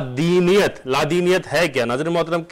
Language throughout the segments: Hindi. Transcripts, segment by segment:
लादीनियत है क्या? नाज़रीन मोहतरम,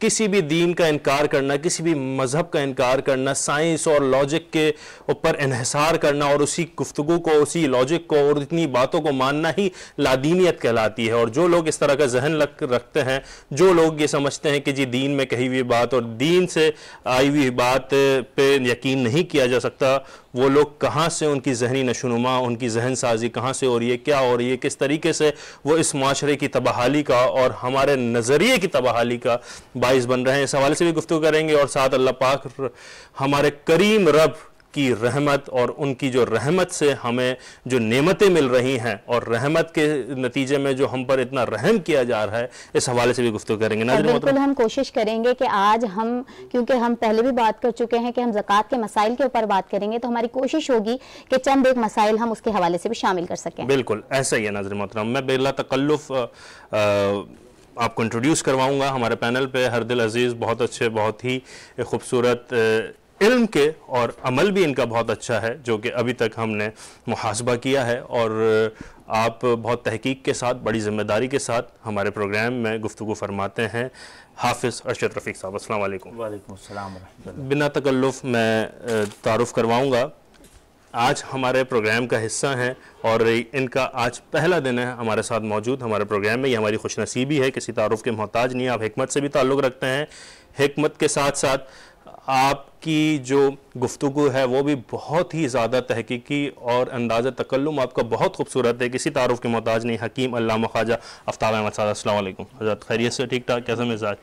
किसी भी दीन का इनकार करना, किसी भी मजहब का इनकार करना, साइंस और लॉजिक के ऊपर इन्हिसार करना और उसी गुफ्तगू को, उसी लॉजिक को और इतनी बातों को मानना ही लादीनियत कहलाती है। और जो लोग इस तरह का जहन रखते हैं, जो लोग ये समझते हैं कि जी दीन में कही हुई बात और दीन से आई हुई बात पे यकीन नहीं किया जा सकता, वो लोग कहाँ से, उनकी जहनी नशोनुमा, उनकी जहन साजी कहाँ से हो रही है, क्या हो रही है, किस तरीके से वो इस माशरे की तबाहाली का और हमारे नज़रिए की तबाहाली का बाइस बन रहे हैं, इस हवाले से भी गुफ्तगू करेंगे। और साथ अल्लाह पाक हमारे करीम रब की रहमत और उनकी जो रहमत से हमें जो नेमतें मिल रही हैं और रहमत के नतीजे में जो हम पर इतना रहम किया जा रहा है, इस हवाले से भी गुफ्तगू करेंगे। बिल्कुल, हम कोशिश करेंगे कि आज हम, क्योंकि हम पहले भी बात कर चुके हैं कि हम ज़कात के मसाइल के ऊपर बात करेंगे, तो हमारी कोशिश होगी कि चंद एक मसाइल हम उसके हवाले से भी शामिल कर सकें। बिल्कुल ऐसा ही है नाज़रीन मोहतरम। मैं बिला तकल्लुफ़ आपको इंट्रोड्यूस करवाऊंगा हमारे पैनल पे हरदिल अजीज़, बहुत अच्छे, बहुत ही खूबसूरत, इल्म के और अमल भी इनका बहुत अच्छा है, जो कि अभी तक हमने मुहासबा किया है। और आप बहुत तहकीक के साथ, बड़ी ज़िम्मेदारी के साथ हमारे प्रोग्राम में गुफ्तगू फरमाते हैं। हाफिज़ अरशद रफ़ीक साहब, अस्सलाम वालेकुम। वालेकुम अस्सलाम। बिना तकल्लुफ़ मैं तारुफ़ करवाऊँगा। आज हमारे प्रोग्राम का हिस्सा हैं और इनका आज पहला दिन है हमारे साथ मौजूद हमारे प्रोग्राम में। ये हमारी खुशनसीबी है, किसी तारुफ़ के मोहताज नहीं। आप हिकमत से भी ताल्लुक़ रखते हैं, हिकमत के साथ साथ आपकी जो गुफ्तगू है वो भी बहुत ही ज़्यादा तहकीकी और अंदाज़ तकल्लुम आपका बहुत खूबसूरत है, किसी तारुफ़ के मोहताज नहीं। हकीम अल्लामा ख्वाजा आफ्ताब अहमद साहब, अस्सलाम वालेकुम। हज़रत खैरियत से, ठीक ठाक, कैसा मिजाज?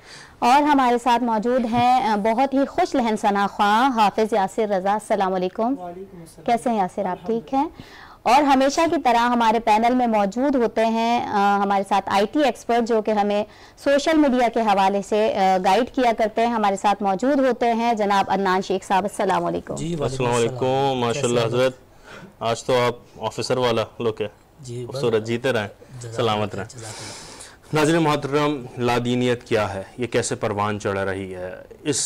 और हमारे साथ मौजूद हैं बहुत ही खुश लहन सना ख्वाह हाफिज़ यासिर रज़ा, अस्सलाम वालेकुम। कैसे हैं यासिर, आप ठीक हैं? और हमेशा की तरह हमारे पैनल में मौजूद होते हैं हमारे साथ आईटी एक्सपर्ट, जो कि हमें सोशल मीडिया के हवाले से गाइड किया करते हैं। हमारे साथ मौजूद होते हैं जनाब अदनान शेख साहब, अस्सलाम वालेकुम। अस्सलाम वालेकुम। माशाल्लाह हज़रत, आज तो आप ऑफिसर वाला लोग है, खूबसूरत, जीते रहें, सलामत रहें। नाज़रीन मोहतरम, लादीनियत क्या है, ये कैसे परवान चढ़ रही है, इस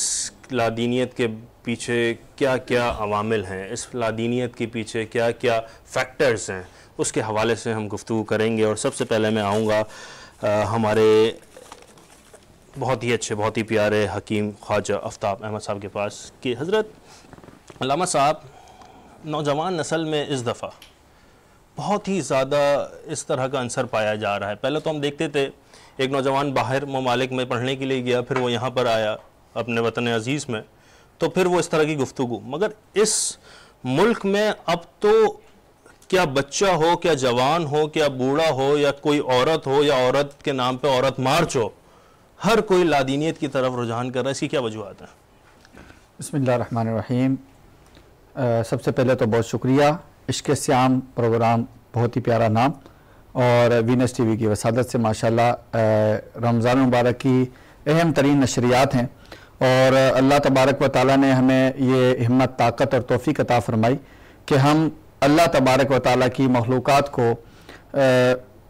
लादीनियत के पीछे क्या क्या अवामिल हैं, इस लादीनियत के पीछे क्या क्या फैक्टर्स हैं, उसके हवाले से हम गुफ्तगू करेंगे। और सबसे पहले मैं आऊँगा हमारे बहुत ही अच्छे, बहुत ही प्यारे हकीम ख्वाजा आफ्ताब अहमद साहब के पास कि हज़रत अल्लामा साहब, नौजवान नस्ल में इस दफ़ा बहुत ही ज़्यादा इस तरह का अंसर पाया जा रहा है। पहले तो हम देखते थे एक नौजवान बाहर ममालिक में पढ़ने के लिए गया, फिर वो यहाँ पर आया अपने वतन अज़ीज़ में, तो फिर वो इस तरह की गुफ्तगू। मगर इस मुल्क में अब तो क्या बच्चा हो, क्या जवान हो, क्या बूढ़ा हो, या कोई औरत हो, या औरत के नाम पे औरत मार्च हो, हर कोई लादीनियत की तरफ रुझान कर रहा है। इसकी क्या वजूहत है? बिस्मिल्लाहिर्रहमानिर्रहीम। सबसे पहले तो बहुत शुक्रिया। इश्क़ श्याम प्रोग्राम, बहुत ही प्यारा नाम, और वीनस टीवी की वसादत से माशाल्लाह रमज़ान मुबारक की अहम तरीन नशरियात हैं। और अल्लाह तबारक व ताला ने हमें ये हिम्मत, ताकत और तौफ़ीक़ अता फ़रमाई कि हम अल्लाह तबारक व ताला की मखलूक़ात को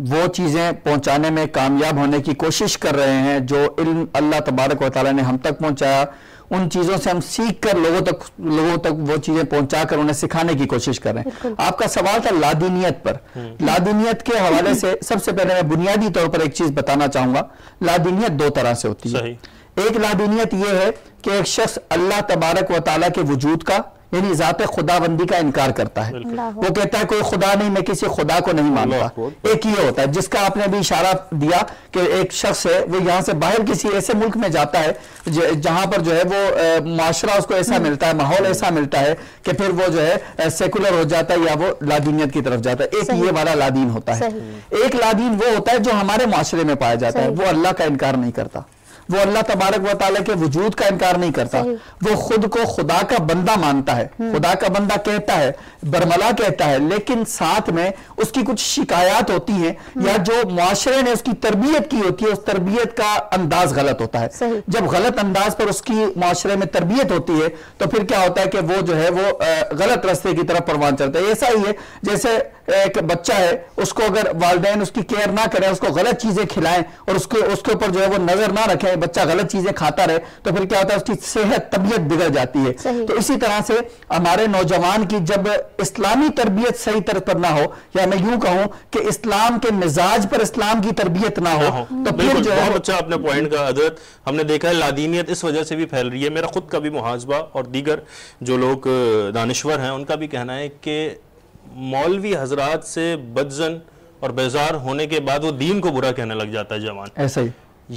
वो चीज़ें पहुँचाने में कामयाब होने की कोशिश कर रहे हैं जो इल्म अल्लाह तबारक व ताला ने हम तक पहुँचाया, उन चीज़ों से हम सीख कर लोगों तक वो चीज़ें पहुँचा कर उन्हें सिखाने की कोशिश कर रहे हैं। आपका सवाल था लादीनियत पर। लादीनियत के हवाले से सबसे पहले मैं बुनियादी तौर पर एक चीज़ बताना चाहूँगा। लादीनियत दो तरह से होती है। एक लादीनियत यह है कि एक शख्स अल्लाह तबारक व ताला के वजूद का, यानी ज़ाते खुदाबंदी का इनकार करता है। वो कहता है कोई खुदा नहीं, मैं किसी खुदा को नहीं मानता। एक ये होता है जिसका आपने भी इशारा दिया कि एक शख्स है वो यहाँ से बाहर किसी ऐसे मुल्क में जाता है जहाँ पर जो है वो माशरा उसको ऐसा मिलता है, माहौल ऐसा मिलता है कि फिर वो जो है सेकुलर हो जाता है या वो लादीनियत की तरफ जाता है। एक ये वाला लादीन होता है। एक लादीन वो होता है जो हमारे माशरे में पाया जाता है। वो अल्लाह का इनकार नहीं करता, वो अल्लाह तबारक व तआला के वजूद का इनकार नहीं करता, वो खुद को खुदा का बंदा मानता है, खुदा का बंदा कहता है, बरमला कहता है, लेकिन साथ में उसकी कुछ शिकायत होती हैं या जो मुआशरे ने उसकी तरबियत की होती है, उस तरबियत का अंदाज गलत होता है। जब गलत अंदाज पर उसकी मुआशरे में तरबियत होती है तो फिर क्या होता है कि वो जो है वो गलत रास्ते की तरफ परवान चलता है। ऐसा ही है जैसे एक बच्चा है, उसको अगर वालिदैन उसकी केयर ना करें, उसको गलत चीजें खिलाएं और उसके ऊपर जो है वो नजर ना रखें, रहे, बच्चा गलत चीजें खाता रहे, तो फिर क्या होता है, उसकी सेहत तबीयत बिगड़ जाती है। तो इसी तरह से हमारे नौजवान की जब इस्लामी तरबियत सही तरह पर ना हो, या मैं यूं कहूं कि इस्लाम के मिजाज पर इस्लाम की तरबियत ना हो, तो फिर जो है, बहुत अच्छा आपने पॉइंट का हजरत, हमने देखा है लादीनियत इस वजह से भी फैल रही है। मेरा खुद का भी मुहासबा और दीगर जो लोग दानिश्वर हैं उनका भी कहना है कि मौलवी हजरात से बदजन और बेजार होने के बाद वो दीन को बुरा कहने लग जाता है जवान। ऐसा ही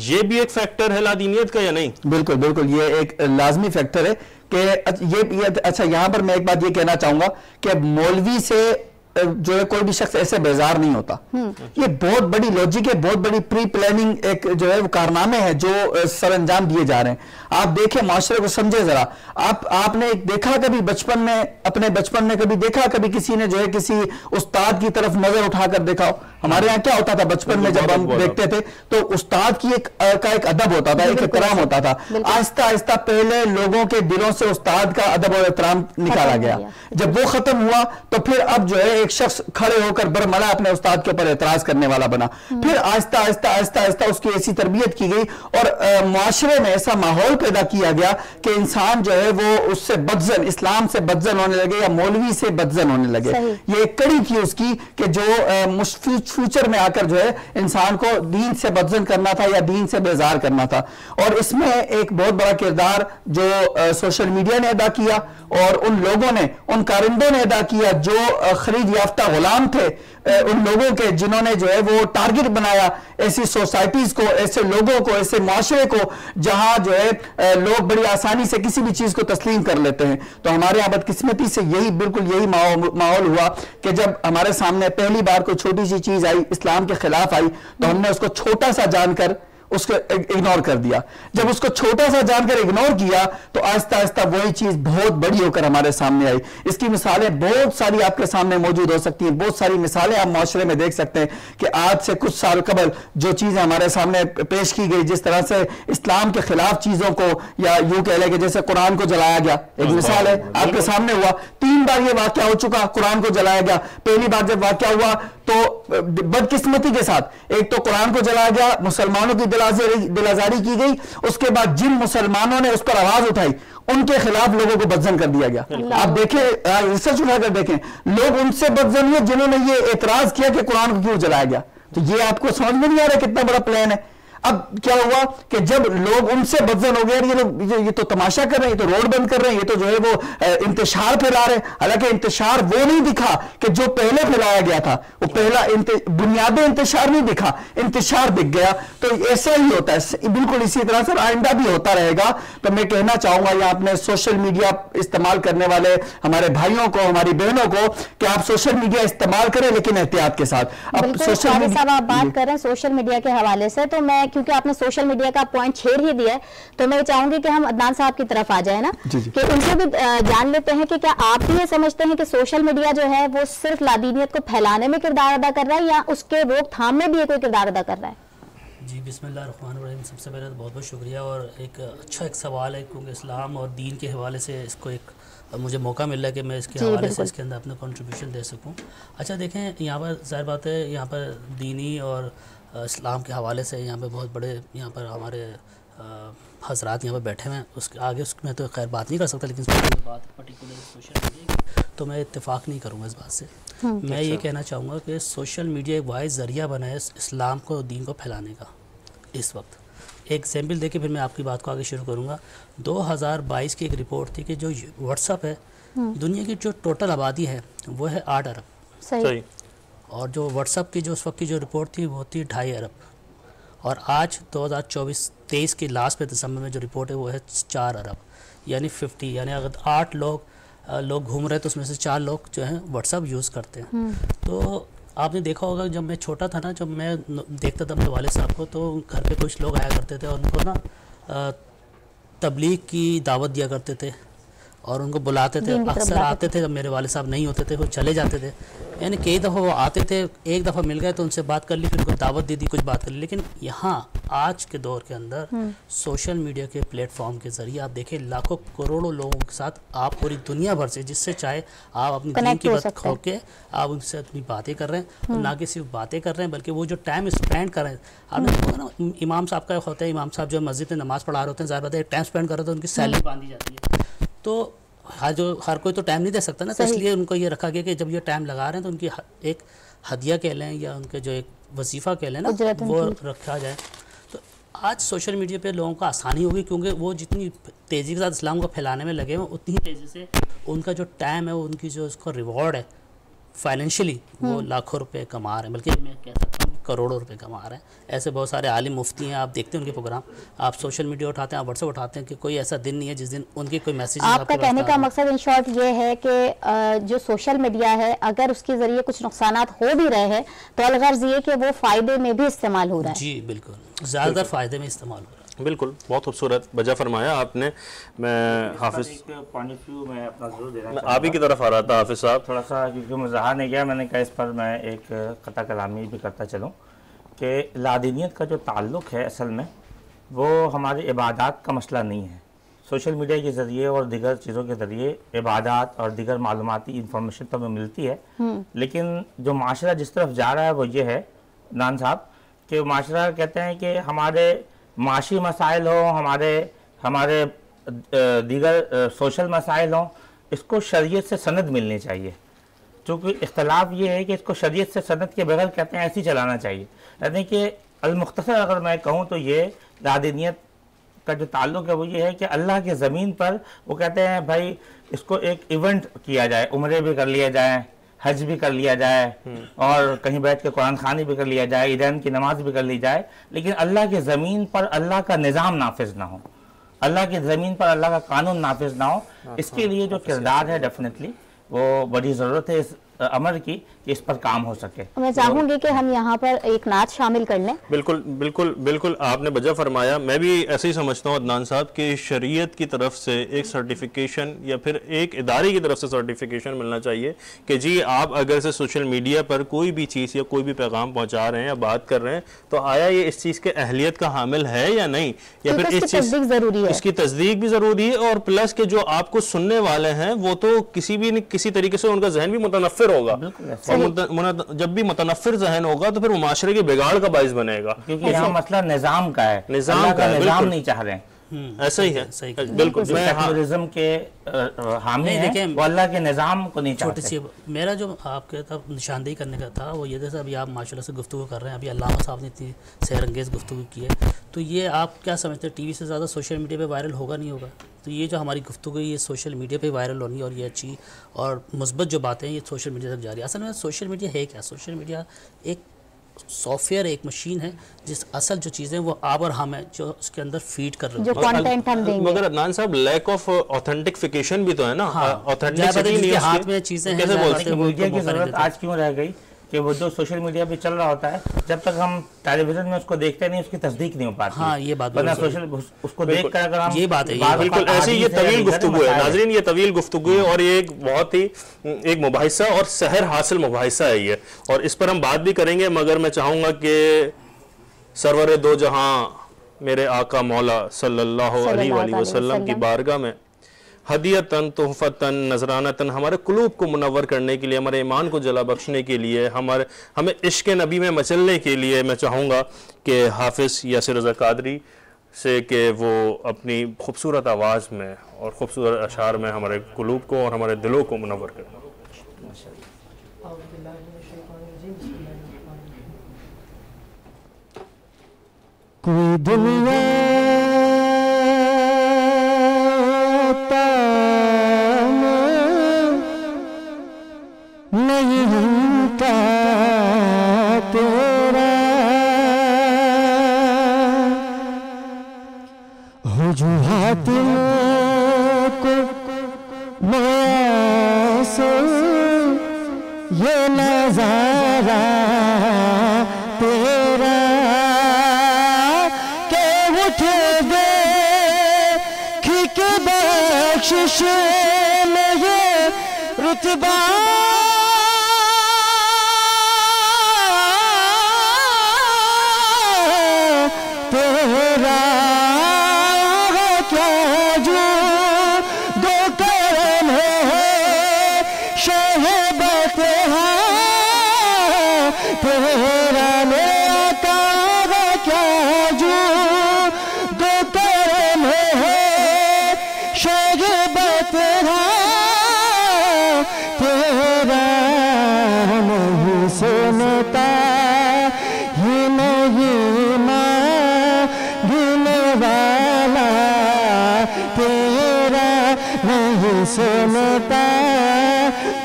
ये भी एक फैक्टर है लादीनियत का या नहीं? बिल्कुल बिल्कुल, ये एक लाजमी फैक्टर है कि ये अच्छा, यहां पर मैं एक बात ये कहना चाहूंगा कि मौलवी से जो है कोई भी शख्स ऐसे बेजार नहीं होता। ये बहुत बड़ी लॉजिक है, बहुत बड़ी प्री प्लानिंग एक जो है वो कारनामे हैं जो सरअंजाम दिए जा रहे हैं। आप देखें, माशरे को समझे जरा। आपने देखा कभी बचपन में, अपने बचपन में कभी देखा कभी किसी ने जो है किसी उस्ताद की तरफ नजर उठाकर देखा हो? हमारे यहाँ क्या होता था बचपन में, जब हम देखते थे तो उस्ताद की एक अदब होता था, एक एहतराम होता था। आहिस्ता आहिस्ता पहले लोगों के दिलों से उस्ताद का अदब और एहतराम निकाला गया। जब वो खत्म हुआ तो फिर अब जो है एक शख्स खड़े होकर बरमला अपने उस्ताद के ऊपर एतराज करने वाला बना। फिर आहिस्ता आहिस्ता आहिस्ता आहिस्ता उसकी ऐसी तरबियत की गई और मुआशरे में ऐसा माहौल पैदा किया गया कि इंसान जो है वो उससे बदजन, इस्लाम से बदजन होने लगे या मौलवी से बदजन होने लगे। ये एक कड़ी थी उसकी कि जो फ्यूचर में आकर जो है इंसान को दीन से बदजन करना था या दीन से बेजार करना था। और इसमें एक बहुत बड़ा किरदार जो सोशल मीडिया ने अदा किया और उन लोगों ने, उन कारिंदों ने अदा किया जो खरीद याफ्ता गुलाम थे, उन लोगों के जिन्होंने जो है वो टारगेट बनाया ऐसी सोसाइटीज को, ऐसे लोगों को, ऐसे मुआशरे को जहां जो है लोग बड़ी आसानी से किसी भी चीज को तस्लीम कर लेते हैं। तो हमारे यहाँ बदकिस्मती से बिल्कुल यही माहौल हुआ कि जब हमारे सामने पहली बार कोई छोटी सी चीज आई, इस्लाम के खिलाफ आई, तो हमने उसको छोटा सा जानकर उसको इग्नोर कर दिया। जब उसको छोटा सा जानकर इग्नोर किया तो आहिस्ता आहिस्ता वही चीज बहुत बड़ी होकर हमारे सामने आई। इसकी मिसालें बहुत सारी आपके सामने मौजूद हो सकती हैं, बहुत सारी मिसालें आप माशरे में देख सकते हैं कि आज से कुछ साल कबल जो चीजें हमारे सामने पेश की गई, जिस तरह से इस्लाम के खिलाफ चीजों को, या यूं कह लें कि जैसे कुरान को जलाया गया, एक मिसाल है आपके सामने हुआ। 3 बार ये वाकया हो चुका, कुरान को जलाया गया। पहली बार जब वाकया हुआ तो बदकिस्मती के साथ एक तो कुरान को जलाया गया, मुसलमानों की दिलाजारी की गई, उसके बाद जिन मुसलमानों ने उस पर आवाज उठाई उनके खिलाफ लोगों को बदजन कर दिया गया। आप देखें, रिसर्च उठाकर देखें, लोग उनसे बदजन हुए जिन्होंने ये एतराज किया कि कुरान को क्यों जलाया गया। तो ये आपको समझ में नहीं आ रहा कितना बड़ा प्लान है। अब क्या हुआ कि जब लोग उनसे बदजन हो गए, ये तो तमाशा कर रहे हैं, ये तो रोड बंद कर रहे हैं, ये तो जो है वो इंतशार फैला रहे हैं। हालांकि इंतशार वो नहीं दिखा कि जो पहले फैलाया गया था, वो पहला बुनियादी इंतशार नहीं दिखा, इंतशार दिख गया। तो ऐसा ही होता है, बिल्कुल इसी तरह से आइंदा भी होता रहेगा। तो मैं कहना चाहूंगा यहाँ अपने सोशल मीडिया इस्तेमाल करने वाले हमारे भाइयों को, हमारी बहनों को, कि आप सोशल मीडिया इस्तेमाल करें लेकिन एहतियात के साथ। अब सोशल मीडिया आप बात कर रहे हैं सोशल मीडिया के हवाले से, तो मैं, क्योंकि आपने सोशल मीडिया का पॉइंट छेड़ ही दिया है, तो मैं चाहूंगी कि हम अदनान साहब की तरफ आ जाए ना, कि उनसे भी जान लेते हैं कि क्या आप भी ये समझते हैं कि सोशल मीडिया जो है वो सिर्फ लादीनियत को फैलाने में किरदार अदा कर रहा है या उसके रोकथाम में भी कोई किरदार अदा कर रहा है? जी, बिस्मिल्लाहिर्रहमानिर्रहीम। सबसे पहले तो बहुत बहुत शुक्रिया, और एक अच्छा एक सवाल है क्योंकि इस्लाम और दीन के हवाले से इसको एक मुझे मौका मिल रहा है कि मैं इसके हवाले से इसके अंदर अपना कंट्रीब्यूशन दे सकूं। अच्छा देखें, यहाँ पर ज़ाहिर बात है, यहाँ पर दीनी और इस्लाम के हवाले से यहाँ पे बहुत बड़े यहाँ पर हमारे हजरात यहाँ पर बैठे हुए हैं। उसके आगे उसमें तो खैर बात नहीं कर सकता, लेकिन बात पर्टिकुलर सोशल मीडिया की तो मैं इत्तेफाक नहीं करूँगा इस बात से। मैं ये कहना चाहूँगा कि सोशल मीडिया एक वाहिद ज़रिया बना है इस्लाम को, दीन को फैलाने का। इस वक्त एक एग्जाम्पल देके फिर मैं आपकी बात को आगे शुरू करूँगा। 2022 की एक रिपोर्ट थी कि जो व्हाट्सअप है, दुनिया की जो टोटल आबादी है वो है 8 अरब। सही। और जो व्हाट्सअप की जो उस वक्त की जो रिपोर्ट थी वो थी 2.5 अरब। और आज 2024-23 के लास्ट पे दिसंबर में जो रिपोर्ट है वो है 4 अरब, यानी 50, यानी अगर 8 लोग घूम रहे हैं तो उसमें से 4 लोग जो हैं व्हाट्सअप यूज़ करते हैं। तो आपने देखा होगा जब मैं छोटा था ना, जब मैं देखता था अपने वालिद साहब को, तो घर पे कुछ लोग आया करते थे और उनको ना तबलीग की दावत दिया करते थे और उनको बुलाते थे। अक्सर आते थे, जब मेरे वालिद साहब नहीं होते थे वो चले जाते थे। यानी कई दफ़ा वो आते थे, एक दफ़ा मिल गए तो उनसे बात कर ली, फिर उनको दावत दे दी, कुछ बात कर ली। लेकिन यहाँ आज के दौर के अंदर सोशल मीडिया के प्लेटफॉर्म के ज़रिए आप देखें लाखों करोड़ों लोगों के साथ आप पूरी दुनिया भर से, जिससे चाहे आप अपनी दीन की बात खो के आप उनसे अपनी बातें कर रहे हैं, और ना कि सिर्फ बातें कर रहे हैं बल्कि वो जो टाइम स्पेंड कर रहे हैं। आपने देखा ना, इमाम साहब का होता है, इमाम साहब जो मस्जिद में नमाज़ पढ़ा रहे होते हैं, ज़्यादा बात है टाइम स्पेंड कर रहे होते हैं, उनकी सैलरी बांधी जाती है। तो हर कोई तो टाइम नहीं दे सकता ना, तो इसलिए उनको ये रखा गया कि जब ये टाइम लगा रहे हैं तो उनकी एक हदिया कह लें या उनके जो एक वजीफ़ा कह लें ना, वो रखा जाए। तो आज सोशल मीडिया पे लोगों को आसानी होगी, क्योंकि वो जितनी तेज़ी के साथ इस्लाम को फैलाने में लगे हैं, उतनी ही तेज़ी से उनका जो टाइम है, उनकी जो उसका रिवॉर्ड है फाइनेंशियली, वो लाखों रुपए कमा रहे हैं, बल्कि मैं कह सकता हूँ करोड़ों रुपए कमा रहे हैं। ऐसे बहुत सारे आलिम मुफ्ती हैं, आप देखते हैं उनके प्रोग्राम, आप सोशल मीडिया उठाते हैं, आप व्हाट्सएप उठाते हैं, कि कोई ऐसा दिन नहीं है जिस दिन उनके कोई मैसेज। आपका कहने का मकसद इन शॉर्ट ये है कि जो सोशल मीडिया है, अगर उसके ज़रिए कुछ नुकसानात हो भी रहे हैं तो अलगर्ज ये कि वो फ़ायदे में भी इस्तेमाल हो रहा है। जी बिल्कुल, ज़्यादातर फ़ायदे में इस्तेमाल हो रहा है। बिल्कुल, बहुत खूबसूरत वजह फरमाया आपने। मैं हाफिज़ पॉइंट ऑफ व्यू मैं अपना जरूर देना मैं आप ही की तरफ आ रहा था हाफिज़ साहब, थोड़ा सा, क्योंकि मुझे रहा नहीं गया, मैंने कहा इस पर मैं एक कता कलामी भी करता चलूँ कि लादीनियत का जो ताल्लुक़ है असल में वो हमारी इबादत का मसला नहीं है। सोशल मीडिया के ज़रिए और दीगर चीज़ों के ज़रिए इबादत और दीगर मालूमाती इंफॉर्मेशन तो हमें मिलती है, लेकिन जो माशरा जिस तरफ जा रहा है वो ये है नान साहब कि माशरा कहते हैं कि हमारे माशी मसाइल हो, हमारे दीगर सोशल मसाइल हों, इसको शरीयत से सनद मिलनी चाहिए। चूँकि इख्तलाफ ये है कि इसको शरीयत से सनद के बगैर कहते हैं ऐसे ही चलाना चाहिए। यानी कि अल-मुख्तसर अगर मैं कहूँ तो ये लादीनियत का जो ताल्लुक़ है वो ये है कि अल्लाह की ज़मीन पर वो कहते हैं भाई इसको एक इवेंट किया जाए, उम्रे भी कर लिया जाए, हज भी कर लिया जाए, और कहीं बैठ के कुरान खानी भी कर लिया जाए, ईदैन की नमाज भी कर ली जाए, लेकिन अल्लाह की ज़मीन पर अल्लाह का निज़ाम नाफिज ना हो, अल्लाह की ज़मीन पर अल्लाह का कानून नाफिज ना हो। इसके लिए जो किरदार है डेफिनेटली वो बड़ी ज़रूरत है इस अमर की कि इस पर काम हो सके। मैं चाहूंगी कि हम यहाँ पर एक नाच शामिल कर लें। बिल्कुल बिल्कुल बिल्कुल, आपने वजह फरमाया। मैं भी ऐसे ही समझता हूँ अदनान साहब कि शरीयत की तरफ से एक सर्टिफिकेशन या फिर एक इदारे की तरफ से सर्टिफिकेशन मिलना चाहिए कि जी आप अगर से सोशल मीडिया पर कोई भी चीज़ या कोई भी पैगाम पहुँचा रहे हैं या बात कर रहे हैं तो आया ये इस चीज़ के अहलियत का हामिल है या नहीं, या फिर इस चीज़ इसकी तस्दीक भी ज़रूरी है, और प्लस के जो आपको सुनने वाले हैं वो तो किसी तरीके से उनका जहन भी मुतनफ़िर होगा, और जब भी मुतनफ़िर जहन होगा तो फिर वो माशरे के बिगाड़ का बाइस बनेगा, क्योंकि यहाँ मसला निज़ाम का है, निज़ाम का निज़ाम नहीं चाह रहे हैं। ऐसा ही है, बिल्कुल। सेकुलरिज्म के हामी हैं, वो अल्लाह के निज़ाम को नहीं चाहते। छोटी सी मेरा जो आपके तरफ निशानदेही करने का था वो ये था, अभी आप माशाल्लाह से गुफ्तगू कर रहे हैं, अभी अल्लामा साहब ने इतनी सैरंगेज़ गुफ्तगू की है, तो ये आप क्या समझते हैं टीवी से ज़्यादा सोशल मीडिया पे वायरल होगा नहीं होगा? तो ये जो हमारी गुफ्तगू है ये सोशल मीडिया पे वायरल होनी, और ये अच्छी और मुस्बत जो बातें हैं ये सोशल मीडिया तक जा रही है। असल में सोशल मीडिया है क्या? सोशल मीडिया एक सॉफ्टवेयर, एक मशीन है जिस असल जो चीज़ें वो आप और हम है जो उसके अंदर फीड कर रहे हैं, जो कंटेंट हम देंगे। मगर अदनान साहब लैक ऑफ ऑथेंटिफिकेशन भी तो है ना, ऑथेंटिसिटी नहीं है, हाथ में चीज़ें कैसे बोलते हैं? मीडिया की ज़रूरत आज क्यों रह गई कि वो जो सोशल मीडिया पे चल रहा होता है जब तक हम टेलीविजन में उसको देखते नहीं उसकी तस्दीक नहीं हो पाती। हाँ, ये बात वरना सोशल उसको देख कर अगर हम ये बात है, बिल्कुल ऐसे ये तवील गुफ्तगू है नाज़रीन, ये तवील गुफ्तगू है और ये एक बहुत ही एक मुबाहिसा और सहर हासिल मुबाहिसा है ये, और इस पर हम बात भी करेंगे। मगर मैं चाहूँगा कि सरवर दो जहाँ मेरे आका मौला सल्लल्लाहु अलैहि वसल्लम की बारगाह में हदियतन तोहफ़तन नजरानतन हमारे कुलूब को मुनव्वर करने के लिए, हमारे ईमान को जला बख्शने के लिए, हमें इश्क़ नबी में मचलने के लिए मैं चाहूँगा कि हाफिज़ यासिर रज़ा क़ादरी से कि वो अपनी खूबसूरत आवाज़ में और ख़ूबसूरत अशार में हमारे कुलूब को और हमारे दिलों को मुनव्वर करें। कोई दुनिया नहीं हमका तेरा हुजूहात को मैसे ये नजारा तेरा के उठे दे के बख्शिश में ये रुतबा सुनता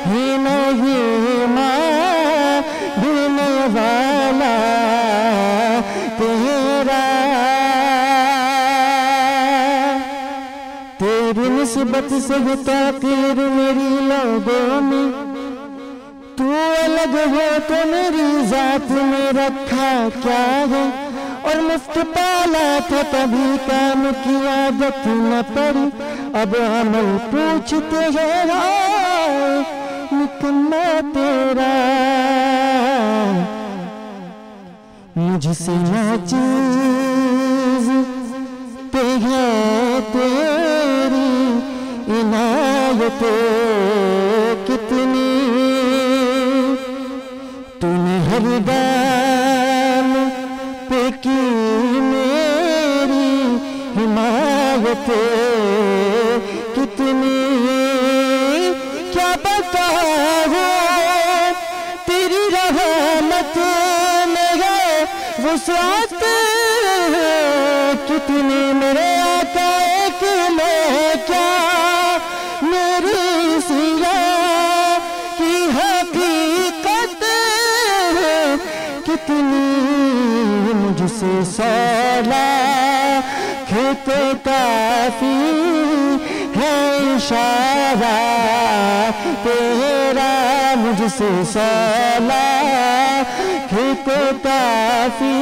ही नहीं मानने वाला तेरा। तेरी निस्बत से है ताक़ीर मेरी लोगों में, तू अलग हो तो मेरी जात में रखा क्या है। और मुफ्त पाला था तभी काम की आदत न पड़ी, अब अमल पूछते हैं निकम्मा तेरा। मुझसे ना चीज पे है तेरी इनायत कितनी, तूने हर दाम पे की मेरी हिमायत कितनी। क्या बताऊं तेरी रहमत में है वुसअत कितनी। मेरे आका एक में क्या मेरी सिया की हकीकत कितनी। मुझसे सौला खेते काफी है इशारा तेरा। मुझसे सौला खेते काफी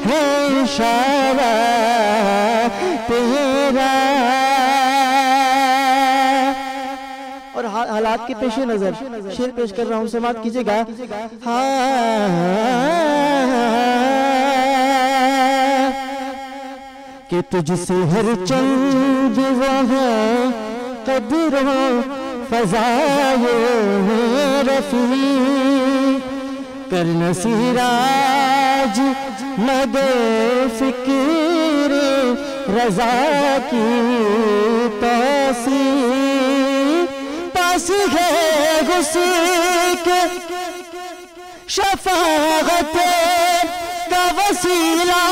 है इशारा तेरा। और हालात के पेश नजर शेर पेश कर रहा हूं, समात कीजिएगा। कि तुझसे हर चंद वहाँ कदर हो फजाए रफी कर नसीराज मद फिक्र रजा की तौसी पास है गुस्से शफाअत का वसीला।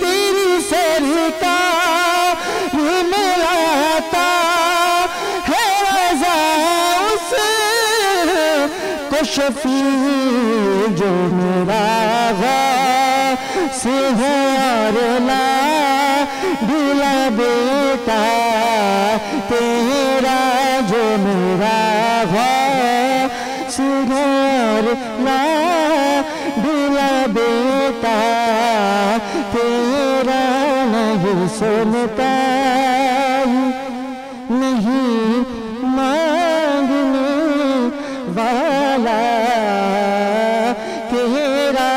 तेरी सरकार में आता है रज़ा उस को शफी जो मेरा से है और ना ढूला बेटा तेरा। जो मेरा से है और ना ढूला बेटा तेरा। नहीं सुनता नहीं मांगने वाला तेरा।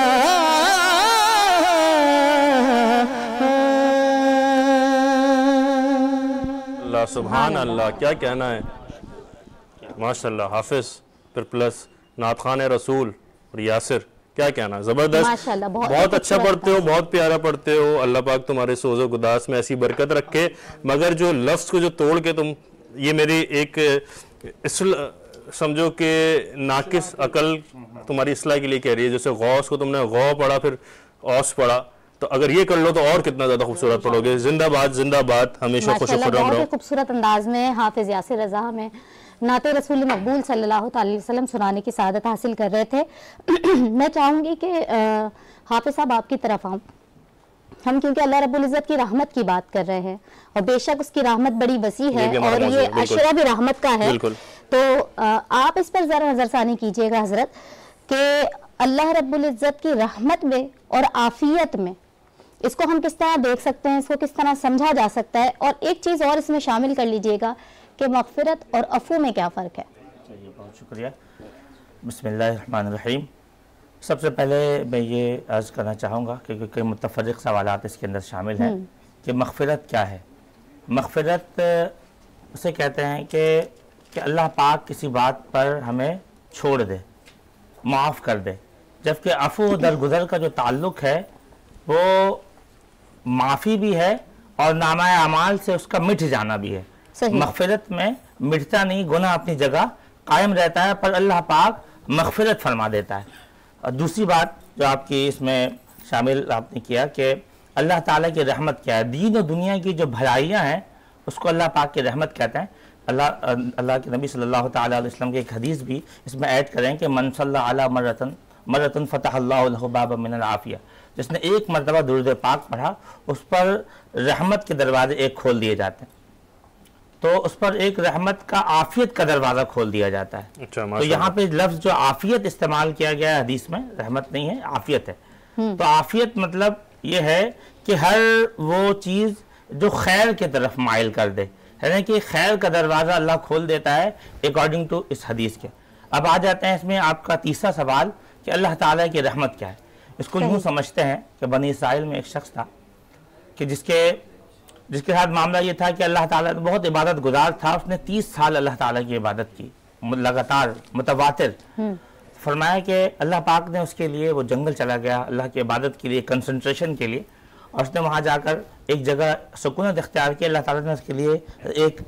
अल्लाह सुभान अल्लाह, क्या कहना है माशाल्लाह। हाफिज फिर प्लस नात खान रसूल और यासिर, क्या कहना, जबरदस्त, बहुत अच्छा पढ़ते हो, बहुत प्यारा पढ़ते हो। अल्लाह पाक तुम्हारे सोज़ो गुदास में ऐसी बरकत रखे। मगर जो लफ्ज़ को जो तोड़ के तुम, ये मेरी एक समझो कि नाकिस अकल तुम्हारी इस्लाह के लिए कह रही है। जैसे गौस को तुमने गौ पढ़ा फिर औस पढ़ा, तो अगर ये कर लो तो और कितना ज्यादा खूबसूरत पढ़ोगे। जिंदाबाद जिंदाबाद, हमेशा खुश खुर्रम रहो। खूबसूरत अंदाज में हाफिज यासिर रज़ा में नाते रसूल मकबूल सल्लल्लाहु अलैहि वसल्लम सुनाने की सआदत हासिल कर रहे थे। मैं चाहूँगी कि हाफिज साहब आपकी तरफ आऊँ हम, क्योंकि अल्लाह रब्बुल इज़्ज़त की रहमत की बात कर रहे हैं और बेशक उसकी रहमत बड़ी वसी है और ये अशरा भी रहमत का है। तो आप इस पर ज़रा नज़रसानी कीजिएगा हज़रत कि अल्लाह रब्बुल इज़्ज़त की रहमत में और आफियत में इसको हम किस तरह देख सकते हैं, इसको किस तरह समझा जा सकता है। और एक चीज़ और इसमें शामिल कर लीजिएगा कि मग़फ़िरत और अफ़ू में क्या फ़र्क है। चलिए, बहुत शुक्रिया। बिस्मिल्लाहिर्रहमानिर्रहीम। सबसे पहले मैं ये अर्ज़ करना चाहूँगा क्योंकि कई मुतफ़र्रिक़ सवालात इसके अंदर शामिल हैं कि मग़फ़िरत क्या है। मग़फ़िरत उसे कहते हैं कि अल्लाह पाक किसी बात पर हमें छोड़ दे, माफ़ कर दे, जबकि अफ़ू दरगुज़र का जो ताल्लुक़ है वो माफ़ी भी है और नामाए अमाल से उसका मिट जाना भी है। मग़फ़िरत में मिटता नहीं, गुनाह अपनी जगह कायम रहता है, पर अल्लाह पाक मग़फ़िरत फरमा देता है। और दूसरी बात जो आपकी इसमें शामिल आपने किया कि अल्लाह ताला की रहमत क्या है, दीन और दुनिया की जो भलाइयाँ हैं उसको अल्लाह पाक की रहमत कहते हैं। अल्लाह के नबी सल्लल्लाहु ताला अलैहि वसल्लम की एक हदीस भी इसमें ऐड करें कि मन सल्ला अला मरतन फ़तहल्लाहु लहु बाबन मिनल आफ़िया, जिसने एक मरतबा दुरूद पाक पढ़ा उस पर रहमत के दरवाजे एक खोल दिए जाते हैं, तो उस पर एक रहमत का आफियत का दरवाज़ा खोल दिया जाता है। अच्छा, तो यहाँ पे लफ्ज़ जो आफियत इस्तेमाल किया गया है हदीस में, रहमत नहीं है, आफियत है। तो आफियत मतलब ये है कि हर वो चीज़ जो खैर की तरफ माइल कर दे, यानी कि खैर का दरवाज़ा अल्लाह खोल देता है अकॉर्डिंग टू इस हदीस के। अब आ जाते हैं इसमें आपका तीसरा सवाल कि अल्लाह ताला की रहमत क्या है। इसको यूँ समझते हैं कि बनी इसराइल में एक शख्स था कि जिसके साथ मामला ये था कि अल्लाह ताला बहुत इबादत गुजार था, उसने 30 साल अल्लाह ताला की इबादत की लगातार मुतवातिर। फरमाया कि अल्लाह पाक ने उसके लिए वो जंगल चला गया अल्लाह की इबादत के लिए, कंसंट्रेशन के लिए, और उसने वहाँ जाकर एक जगह सुकूनत इख्तियार की। अल्लाह ताला ने उसके लिए एक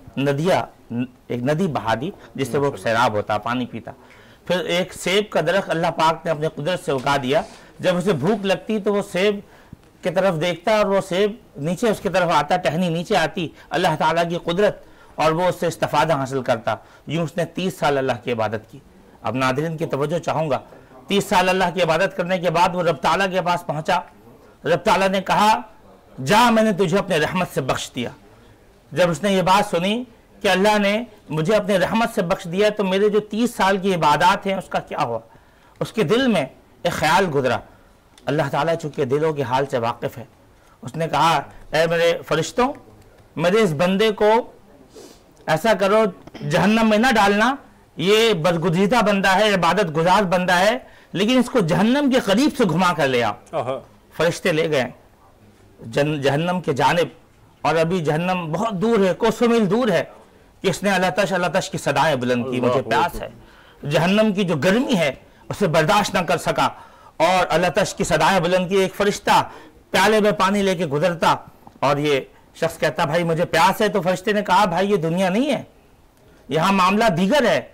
नदी बहा दी जिससे वो सैराब होता, पानी पीता। फिर एक सेब का दरख्त अल्लाह पाक ने अपने कुदरत से उगा दिया। जब उसे भूख लगती तो वो सेब की तरफ देखता और वो सेब नीचे उसकी तरफ आता, टहनी नीचे आती, अल्लाह ताला की कुदरत, और वो उससे इस्तिफादा हासिल करता। यूँ उसने 30 साल अल्लाह की इबादत की। अब नाज़रीन की तवज्जो चाहूँगा, 30 साल अल्लाह की इबादत करने के बाद वो रब ताला के पास पहुँचा। रब ताला ने कहा, जा मैंने तुझे अपने रहमत से बख्श दिया। जब उसने ये बात सुनी कि अल्लाह ने मुझे अपने रहमत से बख्श दिया, तो मेरे जो 30 साल की इबादत हैं उसका क्या हुआ। उसके दिल में एक ख्याल गुजरा। अल्लाह ताला चूँकि दिलों के हाल से वाकिफ़ है, उसने कहा, ऐ मेरे फरिश्तों, मेरे इस बंदे को ऐसा करो जहन्नम में ना डालना, ये बदगुज़ीदा बंदा है, इबादत गुजार बंदा है, लेकिन इसको जहन्नम के करीब से घुमा कर ले आओ। फरिश्ते ले गए जहन्नम के जानिब, और अभी जहन्नम बहुत दूर है, कोसों मील दूर है कि इसने अल्लाह तश की सदाएं बुलंद की, मुझे प्यास है। जहन्नम की जो गर्मी है उसे बर्दाश्त ना कर सका और अल्लाह तश की सदाएं बुलंद की। एक फरिश्ता प्याले में पानी लेके गुजरता और ये शख्स कहता, भाई मुझे प्यास है। तो फरिश्ते ने कहा, भाई ये दुनिया नहीं है, यहाँ मामला दीगर है,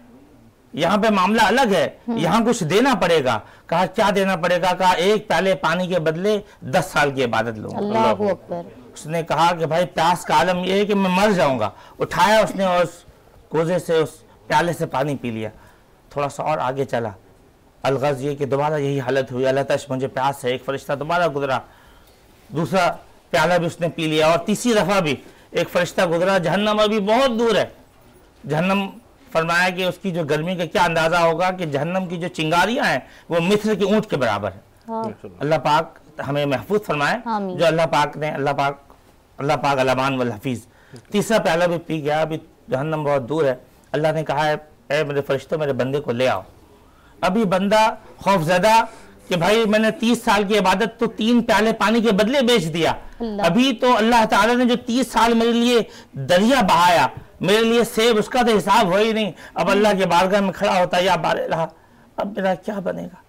यहाँ पे मामला अलग है, यहाँ कुछ देना पड़ेगा। कहा, क्या देना पड़ेगा। कहा, एक प्याले पानी के बदले 10 साल की इबादत लूंगा। अल्लाहू अकबर। उसने कहा कि भाई प्यास का आलम यह है कि मैं मर जाऊंगा। उठाया उसने और उस कोजे से उस प्याले से पानी पी लिया। थोड़ा सा और आगे चला, अलगज़ ये कि दोबारा यही हालत हुई, अल्लाह तश मुझे प्यास है। एक फरिश्ता दोबारा गुजरा, दूसरा प्याला भी उसने पी लिया, और तीसरी दफ़ा भी एक फरिश्ता गुजरा। जहन्नम अभी बहुत दूर है। जहन्नम फरमाया कि उसकी जो गर्मी का क्या अंदाज़ा होगा कि जहन्नम की जो चिंगारियाँ हैं वो मिस्र के ऊँट के बराबर है। अल्लाह पाक हमें महफूज फरमाए। जो अल्लाह पाक अलामान वल हफीज़। तीसरा प्याला भी पी गया, अभी जहन्नम बहुत दूर है। अल्लाह ने कहा है, ऐ मेरे फरिश्तों, मेरे बंदे को ले आओ। अभी बंदा खौफज़दा कि भाई मैंने 30 साल की इबादत तो 3 प्याले पानी के बदले बेच दिया। अभी तो अल्लाह ताला ने जो 30 साल मेरे लिए दरिया बहाया, मेरे लिए सेब, उसका तो हिसाब हो ही नहीं। अब अल्लाह के बारगाह में खड़ा होता, या बारे रहा, अब मेरा क्या बनेगा।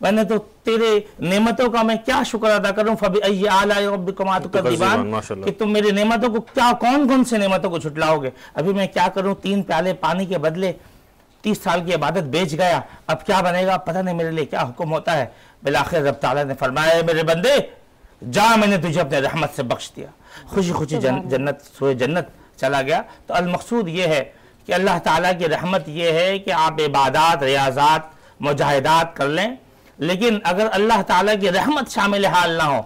मैंने तो तेरे नेमतों का मैं क्या शुक्र अदा करूं। फबी आलाए रब्बिकुमा तुकज़्ज़िबान, कि तुम मेरी नेमतों को क्या, कौन कौन से नेमतों को छुटलाओगे। अभी मैं क्या करूं, 3 प्याले पानी के बदले 30 साल की इबादत बेच गया, अब क्या बनेगा, पता नहीं मेरे लिए क्या हुक्म होता है। बिलाखिर रब ताला ने फरमाया, मेरे बंदे जा, मैंने तुझे अपने रहमत से बख्श दिया। खुशी खुशी जन्नत चला गया। तो अलमकसूद ये है कि अल्लाह ताला की रहमत ये है कि आप इबादत, रियाजात, मुजाहिदात कर लें, लेकिन अगर अल्लाह ताला की रहमत शामिल हाल ना हो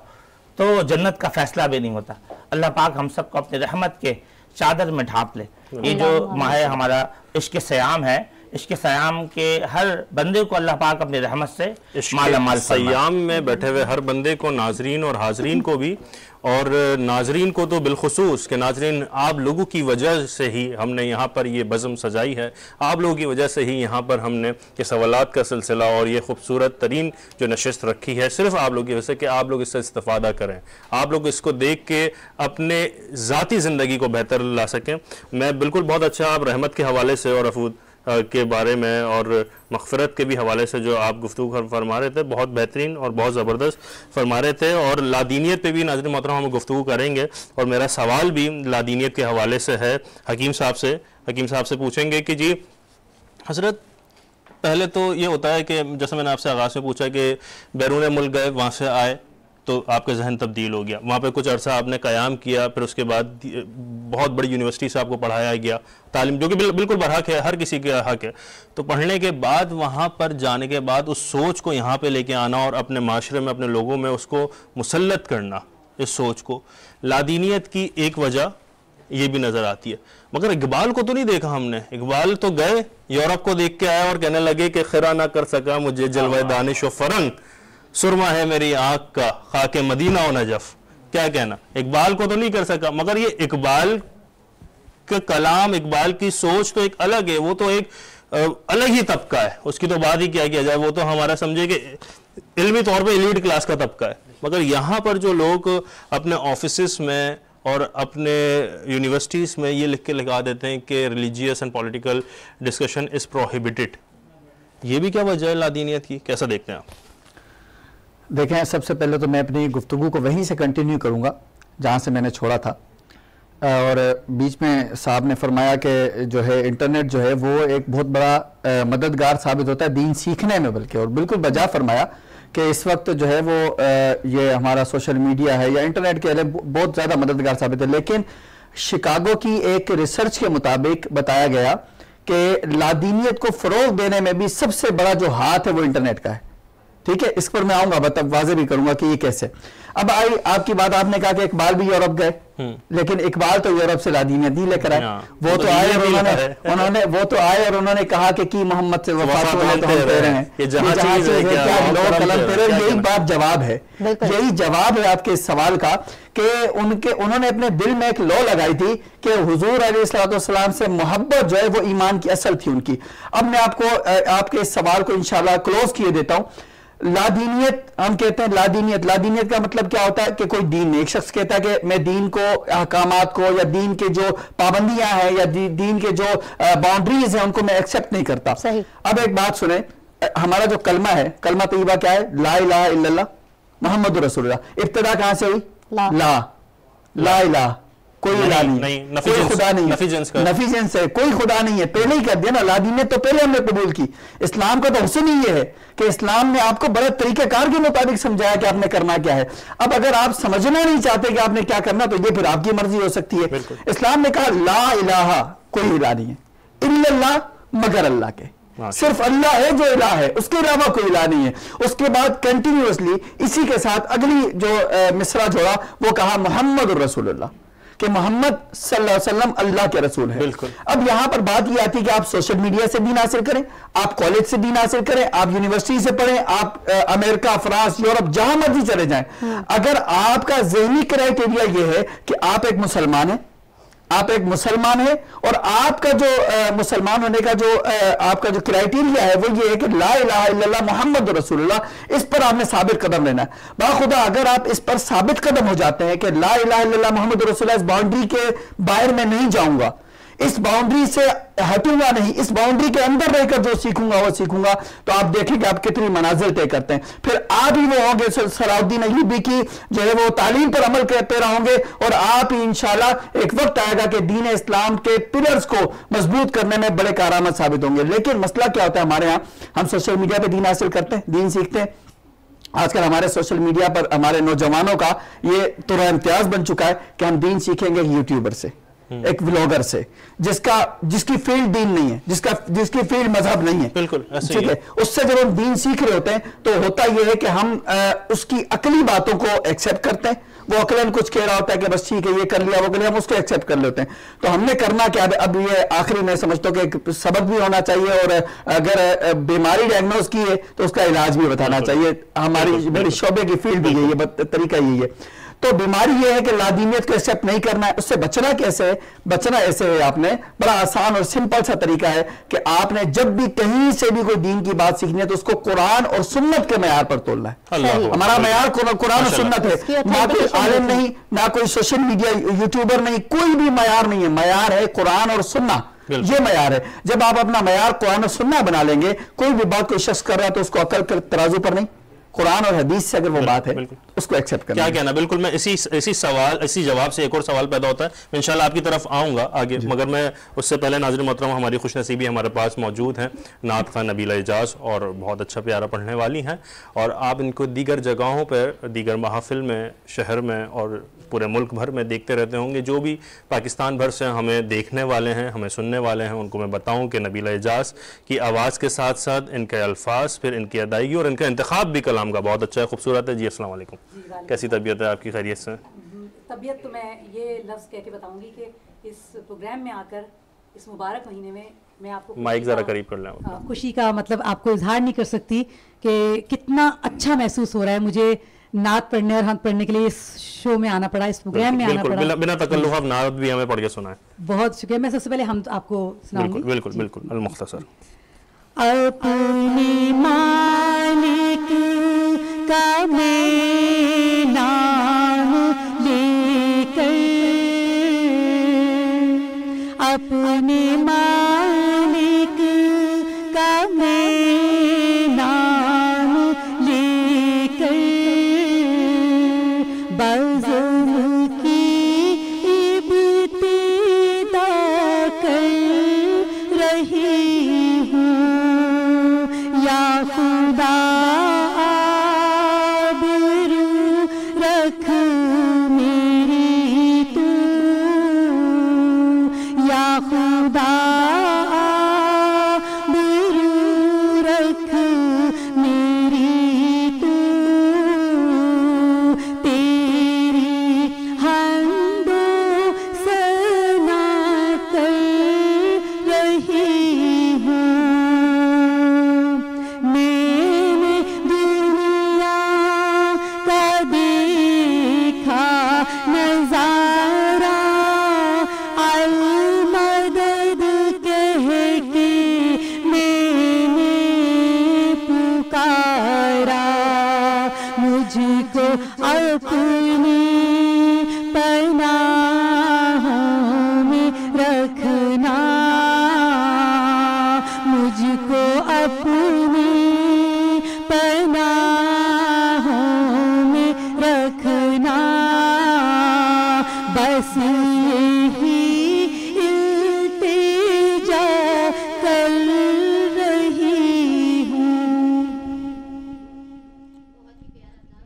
तो जन्नत का फैसला भी नहीं होता। अल्लाह पाक हम सबको अपनी रहमत के चादर में ढांप ले। ये जो माह हमारा इश्क़ सयाम है, इश्क़ सयाम के हर बंदे को अल्लाह पाक अपनी रहमत से माला माल सयाम में बैठे हुए हर बंदे को, नाजरीन और हाजरीन को भी, और नाजरीन को तो बिलखुसूस कि नाजरीन आप लोगों की वजह से ही हमने यहाँ पर ये बज़म सजाई है, आप लोगों की वजह से ही यहाँ पर हमने ये सवालात का सिलसिला और ये खूबसूरत तरीन जो नशिस्त रखी है, सिर्फ आप लोगों की वजह से कि आप लोग इससे इस्तेफादा करें, आप लोग इसको देख के अपने ज़ाती ज़िंदगी को बेहतर ला सकें। मैं बिल्कुल बहुत अच्छा आप रहमत के हवाले से और अफूद के बारे में और मग़फ़िरत के भी हवाले से जो आप गुफ्तगू फरमा रहे थे, बहुत बेहतरीन और बहुत ज़बरदस्त फरमा रहे थे। और लादीनियत पे भी नाज़रीन मोहतरम हम गुफ्तगू करेंगे, और मेरा सवाल भी लादीनियत के हवाले से है। हकीम साहब से पूछेंगे कि जी हज़रत, पहले तो ये होता है कि जैसे मैंने आपसे आगाज़ में पूछा कि बैरून मुल्क गए, वहाँ से आए तो आपका जहन तब्दील हो गया, वहाँ पे कुछ अरसा आपने क़याम किया, फिर उसके बाद बहुत बड़ी यूनिवर्सिटी से आपको पढ़ाया गया, तालीम जो कि बिल्कुल बरहक है, हर किसी के हक है। तो पढ़ने के बाद वहाँ पर जाने के बाद उस सोच को यहाँ पे लेके आना और अपने माशरे में, अपने लोगों में उसको मुसल्लत करना, इस सोच को, लादीनियत की एक वजह ये भी नज़र आती है। मगर इकबाल को तो नहीं देखा हमने। इकबाल तो गए, यूरोप को देख के आया और कहने लगे कि खिरा ना कर सका मुझे जलवा दानिश व फरंग, सुरमा है मेरी आँख का खाके मदीना और नजफ। क्या कहना, इकबाल को तो नहीं कर सका, मगर ये इकबाल का कलाम, इकबाल की सोच तो एक अलग है, वो तो एक अलग ही तबका है, उसकी तो बात ही क्या किया जाए, वो तो हमारा समझे कि इल्मी तौर पे एलीट क्लास का तबका है। मगर यहाँ पर जो लोग अपने ऑफिस में और अपने यूनिवर्सिटीज़ में ये लिख के लगा देते हैं कि religious and political discussion is prohibited, ये भी क्या वजह है लादीनियत की, कैसा देखते हैं आप? देखें, सबसे पहले तो मैं अपनी गुफ्तगू को वहीं से कंटिन्यू करूँगा जहाँ से मैंने छोड़ा था। और बीच में साहब ने फरमाया कि जो है इंटरनेट जो है वो एक बहुत बड़ा मददगार साबित होता है दीन सीखने में, बल्कि, और बिल्कुल बजा फरमाया कि इस वक्त जो है वो ये हमारा सोशल मीडिया है या इंटरनेट के लिए बहुत ज़्यादा मददगार साबित है। लेकिन शिकागो की एक रिसर्च के मुताबिक बताया गया कि लादीनियत को फ़रोग़ देने में भी सबसे बड़ा जो हाथ है वो इंटरनेट का है। ठीक है, इस पर मैं आऊंगा, वाज़े भी करूंगा कि ये कैसे। अब आई आपकी बात, आपने कहा कि इकबाल भी यूरोप गए, लेकिन इकबाल तो यूरोप से लादीनियत नहीं लेकर आए, वो तो आए और उन्होंने कहा कि की मोहम्मद से वफात तो हम कह रहे हैं, यही बात जवाब है, यही जवाब है आपके इस सवाल का कि उन्होंने अपने दिल में एक लौ लगाई थी कि हुजूर अलैहिस्सलाम से मोहब्बत जो है वो ईमान की असल थी उनकी। अब मैं आपको आपके इस सवाल को इंशाल्लाह क्लोज किए देता हूं। लादीनियत, हम कहते हैं लादीनियत का मतलब क्या होता है कि कोई दीन नहीं। एक शख्स कहता है कि मैं दीन को, अहकामात को, या दीन के जो पाबंदियां हैं या दीन के जो बाउंड्रीज हैं उनको मैं एक्सेप्ट नहीं करता। सही। अब एक बात सुने, हमारा जो कलमा है, कलमा तैयबा क्या है? ला इलाहा इल्लल्लाह मुहम्मदुर रसूलुल्लाह। इब्तिदा कहां से हुई? ला इलाहा, कोई इलाह नहीं, कोई खुदा नहीं, नफीजेंस है, कोई खुदा नहीं है, पहले ही कर दिया ना। लादीनियत तो पहले हमने कबूल की। इस्लाम का तो हुस्न ही ये है कि इस्लाम ने आपको बड़े तरीकेकार के मुताबिक समझाया कि आपने करना क्या है। अब अगर आप समझना नहीं चाहते कि आपने क्या करना, तो ये फिर आपकी मर्जी हो सकती है। इस्लाम ने कहा ला इलाहा, कोई इलाह नहीं है, इल्लल्लाह, मगर अल्लाह के, सिर्फ अल्लाह है जो इलाह है, उसके अलावा कोई इलाह नहीं है। उसके बाद कंटिन्यूअसली इसी के साथ अगली जो मिसरा जोड़ा वो कहा मोहम्मद रसूलुल्लाह, कि मोहम्मद सल्लल्लाहु अलैहि वसल्लम अल्लाह के रसूल है। बिल्कुल। अब यहां पर बात यह आती है कि आप सोशल मीडिया से दीन हासिल करें, आप कॉलेज से दीन हासिल करें, आप यूनिवर्सिटी से पढ़ें, आप अमेरिका, फ्रांस, यूरोप, जहां मर्जी चले जाएं, अगर आपका ज़हनी क्राइटेरिया यह है कि आप एक मुसलमान हैं, और आपका जो मुसलमान होने का जो आपका जो क्राइटेरिया है वो ये है कि ला इलाहा इल्लल्लाह मुहम्मद रसूलुल्लाह, इस पर आपने साबित कदम लेना है। बाखुदा अगर आप इस पर साबित कदम हो जाते हैं कि ला इलाहा इल्लल्लाह मुहम्मद रसूलुल्लाह, इस बाउंड्री के बाहर में नहीं जाऊंगा, इस बाउंड्री से हटूंगा नहीं, इस बाउंड्री के अंदर रहकर जो सीखूंगा वो सीखूंगा, तो आप देखेंगे आप कितनी मनाजिल तय करते हैं। फिर आप ही वो होंगे सलाउद्दीन अय्यूबी की जो है वो तालीम पर अमल करते रहोगे, और आप ही इंशाल्लाह एक वक्त आएगा कि दीन इस्लाम के पिलर्स को मजबूत करने में बड़े कारआमद साबित होंगे। लेकिन मसला क्या होता है हमारे यहाँ, हम सोशल मीडिया पर दीन हासिल करते हैं, दीन सीखते हैं। आजकल हमारे सोशल मीडिया पर हमारे नौजवानों का ये तो इम्तियाज बन चुका है कि हम दीन सीखेंगे यूट्यूबर से, एक व्लॉगर से, जिसकी फील्ड दीन नहीं है, जिसकी फील्ड मजहब नहीं है। बिल्कुल ठीक है। उससे जब हम दीन सीख रहे होते हैं तो होता यह है कि हम उसकी अकली बातों को एक्सेप्ट करते हैं। वो अकलन कुछ कह रहा होता है कि बस ठीक है ये कर लिया वो कर लिया, हम उसको एक्सेप्ट कर लेते हैं। तो हमने करना क्या है? अब ये आखिरी मैं समझता हूँ कि एक सबक भी होना चाहिए, और अगर बीमारी डायग्नोज की है तो उसका इलाज भी बताना चाहिए। हमारी मेरी शोबे की फील्ड भी यही है, तरीका यही है। तो बीमारी यह है कि लादीनियत को एक्सेप्ट नहीं करना है। उससे बचना कैसे है? बचना ऐसे है, आपने बड़ा आसान और सिंपल सा तरीका है कि आपने जब भी कहीं से भी कोई दीन की बात सीखनी है तो उसको कुरान और सुन्नत के मयार पर तोलना है। हमारा मयार कुरान और सुन्नत है, ना कोई आलिम नहीं, ना कोई सोशल मीडिया यूट्यूबर नहीं, कोई भी मयार नहीं है। मयार है कुरान और सुन्ना, ये मयार है। जब आप अपना मयार कुरान और सुन्ना बना लेंगे, कोई भी बात कोई शख्स कर रहा है तो उसको अकल के तराजू पर नहीं, कुरान और हदीस से अगर वो बात है उसको एक्सेप्ट करना। क्या कहना, बिल्कुल मैं इसी जवाब से एक और सवाल पैदा होता है, मैं इंशाल्लाह आपकी तरफ आऊँगा आगे, मगर मैं उससे पहले नाज़रीन मोहतरम हमारी खुशनसीबी हमारे पास मौजूद हैं नात ख़ान नबीला एजाज, और बहुत अच्छा प्यारा पढ़ने वाली हैं, और आप इनको दीगर जगहों पर, दीगर महफिल में, शहर में और पूरे मुल्क भर में देखते रहते होंगे। जो भी पाकिस्तान भर से हमें देखने वाले हैं, हमें सुनने वाले हैं, उनको मैं बताऊं कि नबीला एजाज की आवाज़ के साथ साथ इनके अल्फाज, फिर इनकी अदायगी और इनका इंतखाब भी कलाम का बहुत अच्छा है, खूबसूरत है। जी अस्सलाम वालेकुम, कैसी तबीयत है आपकी, खैरियत से? तबीयत तो मैं ये लफ्ज़ कह के बताऊंगी कि इस प्रोग्राम में आकर इस मुबारक महीने में मैं आपको माइक ज़रा करीब कर लें, खुशी का मतलब आपको इजहार नहीं कर सकती कि कितना अच्छा महसूस हो रहा है मुझे नात पढ़ने और हक पढ़ने के लिए इस शो में आना पड़ा, इस प्रोग्राम में आना पड़ा। बिना तकल्लुफ़ आप नात भी हमें पढ़ के सुनाएं। बहुत शुक्रिया। मैं सबसे पहले हम आपको सुनाऊंगी। बिल्कुल बिल्कुल अल मुख्तसर। अपने मालिक का मैं नाम लेकर, अपने मालिक का मैं नाम लेकर, बज़्म की इब्तिदा कर रही हूँ, या खुदा आबरू रख मेरी तू, या खुदा आबरू रख मेरी तू, तेरी हमदो सना कर रही हूँ। मैंने दुनिया का देखा नजारा, अल मदद कह के मैंने पुकारा, मुझको अपनी पनाहों में रखना, मुझको अपनी पनाहों में रखना, बस यही इल्तिजा कर रही हूँ।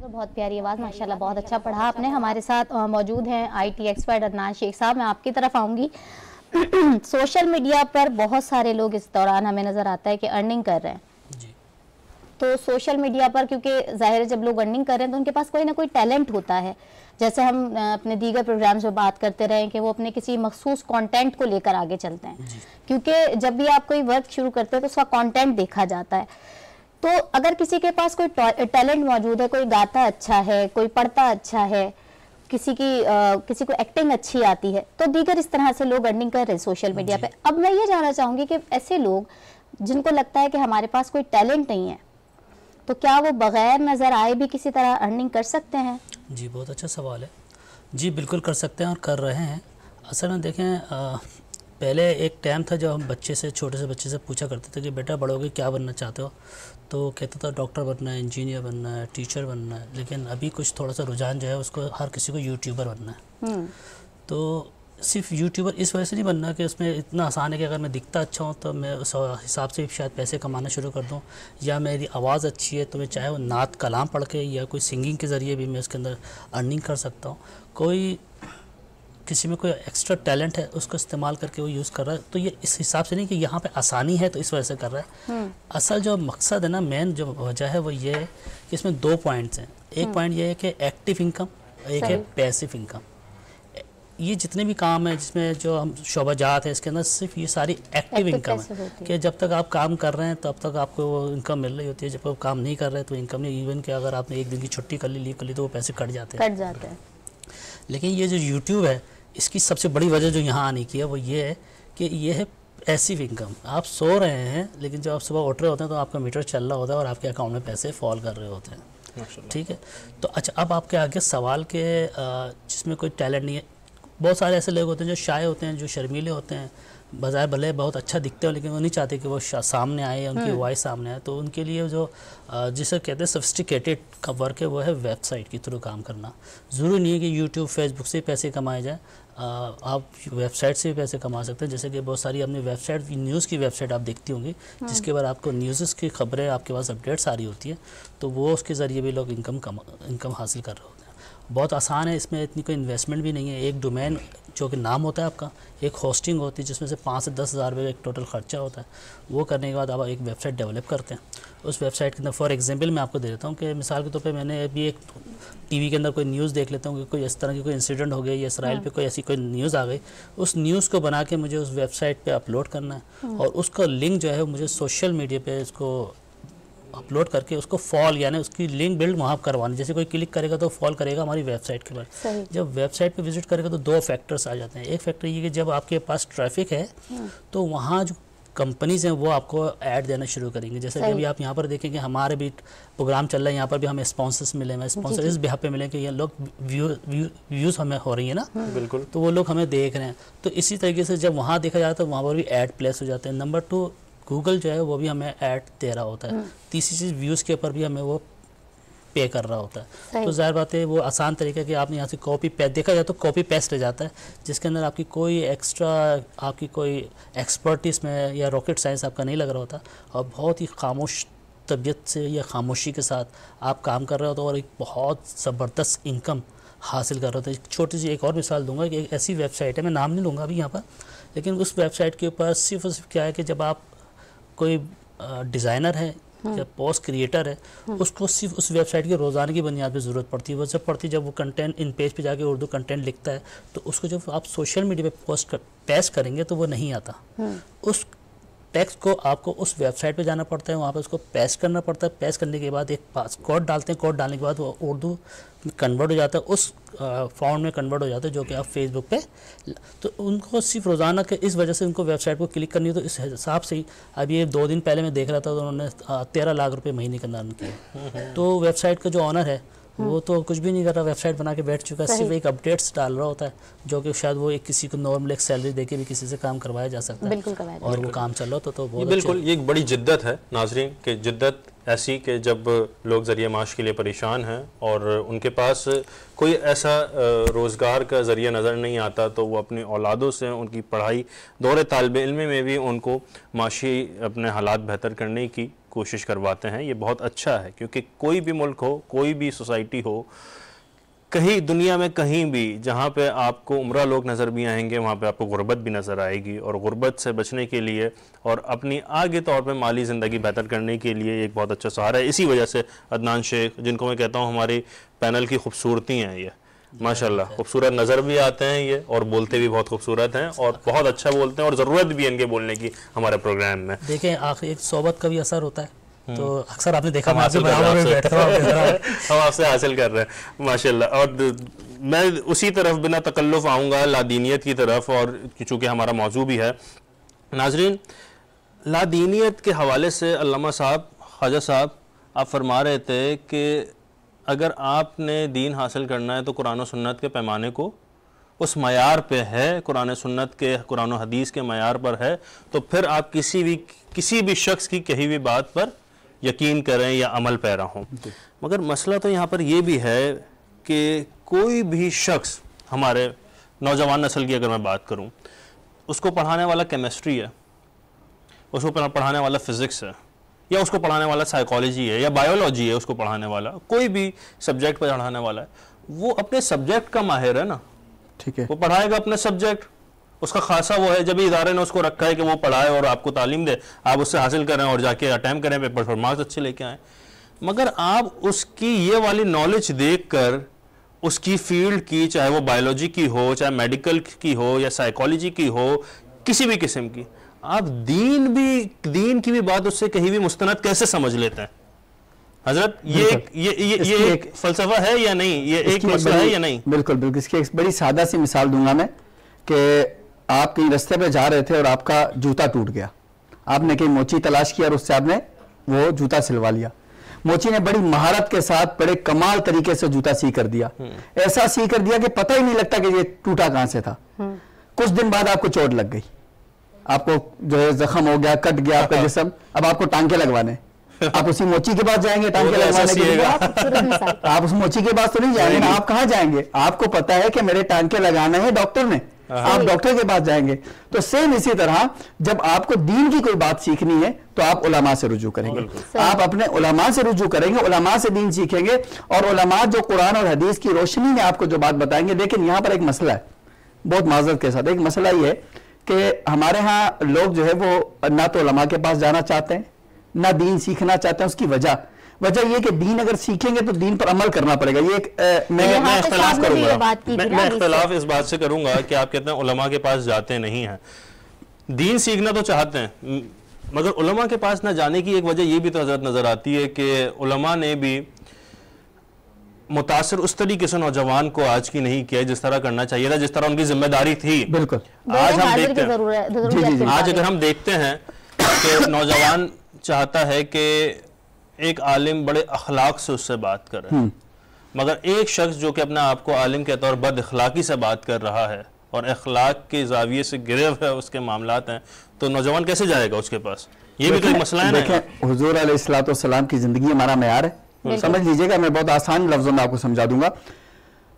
बहुत प्यारी आवाज़ माशाल्लाह, बहुत अच्छा पढ़ा आपने। हमारे साथ मौजूद हैं IT एक्सपर्ट अदनान शेख साहब। मैं आपकी तरफ आऊँगी। सोशल मीडिया पर बहुत सारे लोग इस दौरान हमें नज़र आता है कि अर्निंग कर रहे हैं जी। तो सोशल मीडिया पर, क्योंकि ज़ाहिर है जब लोग अर्निंग कर रहे हैं तो उनके पास कोई ना कोई टैलेंट होता है। जैसे हम अपने दीगर प्रोग्राम्स में बात करते रहे कि वो अपने किसी मखसूस कंटेंट को लेकर आगे चलते हैं, क्योंकि जब भी आप कोई वर्क शुरू करते हैं तो उसका कंटेंट देखा जाता है। तो अगर किसी के पास कोई टैलेंट मौजूद है, कोई गाता अच्छा है, कोई पढ़ता अच्छा है, किसी को एक्टिंग अच्छी आती है, तो दीगर इस तरह से लोग अर्निंग कर रहे हैं सोशल मीडिया पे। अब मैं ये जानना चाहूँगी कि ऐसे लोग जिनको लगता है कि हमारे पास कोई टैलेंट नहीं है, तो क्या वो बगैर नज़र आए भी किसी तरह अर्निंग कर सकते हैं? जी, बहुत अच्छा सवाल है। जी बिल्कुल कर सकते हैं और कर रहे हैं। असल में देखें, पहले एक टाइम था जब हम छोटे से बच्चे से पूछा करते थे कि बेटा बड़े होके क्या बनना चाहते हो, तो कहता था डॉक्टर बनना है, इंजीनियर बनना है, टीचर बनना है। लेकिन अभी कुछ थोड़ा सा रुझान जो है उसको हर किसी को यूट्यूबर बनना है। तो सिर्फ यूट्यूबर इस वजह से नहीं बनना कि उसमें इतना आसान है कि अगर मैं दिखता अच्छा हूँ तो मैं उस हिसाब से शायद पैसे कमाना शुरू कर दूँ, या मेरी आवाज़ अच्छी है तो मैं चाहे वो नात कलाम पढ़ के या कोई सिंगिंग के ज़रिए भी मैं उसके अंदर अर्निंग कर सकता हूँ। कोई किसी में कोई एक्स्ट्रा टैलेंट है उसको इस्तेमाल करके वो यूज़ कर रहा है, तो ये इस हिसाब से नहीं कि यहाँ पे आसानी है तो इस वजह से कर रहा है। असल जो मकसद है ना, मेन जो वजह है वो ये है कि इसमें 2 पॉइंट्स हैं। एक पॉइंट ये है कि एक्टिव इनकम, एक है पैसिव इनकम। ये जितने भी काम है जिसमें जो हम शोबाजात है इसके अंदर सिर्फ ये सारी एक्टिव इनकम है कि जब तक आप काम कर रहे हैं तब तक आपको वो इनकम मिल रही होती है। जब आप काम नहीं कर रहे हैं तो इनकम नहीं। इवन कि अगर आपने एक दिन की छुट्टी कर ली तो वो पैसे कट जाते हैं। लेकिन ये जो यूट्यूब है इसकी सबसे बड़ी वजह जो यहाँ आने की है वो ये है कि ये है पैसिव इनकम। आप सो रहे हैं लेकिन जब आप सुबह उठ रहे होते हैं तो आपका मीटर चल रहा होता है और आपके अकाउंट में पैसे फॉल कर रहे होते हैं। ठीक है, तो अच्छा अब आपके आगे सवाल के जिसमें कोई टैलेंट नहीं है। बहुत सारे ऐसे लोग होते हैं जो शाय होते हैं, जो शर्मीले होते हैं, बाजार भले बहुत अच्छा दिखते हो लेकिन वो नहीं चाहते कि वो सामने आए, उनकी वॉइस सामने आए। तो उनके लिए जो जिसे कहते हैं सोफिस्टिकेटेड का वर्क है वो है वेबसाइट के थ्रू काम करना। ज़रूरी नहीं है कि यूट्यूब फेसबुक से पैसे कमाए जाए, आप वेबसाइट से भी पैसे कमा सकते हैं। जैसे कि बहुत सारी अपनी वेबसाइट, न्यूज़ की वेबसाइट आप देखती होंगी जिसके बाद आपको न्यूज़ की खबरें आपके पास अपडेट्स आ रही होती है, तो वो उसके ज़रिए भी लोग इनकम हासिल कर रहे होते हैं। बहुत आसान है, इसमें इतनी कोई इन्वेस्टमेंट भी नहीं है। एक डोमेन जो कि नाम होता है आपका, एक होस्टिंग होती है जिसमें से 5 से 10 हज़ार रुपये एक टोटल खर्चा होता है। वो करने के बाद आप एक वेबसाइट डेवलप करते हैं। उस वेबसाइट के अंदर फॉर एग्जांपल मैं आपको दे देता हूँ कि मिसाल के तौर पे मैंने अभी एक टीवी के अंदर कोई न्यूज़ देख लेता हूँ कि कोई इस तरह की कोई इंसिडेंट हो गया या इसराइल पे कोई ऐसी कोई न्यूज़ आ गई, उस न्यूज़ को बना के मुझे उस वेबसाइट पे अपलोड करना है और उसका लिंक जो है मुझे सोशल मीडिया पे उसको अपलोड करके उसको फॉल यानी उसकी लिंक बिल्ड वहाँ करवानी। जैसे कोई क्लिक करेगा तो फॉल करेगा हमारी वेबसाइट के बाद। जब वेबसाइट पे विजिट करेगा तो 2 फैक्टर्स आ जाते हैं। एक फैक्टर ये कि जब आपके पास ट्रैफिक है तो वहाँ जो कंपनीज हैं वो आपको ऐड देना शुरू करेंगे। जैसे कि अभी आप यहाँ पर देखेंगे हमारे भी प्रोग्राम चल रहा है, यहाँ पर भी हमें स्पॉन्सर्स मिले हैं, स्पॉन्सर इस बिहाफ पे मिले कि ये लोग व्यूज़ हमें हो रही है ना, बिल्कुल, तो वो लोग हमें देख रहे हैं। तो इसी तरीके से जब वहाँ देखा जाता है वहाँ पर भी ऐड प्लेस हो जाते हैं। नंबर 2 गूगल जो है वो भी हमें ऐड दे रहा होता है। तीसरी चीज़ व्यूज़ के ऊपर भी हमें वो पे कर रहा होता है। तो ज़ाहिर बात है वो आसान तरीका कि आपने यहाँ से कॉपी पेस्ट देखा जाए तो कॉपी पेस्ट रह जाता है, जिसके अंदर आपकी कोई एक्स्ट्रा आपकी कोई एक्सपर्टीज में या रॉकेट साइंस आपका नहीं लग रहा होता और बहुत ही खामोश तबीयत से या खामोशी के साथ आप काम कर रहे हो तो और एक बहुत ज़बरदस्त इनकम हासिल कर रहे हो। एक छोटी सी एक और मिसाल दूंगा कि एक ऐसी वेबसाइट है, मैं नाम नहीं लूँगा अभी यहाँ पर, लेकिन उस वेबसाइट के ऊपर सिर्फ और सिर्फ क्या है कि जब आप कोई डिज़ाइनर है या पोस्ट क्रिएटर है, उसको सिर्फ उस वेबसाइट की रोज़ाना की बुनियाद पे ज़रूरत पड़ती है। वो जब पड़ती है जब वो कंटेंट इन पेज पे जाके उर्दू कंटेंट लिखता है तो उसको जब आप सोशल मीडिया पे पेस्ट करेंगे तो वो नहीं आता। उस टेक्स्ट को आपको उस वेबसाइट पे जाना पड़ता है, वहाँ पे उसको पेस्ट करना पड़ता है। पेस्ट करने के बाद एक पास कोड डालते हैं, कोड डालने के बाद वो उर्दू में कन्वर्ट हो जाता है, उस फॉन्ट में कन्वर्ट हो जाता है जो कि आप फेसबुक पे, तो उनको सिर्फ रोज़ाना के इस वजह से उनको वेबसाइट को क्लिक करनी है। तो इस हिसाब से ही अभी ये 2 दिन पहले मैं देख रहा था तो उन्होंने 13 लाख रुपये महीने का अर्न किया। तो वेबसाइट का जो ऑनर है वो तो कुछ भी नहीं कर रहा, वेबसाइट बना के बैठ चुका है, सिर्फ एक अपडेट्स डाल रहा होता है जो कि शायद वो एक किसी को नॉर्मल एक सैलरी देके भी किसी से काम करवाया जा सकता है और वो काम चल रहा होता तो बहुत बिल्कुल। ये एक बड़ी जिद्दत है नाजरीन कि जिद्दत ऐसी कि जब लोग ज़रिए माश के लिए परेशान हैं और उनके पास कोई ऐसा रोज़गार का ज़रिया नज़र नहीं आता तो वो अपनी औलादों से उनकी पढ़ाई दौरे तालिब इल्म में भी उनको माशी अपने हालात बेहतर करने की कोशिश करवाते हैं। ये बहुत अच्छा है क्योंकि कोई भी मुल्क हो, कोई भी सोसाइटी हो, कहीं दुनिया में कहीं भी जहाँ पे आपको उम्रा लोग नज़र भी आएंगे वहाँ पे आपको गुर्बत भी नज़र आएगी। और गुर्बत से बचने के लिए और अपनी आगे तौर पे माली ज़िंदगी बेहतर करने के लिए एक बहुत अच्छा सहारा है। इसी वजह से अदनान शेख, जिनको मैं कहता हूँ हमारी पैनल की खूबसूरती हैं, ये माशाल्लाह खूबसूरत नज़र भी आते हैं ये और बोलते भी बहुत खूबसूरत हैं और बहुत अच्छा बोलते हैं और ज़रूरत भी है इनके बोलने की हमारे प्रोग्राम में। देखें आखिर एक सोबत का भी असर होता है तो अक्सर आपने देखा हम आपसे हासिल कर रहे हैं माशाल्लाह। और मैं उसी तरफ बिना तकल्लुफ़ आऊँगा लादीनियत की तरफ, और चूँकि हमारा मौजू भी है नाजरीन लादीनियत के हवाले से अल्लामा साहब, ख्वाजा साहब, आप फरमा रहे थे कि अगर आपने दीन हासिल करना है तो कुरान और सुन्नत के पैमाने को उस मयार पे है, कुरान सुन्नत के, कुरान और हदीस के मयार पर है, तो फिर आप किसी भी शख्स की कही हुई बात पर यकीन करें या अमल पैरा हों। मगर मसला तो यहाँ पर यह भी है कि कोई भी शख्स, हमारे नौजवान नस्ल की अगर मैं बात करूँ, उसको पढ़ाने वाला केमिस्ट्री है, उसको पढ़ाने वाला फ़िज़िक्स है, या उसको पढ़ाने वाला साइकोलॉजी है या बायोलॉजी है, उसको पढ़ाने वाला कोई भी सब्जेक्ट पर पढ़ाने वाला है, वो अपने सब्जेक्ट का माहिर है ना, ठीक है, वो पढ़ाएगा अपने सब्जेक्ट, उसका खासा वो है। जब इदारे ने उसको रखा है कि वो पढ़ाए और आपको तालीम दे, आप उससे हासिल करें और जाके अटैम्प्ट करें पेपर पर मार्क्स अच्छे लेके आएँ। मगर आप उसकी ये वाली नॉलेज देख कर उसकी फील्ड की, चाहे वो बायोलॉजी की हो, चाहे मेडिकल की हो या साइकोलॉजी की हो, किसी भी किस्म की, आप दीन की भी बात उससे कहीं भी मुस्तनद कैसे समझ लेते हैं हजरत? ये एक फलसफा है या नहीं, ये एक मसला है या नहीं? बिल्कुल बिल्कुल। इसकी एक बड़ी सादा सी मिसाल दूंगा मैं कि आप कहीं रास्ते पे जा रहे थे और आपका जूता टूट गया, आपने कहीं मोची तलाश किया और उससे आपने वो जूता सिलवा लिया। मोची ने बड़ी महारत के साथ बड़े कमाल तरीके से जूता सी कर दिया, ऐसा सी कर दिया कि पता ही नहीं लगता कि ये टूटा कहां से था। कुछ दिन बाद आपको चोट लग गई, आपको जो है जख्म हो गया, कट गया आपका जिस्म, अब आपको टांके लगवाने, आप उसी मोची के पास जाएंगे टांके लगवाने के लिए? आप उस मोची के पास तो नहीं जाएंगे ना, आप कहाँ जाएंगे? आपको पता है कि मेरे टांके लगाने हैं डॉक्टर ने, आप डॉक्टर के पास जाएंगे। तो सेम इसी तरह जब आपको दीन की कोई बात सीखनी है तो आप उलमा से रुजू करेंगे, आप अपने उलमा से रुजू करेंगे, उलमा से दीन सीखेंगे, और उलमा जो कुरान और हदीस की रोशनी में आपको जो बात बताएंगे। लेकिन यहाँ पर एक मसला है, बहुत माजरत के साथ एक मसला ये है कि हमारे यहाँ लोग जो है वो ना तो उलमा के पास जाना चाहते हैं, ना दीन सीखना चाहते हैं। उसकी वजह ये कि दीन अगर सीखेंगे तो दीन पर अमल करना पड़ेगा। ये एक मैं इख्तिलाफ करूंगा, मैं इख्तिलाफ इस बात से करूंगा कि आप कहते हैं उलमा के पास जाते नहीं हैं, दीन सीखना तो चाहते हैं, मगर उलमा के पास ना जाने की एक वजह ये भी तो हजरत नजर आती है कि उलमा ने भी मुतासर उस तरीके से नौजवान को आज की नहीं किया जिस तरह करना चाहिए था, जिस तरह उनकी जिम्मेदारी थी। बिल्कुल आज हम देखते हैं, आज अगर हम देखते हैं कि नौजवान चाहता है कि एक आलिम बड़े अखलाक से उससे बात करे, मगर एक शख्स जो कि अपने आप को आलिम के तौर बद अखलाकी से बात कर रहा है और अखलाक के जाविये से गिरव है उसके मामलात हैं, तो नौजवान कैसे जाएगा उसके पास? ये भी तो एक मसला है ना। हुजूर अलैहिस्सलाम की जिंदगी हमारा मेयार है, समझ लीजिएगा, मैं बहुत आसान लफ्जों में आपको समझा दूंगा।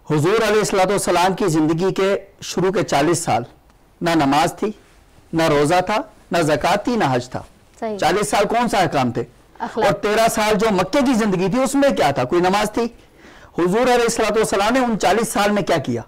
हुजूर अलैहिस्सलाम की जिंदगी के शुरू के 40 साल ना नमाज थी, ना रोजा था, ना ज़कात थी, ना हज था। 40 साल कौन सा काम थे? और 13 साल जो मक्के की जिंदगी थी उसमें क्या था? कोई नमाज थी? हुजूर अलैहिस्सलाम ने उन 40 साल में क्या किया?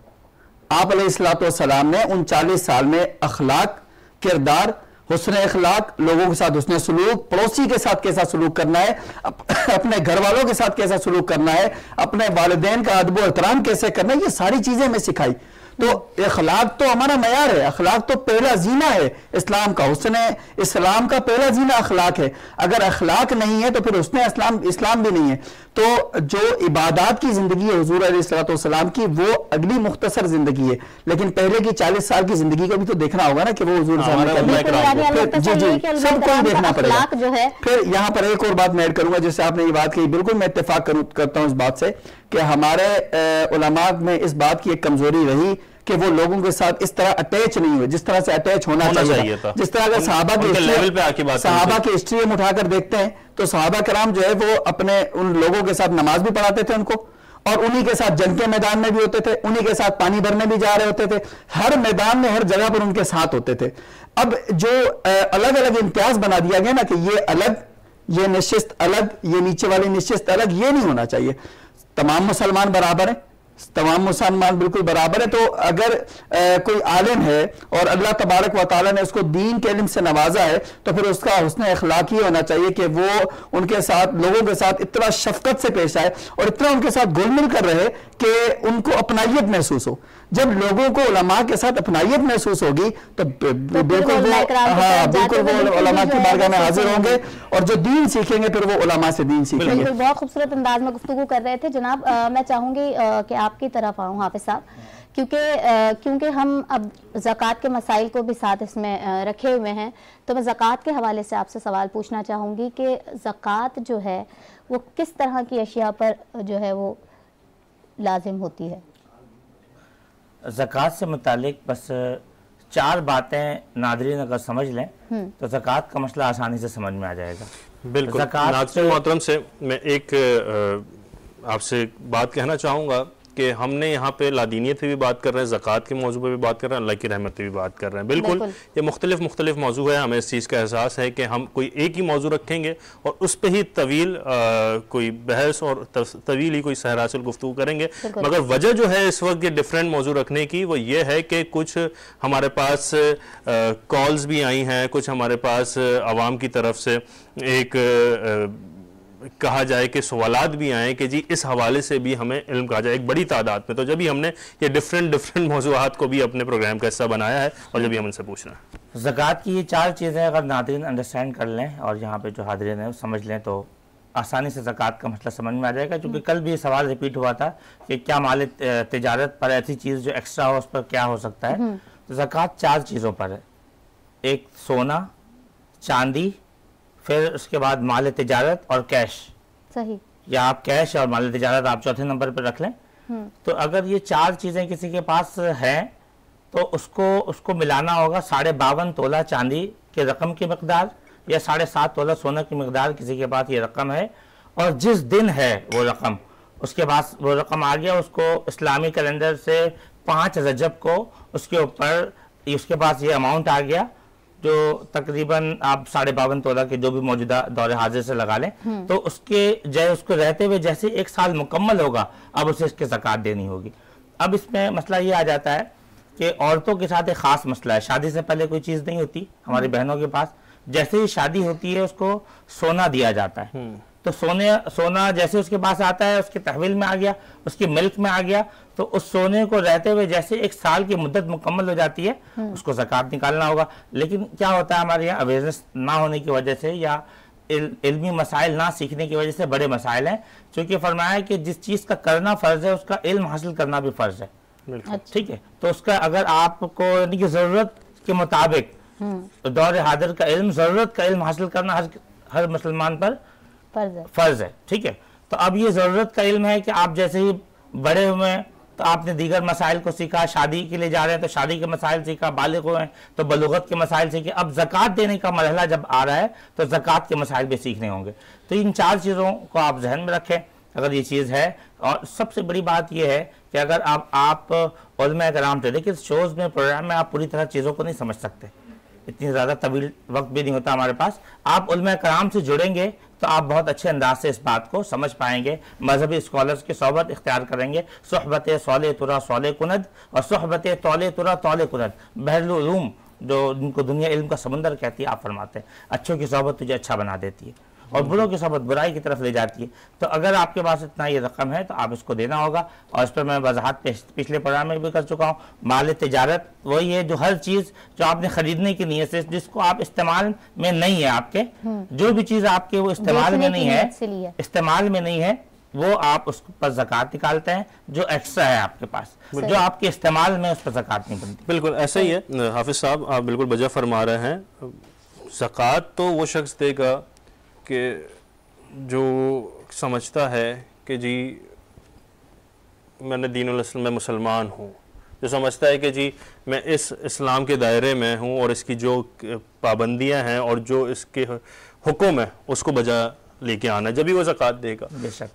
आप अलैहिस्सलाम ने उन 40 साल में अखलाक, किरदार, हुस्न अखलाक, लोगों के साथ हुस्न सलूक, पड़ोसी के साथ कैसा सलूक करना है, अपने घर वालों के साथ कैसा सलूक करना है, अपने वालिदैन का अदब और एहतराम कैसे करना है, ये सारी चीजें हमें सिखाई। तो अखलाक तो हमारा मयार है, अखलाक तो पहला जीना है इस्लाम का, हुस्न इस्लाम का पहला जीना अखलाक है। अगर अखलाक नहीं है तो फिर हुस्न इस्लाम भी नहीं है। तो जो इबादत की जिंदगी है हुजूर अलैहिस्सलाम की, वो अगली मुख्तसर जिंदगी है, लेकिन पहले की 40 साल की जिंदगी को भी तो देखना होगा ना कि वो हुजूर जी सब कोई देखना पड़ेगा। फिर यहाँ पर एक और बात मैं ऐड करूंगा, जिससे आपने ये बात कही, बिल्कुल मैं इत्तेफाक करता हूँ इस बात से कि हमारे उलमा में इस बात की एक कमजोरी रही कि वो लोगों के साथ इस तरह अटैच नहीं हुए जिस तरह से अटैच होना चाहिए था। जिस तरह अगर सहाबा की हिस्ट्री हम उठाकर देखते हैं तो सहाबा कराम जो है वो अपने उन लोगों के साथ नमाज भी पढ़ाते थे उनको, और उन्हीं के साथ जंग के मैदान में भी होते थे, उन्हीं के साथ पानी भरने भी जा रहे होते थे, हर मैदान में हर जगह पर उनके साथ होते थे। अब जो अलग अलग इम्तियाज बना दिया गया ना कि ये अलग, ये निश्चित अलग, ये नीचे वाली निश्चित अलग, ये नहीं होना चाहिए। तमाम मुसलमान बराबर हैं, तमाम मुसलमान बिल्कुल बराबर है। तो अगर कोई आलिम है और अल्लाह तबारक व तआला ने उसको दीन के इल्म से नवाजा है तो फिर उसका हुस्न अखलाक ही होना चाहिए कि वो उनके साथ, लोगों के साथ इतना शफकत से पेश आए और इतना उनके साथ घुल-मिल कर रहे कि उनको अपनाइयत महसूस हो। जब लोगों को उलमा के साथ अपनाइयत महसूस होगी तो बिल्कुल वो उलमा की बारगाह में हाजिर होंगे और जो दीन सीखेंगे फिर वो उलमा से दीन सीखेंगे। बहुत खूबसूरत अंदाज में गुफ्तगू कर रहे थे जनाब। मैं चाहूंगी कि आपकी तरफ आऊँ हाफिज साहब, क्योंकि हम अब ज़कात के मसाइल को भी साथ इसमें रखे हुए हैं, तो मैं ज़कात के हवाले से आपसे सवाल पूछना चाहूँगी कि ज़कात जो है वो किस तरह की अशिया पर जो है वो लाजिम होती है? ज़कात से मुतालिक बस 4 बातें नादरीन अगर समझ लें तो ज़कात का मसला आसानी से समझ में आ जाएगा। बिल्कुल। नाज़रीन मोहतरम से मैं एक आपसे बात कहना चाहूँगा कि हमने यहाँ पे लादीनियत पे भी बात कर रहे हैं, ज़कात के मौजू पे भी बात कर रहे हैं, अल्लाह की रहमत पे भी बात कर रहे हैं। बिल्कुल ये मुख्तलिफ मौजू है, हमें इस चीज़ का एहसास है कि हम कोई एक ही मौजू रखेंगे और उस पर ही तवील कोई बहस और तवील ही कोई सहरासिल गुफ्तगू करेंगे। मगर वजह जो है इस वक्त ये डिफरेंट मौजू रखने की वो ये है कि कुछ हमारे पास कॉल्स भी आई हैं, कुछ हमारे पास आवाम की तरफ से एक कहा जाए कि सवालात भी आए कि जी इस हवाले से भी हमें इल्म कहा जाए एक बड़ी तादाद में। तो जब भी हमने ये डिफरेंट मौज़ूआत को भी अपने प्रोग्राम का हिस्सा बनाया है और जब भी हम इनसे पूछ रहे हैं। ज़कात की ये 4 चीज़ें अगर नाज़रीन अंडरस्टैंड कर लें और यहाँ पे जो हाज़रीन हैं समझ लें तो आसानी से ज़कात का मसला समझ में आ जाएगा। क्योंकि कल भी ये सवाल रिपीट हुआ था कि क्या माल तिजारत पर ऐसी चीज़ जो एक्स्ट्रा हो उस पर क्या हो सकता है। तो ज़कात 4 चीज़ों पर है, एक सोना, चांदी, फिर उसके बाद माल तिजारत और कैश। सही। या आप कैश और माल तिजारत आप चौथे नंबर पर रख लें। तो अगर ये 4 चीज़ें किसी के पास हैं तो उसको मिलाना होगा 52.5 तोला चांदी के रकम की मकदार या 7.5 तोला सोना की मकदार, किसी के पास ये रकम है, और जिस दिन है वो रकम, उसके पास वो रकम आ गया, उसको इस्लामी कैलेंडर से 5 रजब को उसके पास ये अमाउंट आ गया, जो तकरीबन आप 52.5 तोला के जो भी मौजूदा दौरे हाजिर से लगा लें, तो उसको रहते हुए जैसे 1 साल मुकम्मल होगा, अब उसे इसकी ज़कात देनी होगी। अब इसमें मसला ये आ जाता है कि औरतों के साथ एक ख़ास मसला है, शादी से पहले कोई चीज़ नहीं होती हमारी बहनों के पास, जैसे ही शादी होती है उसको सोना दिया जाता है, तो सोना जैसे उसके पास आता है, उसके तहवील में आ गया, उसकी मिल्क में आ गया, तो उस सोने को रहते हुए जैसे 1 साल की मुद्दत मुकम्मल हो जाती है, उसको ज़कात निकालना होगा। लेकिन क्या होता है, हमारे यहाँ अवेयरनेस ना होने की वजह से या इल्मी मसाइल ना सीखने की वजह से बड़े मसाइल हैं, क्योंकि फरमाया है कि जिस चीज़ का करना फ़र्ज़ है उसका इल्म हासिल करना भी फ़र्ज़ है। ठीक है, तो उसका अगर आपको यानी कि ज़रूरत के मुताबिक दौर हाजिर का इल्म, ज़रूरत का इल्म हासिल करना हर मुसलमान पर फ़र्ज़ है। ठीक है, तो अब ये ज़रूरत का इल्म है कि आप जैसे ही बड़े हुए हैं तो आपने दीगर मसाइल को सीखा, शादी के लिए जा रहे हैं तो शादी के मसाइल सीखा, बालिग हुए हैं तो बलूगत के मसाइल सीखे, अब ज़कात देने का मरहला जब आ रहा है तो ज़कात के मसाइल भी सीखने होंगे। तो इन 4 चीज़ों को आप जहन में रखें अगर ये चीज़ है। और सबसे बड़ी बात यह है कि अगर आप उलमा कराम थे, लेकिन शोज़ में, प्रोग्राम में आप पूरी तरह चीज़ों को नहीं समझ सकते, इतनी ज़्यादा तवील वक्त भी नहीं होता हमारे पास। आप उलमा कराम से जुड़ेंगे तो आप बहुत अच्छे अंदाज से इस बात को समझ पाएंगे, मजहबी स्कॉलर्स की सोहबत इख्तियार करेंगे, सोहबत सौले तुरा सौले कुनद और सोहबत तौले तुरा तौले कुनद, बहरुल उलूम जो जिनको दुनिया इल्म का समंदर कहती है, आप फरमाते हैं अच्छों की सोहबत तुझे अच्छा बना देती है और बुरों की सोहबत बुराई की तरफ ले जाती है। तो अगर आपके पास इतना ये रकम है तो आप इसको देना होगा, और इस पर मैं वजाहत पिछले प्रोग्राम में भी कर चुका हूँ। माल तिजारत वही है जो हर चीज़ जो आपने खरीदने की नीयत से, जिसको आप इस्तेमाल में नहीं है, आपके जो भी चीज़ आपके वो इस्तेमाल में नहीं है, वो आप उस पर ज़कात निकालते हैं जो एक्स्ट्रा है आपके पास, जो आपके इस्तेमाल में उस पर ज़कात नहीं बनती। बिल्कुल ऐसा ही है हाफिज साहब, आप बिल्कुल वजह फरमा रहे हैं। ज़कात तो वो शख्स देगा कि जो समझता है कि जी मैंने दीनुल इस्लाम में मुसलमान हूँ, जो समझता है कि जी मैं इस इस्लाम के दायरे में हूँ और इसकी जो पाबंदियाँ हैं और जो इसके हुक्म है उसको बजा लेके आना, जब भी वो ज़कात देगा।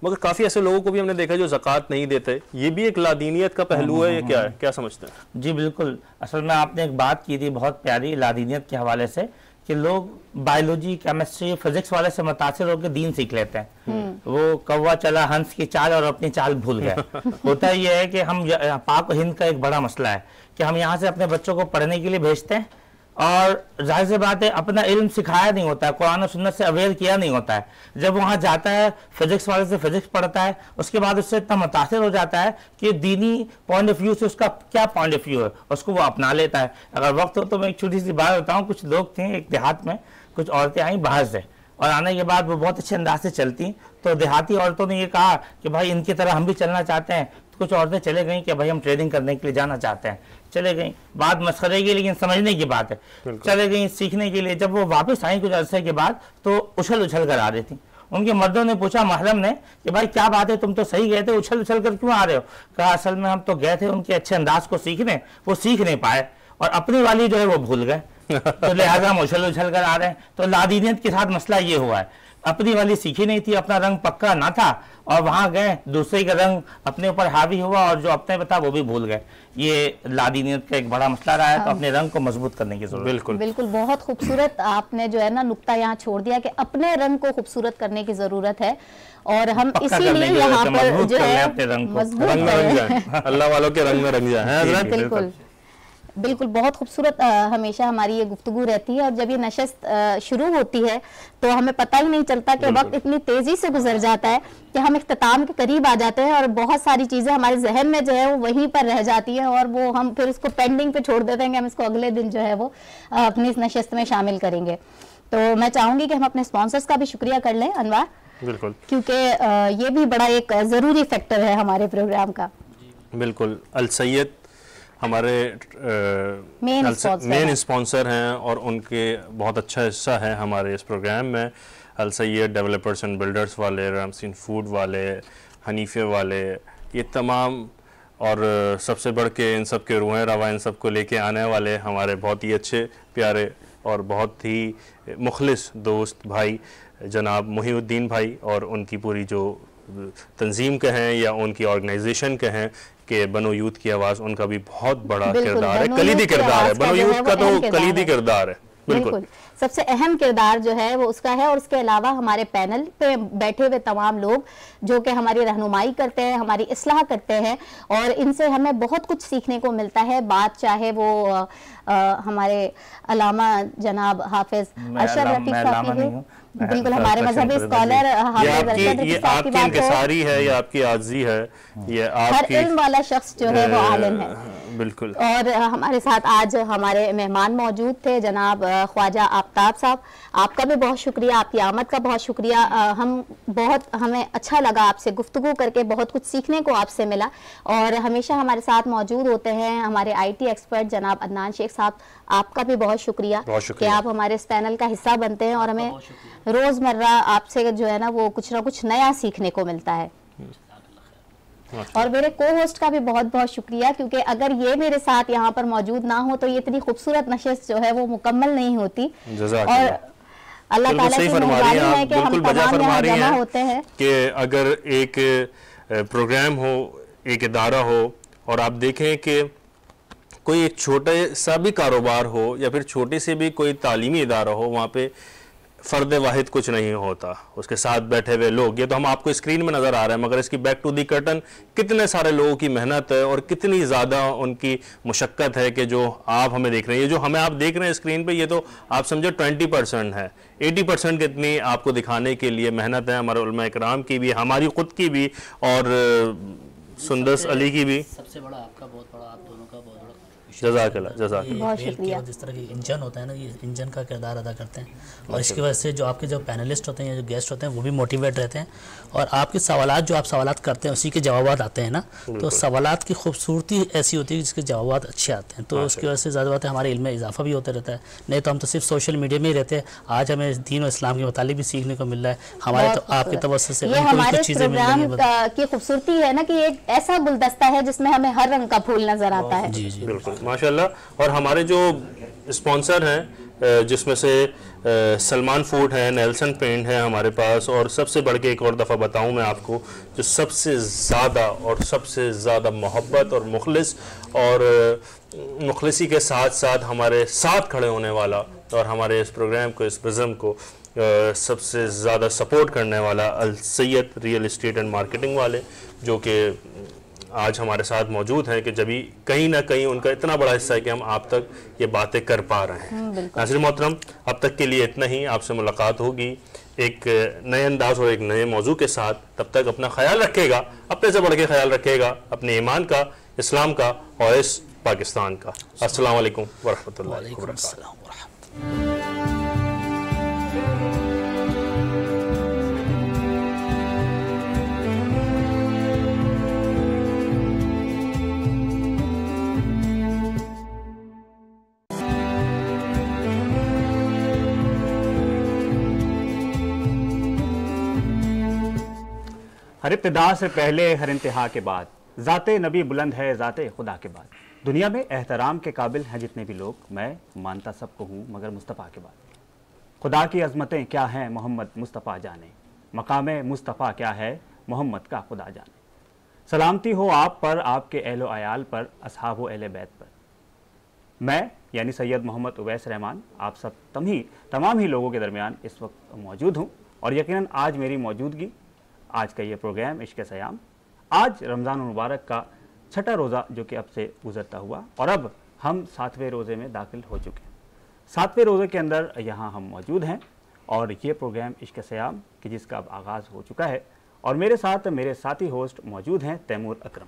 मगर काफ़ी ऐसे लोगों को भी हमने देखा जो ज़कात नहीं देते, ये भी एक लादीनियत का पहलू है, ये क्या है, क्या समझते हैं? जी बिल्कुल, असल में आपने एक बात की थी बहुत प्यारी लादीनियत के हवाले से कि लोग बायोलॉजी, केमिस्ट्री, फिजिक्स वाले से मुतासिर होकर दीन सीख लेते हैं। वो कौवा चला हंस की चाल और अपनी चाल भूल गए। होता यह है कि हम पाक हिंद का एक बड़ा मसला है कि हम यहाँ से अपने बच्चों को पढ़ने के लिए भेजते हैं और जाहिर सी बात है अपना इल्म सिखाया नहीं होता है, कुरान और सुन्नत से अवेयर किया नहीं होता है। जब वहाँ जाता है फिजिक्स वाले से फिजिक्स पढ़ता है, उसके बाद उससे इतना मुतासिर हो जाता है कि दीनी पॉइंट ऑफ व्यू से उसका क्या पॉइंट ऑफ व्यू है उसको वो अपना लेता है। अगर वक्त हो तो मैं एक छोटी सी बात बताऊँ, कुछ लोग थे एक देहात में, कुछ औरतें आई बाहर से और आने के बाद वो बहुत अच्छे अंदाज से चलती, तो देहाती औरतों ने ये कहा कि भाई इनकी तरह हम भी चलना चाहते हैं। तो कुछ औरतें चले गई कि भाई हम ट्रेनिंग करने के लिए जाना चाहते हैं, चले गई, बात मस्खरे की लेकिन समझने की बात है, चले गई सीखने के लिए। जब वो वापस आई कुछ अरसे के बाद तो उछल उछल कर आ रही थी। उनके मर्दों ने पूछा महरम ने कि भाई क्या बात है, तुम तो सही गए थे, उछल उछल कर क्यों आ रहे हो? कहा असल में हम तो गए थे उनके अच्छे अंदाज को सीखने, वो सीख नहीं पाए और अपनी वाली जो है वो भूल गए, तो लिहाजा हम उछल उछल कर आ रहे हैं। तो लादीनियत के साथ मसला ये हुआ है, अपनी वाली सीखी नहीं थी, अपना रंग पक्का ना था और वहां गए दूसरे का रंग अपने ऊपर हावी हुआ और जो अपने बता वो भी भूल गए। ये लादीनियत का एक बड़ा मसला रहा है, तो अपने रंग को मजबूत करने की जरूरत। बिल्कुल बिल्कुल, बहुत खूबसूरत आपने जो है ना नुक्ता यहाँ छोड़ दिया कि अपने रंग को खूबसूरत करने की जरूरत है और हम इसीलिए यहाँ पर जो है मजबूत अल्लाह वालों के रंग में रंग जाए। बिल्कुल बिल्कुल, बहुत खूबसूरत हमेशा हमारी ये गुफ्तगू रहती है और जब ये नशस्त शुरू होती है तो हमें पता ही नहीं चलता कि वक्त इतनी तेज़ी से गुजर जाता है कि हम इख्तिताम के करीब आ जाते हैं और बहुत सारी चीज़ें हमारे जहन में जो है वो वहीं पर रह जाती हैं और वो हम फिर उसको पेंडिंग पे छोड़ देते हैं कि हम इसको अगले दिन जो है वो अपनी इस नशस्त में शामिल करेंगे। तो मैं चाहूँगी कि हम अपने स्पॉन्सर्स का भी शुक्रिया कर लें अनवार, बिल्कुल, क्योंकि ये भी बड़ा एक ज़रूरी फैक्टर है हमारे प्रोग्राम का। बिल्कुल, अल सैयद हमारे मेन स्पॉन्सर हैं और उनके बहुत अच्छा हिस्सा है हमारे इस प्रोग्राम में। अल सैयद डेवलपर्स एंड बिल्डर्स वाले, रामसीन फूड वाले, हनीफे वाले, ये तमाम और सबसे बढ़ के इन सब के रूहें रवा इन सब को लेके आने वाले हमारे बहुत ही अच्छे प्यारे और बहुत ही मुखलिस दोस्त भाई जनाब मुहीउद्दीन भाई और उनकी पूरी जो तंजीम कहें या उनकी ऑर्गेनाइजेशन कहें कि बनो यूथ की आवाज़, उनका भी बहुत बड़ा किरदार है, कलीदी किरदार है। बनो यूथ का तो कलीदी किरदार है, बिल्कुल सबसे अहम किरदार जो है वो उसका है। और उसके अलावा हमारे पैनल पे बैठे हुए तमाम लोग जो कि हमारी रहनुमाई करते हैं, हमारी इस्लाह करते हैं और इनसे हमें बहुत कुछ सीखने को मिलता है। बात चाहे वो हमारे अलामा जनाब हाफिज अशरफ रफीक साहब की है, बिल्कुल हमारे मजहबी स्कॉलर ये आपकी इंकिसारी है या आपकी आजी है, ये आपकी हर इल्म वाला शख्स जो है वो आलिम है, बिल्कुल। और हमारे साथ आज हमारे मेहमान मौजूद थे जनाब ख्वाजा आफ्ताब साहब, आपका भी बहुत शुक्रिया, आपकी आमद का बहुत शुक्रिया। हमें अच्छा लगा आपसे गुफ्तगू करके, बहुत कुछ सीखने को आपसे मिला। और हमेशा हमारे साथ मौजूद होते हैं हमारे IT एक्सपर्ट जनाब अदनान शेख साहब, आपका भी बहुत शुक्रिया कि आप हमारे इस पैनल का हिस्सा बनते हैं और हमें रोज़मर्रा आपसे जो है ना वो कुछ ना कुछ नया सीखने को मिलता है। और मेरे को होस्ट का भी बहुत बहुत शुक्रिया, क्योंकि अगर ये मेरे साथ यहाँ पर मौजूद ना हो तो ये इतनी खूबसूरत नशिस्त जो है वो मुकम्मल नहीं होती। और अल्लाह ताला की मेहरबानी है कि हम तमाम यहाँ जमा होते हैं कि अगर एक प्रोग्राम हो, एक इदारा हो और आप देखें कि कोई एक छोटे सा भी कारोबार हो या फिर छोटे से भी कोई तालीमी इदारा हो, वहाँ पे फ़र्द वाहिद कुछ नहीं होता, उसके साथ बैठे हुए लोग, ये तो हम आपको स्क्रीन में नज़र आ रहे हैं, मगर इसकी बैक टू दी कर्टन कितने सारे लोगों की मेहनत है और कितनी ज़्यादा उनकी मुशक्क़त है कि जो आप हमें देख रहे हैं, ये जो हमें आप देख रहे हैं स्क्रीन पे, ये तो आप समझो 20% है। 80% कितनी आपको दिखाने के लिए मेहनत है हमारे उलमा इकराम की भी, हमारी ख़ुद की भी और सुंदस अली की भी। सबसे बड़ा आपका बहुत बड़ा, आप दोनों का बहुत बड़ा जज़ाकल्लाह जज़ाकल्लाह, बहुत शुक्रिया। जिस तरह की इंजन होता है ना, ये इंजन का किरदार अदा करते हैं और इसकी वजह से जो आपके जो पैनलिस्ट होते हैं या जो गेस्ट होते हैं वो भी मोटिवेट रहते हैं और आपके सवालात जो आप सवालात करते हैं उसी के जवाब आते हैं ना, तो सवालात की खूबसूरती ऐसी होती है जिसके जवाब अच्छे आते हैं, तो उसकी वजह से ज़्यादा बात है हमारे इल्म में इजाफा भी होता रहता है। नहीं तो हम तो सिर्फ सोशल मीडिया में ही रहते हैं, आज हमें दीन और इस्लाम के मुतालिक भी सीखने को मिल रहा है, हमारे तो आपके तवज्जो से हमारे प्रोग्राम की खूबसूरती है ना कि एक ऐसा गुलदस्ता है जिसमें हमें हर रंग का फूल नजर आता है। जी जी बिल्कुल माशाल्लाह। और हमारे जो स्पॉन्सर हैं जिसमें से सलमान फूड है, नेल्सन पेंट है हमारे पास, और सबसे बढ़ के एक और दफ़ा बताऊं मैं आपको, जो सबसे ज़्यादा मोहब्बत और मुखलिस और मुखलिसी के साथ साथ हमारे साथ खड़े होने वाला और हमारे इस प्रोग्राम को, इस विज़न को सबसे ज़्यादा सपोर्ट करने वाला Al Syed real estate and marketing वाले, जो कि आज हमारे साथ मौजूद हैं कि जब भी कहीं ना कहीं उनका इतना बड़ा हिस्सा है कि हम आप तक ये बातें कर पा रहे हैं। नाज़रीन मोहतरम, अब तक के लिए इतना ही, आपसे मुलाकात होगी एक नए अंदाज और एक नए मौजू के साथ। तब तक अपना ख्याल रखेगा, अपने से बढ़ के ख्याल रखेगा, अपने ईमान का, इस्लाम का और इस पाकिस्तान का। अस्सलाम वालेकुम वरहमतुल्लाहि वबरकातुहू। हर इब्तिदा से पहले हर इंतहा के बाद ज़ाते नबी बुलंद है ज़ाते खुदा के बाद। दुनिया में एहतराम के काबिल हैं जितने भी लोग, मैं मानता सबको हूँ मगर मुस्तफ़ा के बाद। खुदा की अज़मतें क्या हैं मोहम्मद मुस्तफ़ा जाने, मकाम मुस्तफ़ा क्या है मोहम्मद का खुदा जाने। सलामती हो आप पर, आपके अहलो आयाल पर, असहाब व अहले बैत पर। मैं यानी सैयद मोहम्मद उवैस रहमान आप सब तमाम ही लोगों के दरमियान इस वक्त मौजूद हूँ और यकीनन आज मेरी मौजूदगी, आज का ये प्रोग्राम इश्क़ सयाम, आज रमज़ान मुबारक का छठा रोज़ा जो कि अब से गुजरता हुआ और अब हम 7वें रोज़े में दाखिल हो चुके हैं। 7वें रोज़े के अंदर यहाँ हम मौजूद हैं और ये प्रोग्राम इश्क़ सयाम कि जिसका अब आगाज़ हो चुका है और मेरे साथ मेरे साथी होस्ट मौजूद हैं तैमूर अकरम।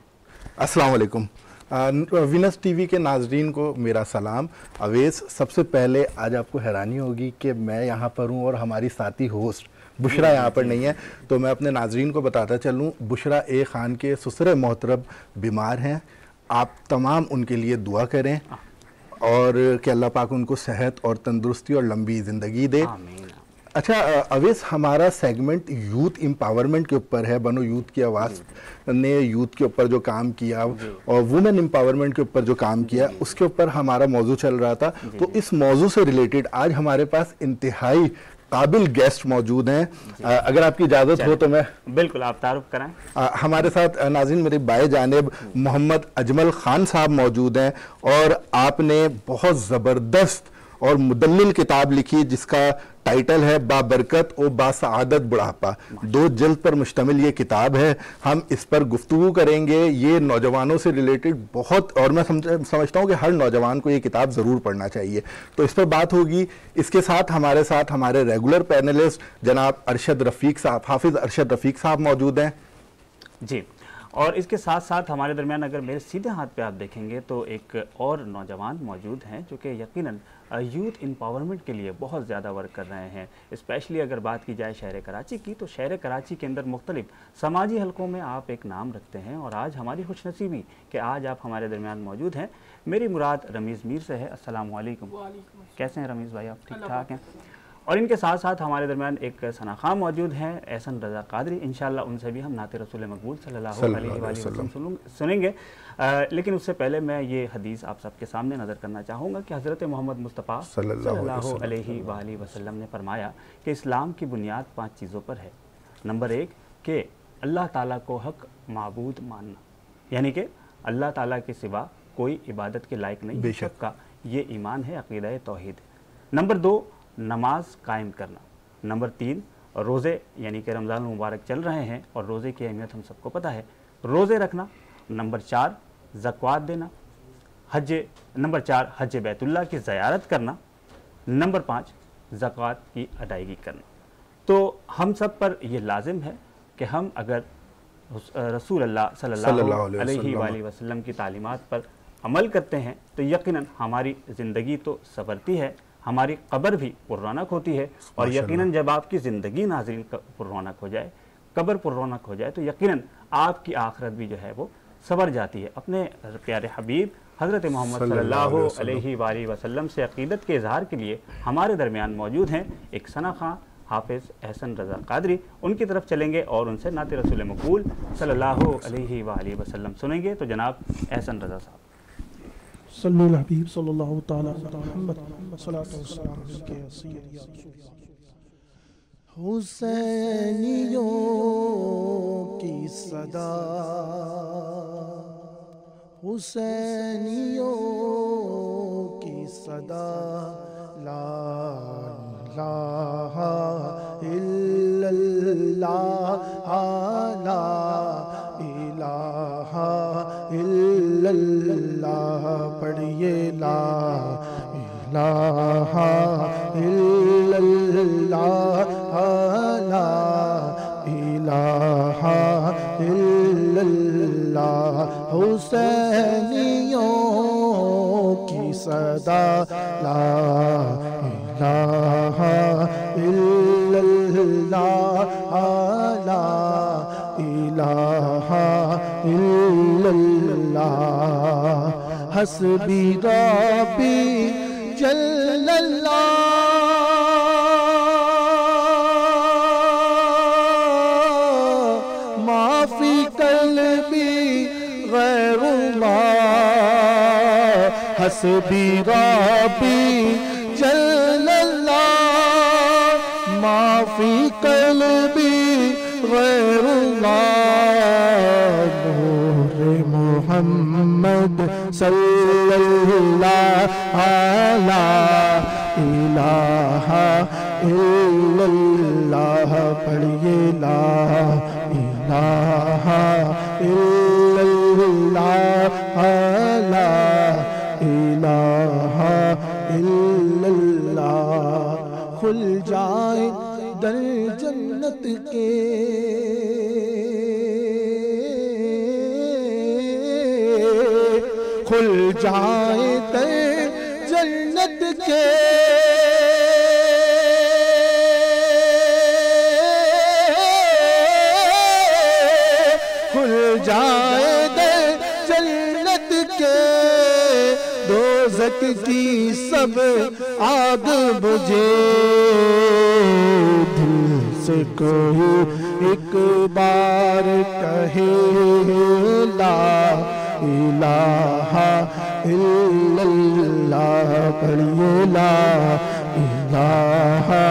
अस्सलाम वालेकुम। विनस टीवी के नाजरीन को मेरा सलाम। अवेस, सबसे पहले आज आपको हैरानी होगी कि मैं यहाँ पर हूँ और हमारी साथी होस्ट बुशरा यहाँ पर नहीं है, तो मैं अपने नाजरीन को बताता चलूँ, बुशरा ए ख़ान के ससुर मोहतरम बीमार हैं। आप तमाम उनके लिए दुआ करें और कि अल्लाह पाक उनको सेहत और तंदुरुस्ती और लंबी ज़िंदगी दे। अच्छा अवेश, हमारा सेगमेंट यूथ एम्पावरमेंट के ऊपर है। बनो यूथ की आवाज़ ने यूथ के ऊपर जो काम किया और वुमेन एम्पावरमेंट के ऊपर जो काम किया, उसके ऊपर हमारा मौजू चल रहा था। तो इस मौजू से रिलेटेड आज हमारे पास इंतहाई काबिल गेस्ट मौजूद हैं। अगर आपकी इजाज़त हो तो मैं बिल्कुल, आप तारुफ कराएं। हमारे साथ नाज़रीन मेरे बाएं जानिब मोहम्मद अजमल खान साहब मौजूद हैं और आपने बहुत ज़बरदस्त और मुदल्लिल किताब लिखी जिसका टाइटल है बाबरकत और बासआदत बुढ़ापा। 2 जिल्द पर मुश्तमिल ये किताब है। हम इस पर गुफ्तगू करेंगे। ये नौजवानों से रिलेटेड बहुत, और मैं समझता हूँ कि हर नौजवान को ये किताब ज़रूर पढ़ना चाहिए, तो इस पर बात होगी। इसके साथ हमारे रेगुलर पैनलिस्ट जनाब अरशद रफ़ीक साहब, हाफिज़ अरशद रफ़ीक साहब मौजूद हैं जी। और इसके साथ साथ हमारे दरमियान अगर मेरे सीधे हाथ पे आप देखेंगे तो एक और नौजवान मौजूद हैं जो कि यकीनन यूथ एम्पावरमेंट के लिए बहुत ज़्यादा वर्क कर रहे हैं। स्पेशली अगर बात की जाए शहर कराची की, तो शहर कराची के अंदर मुख्तलिफ समाजी हलकों में आप एक नाम रखते हैं और आज हमारी खुशनसीबी कि आज आप हमारे दरमियान मौजूद हैं। मेरी मुराद रमीज़ मीर से है। अस्सलाम वालेकुम। कैसे हैं रमीज़ भाई, आप ठीक ठाक हैं? और इनके साथ साथ हमारे दरमियान एक सना खां मौजूद हैं, एहसन रज़ा कादरी। इंशाअल्लाह उनसे भी हम नाते रसूल मकबूल सल्लल्लाहु अलैहि वसल्लम सुनेंगे। लेकिन उससे पहले मैं ये हदीस आप सबके सामने नज़र करना चाहूँगा कि हज़रत मोहम्मद मुस्तफ़ा सल्लल्लाहु अलैहि वसल्लम ने फरमाया कि इस्लाम की बुनियाद 5 चीज़ों पर है। नंबर 1 कि अल्लाह ताला को हक माबूद मानना, यानी कि अल्लाह ताला के सिवा कोई इबादत के लायक नहीं है सबका, ये ईमान है, अक़ीदा तौहीद। नंबर 2 नमाज कायम करना। नंबर 3 रोज़े, यानी कि रमज़ान मुबारक चल रहे हैं और रोज़े की अहमियत हम सबको पता है, रोज़े रखना। नंबर 4 ज़कात देना। नंबर 4 हज बैतुल्लाह की ज़ियारत करना। नंबर 5 ज़कात की अदायगी करना। तो हम सब पर यह लाजिम है कि हम अगर रसूल अल्लाह सल्लल्लाहु अलैहि वसल्लम की तालीमात पर अमल करते हैं तो यकीनन हमारी ज़िंदगी तो संवरती है, हमारी कब्र भी पुररौनक होती है। और यकीनन जब आपकी ज़िंदगी नाज़रीन पुररौनक हो जाए, कब्र पुररौनक हो जाए, तो यकीनन आपकी आखिरत भी जो है वो संवर जाती है। अपने प्यारे हबीब हज़रत मोहम्मद सल्लल्लाहु अलैहि वसल्लम से अक़ीदत के इजहार के लिए हमारे दरमियान मौजूद हैं एक सना खां हाफिज़ एहसन रज़ा कादरी। उनकी तरफ चलेंगे और उनसे नाते रसूल मकबूल सल्लल्लाहु अलैहि वसल्लम सुनेंगे। तो जनाब एहसन रज़ा साहब। सल्लल्लाहु हबीब सल्लल्लाहु तआला मुहम्मद सल्लल्लाहु अलैहि वसल्लम। हुसैनियों की सदा, हुसैनियों की सदा, ला इलाहा इल्लल्लाह, ला इलाहा इल्लल्लाह, पढ़िए ला इलाहा इल्लल्लाह, ला इलाहा इल्लल्लाह। हुसैनियों की सदा, ला इलाहा इल्लल्लाह, ला इलाहा इल्लल्लाह। हस्बी रब्बी जल्लल्लाह, माफी कल्बी गैरुल्लाह। हस्बी रब्बी जल्लल्लाह, माफी कल्बी गैरुल्लाह। नूर मोहम्मद सल्लल्लाहु अलैहि इलाहा इल्लल्लाह, पढ़िए ला इलाहा इल्लल्लाह, ला इलाहा इल्लल्लाह। खुल जाए दर जन्नत के, खुल जाए दर जन्नत के, खुल जाए दर जन्नत के, दो दोज़ख की सब आग बुझे, दिल से कोई एक बार कहे ला इलाहा इल्लल्लाह, पढ़िए ला इलाहा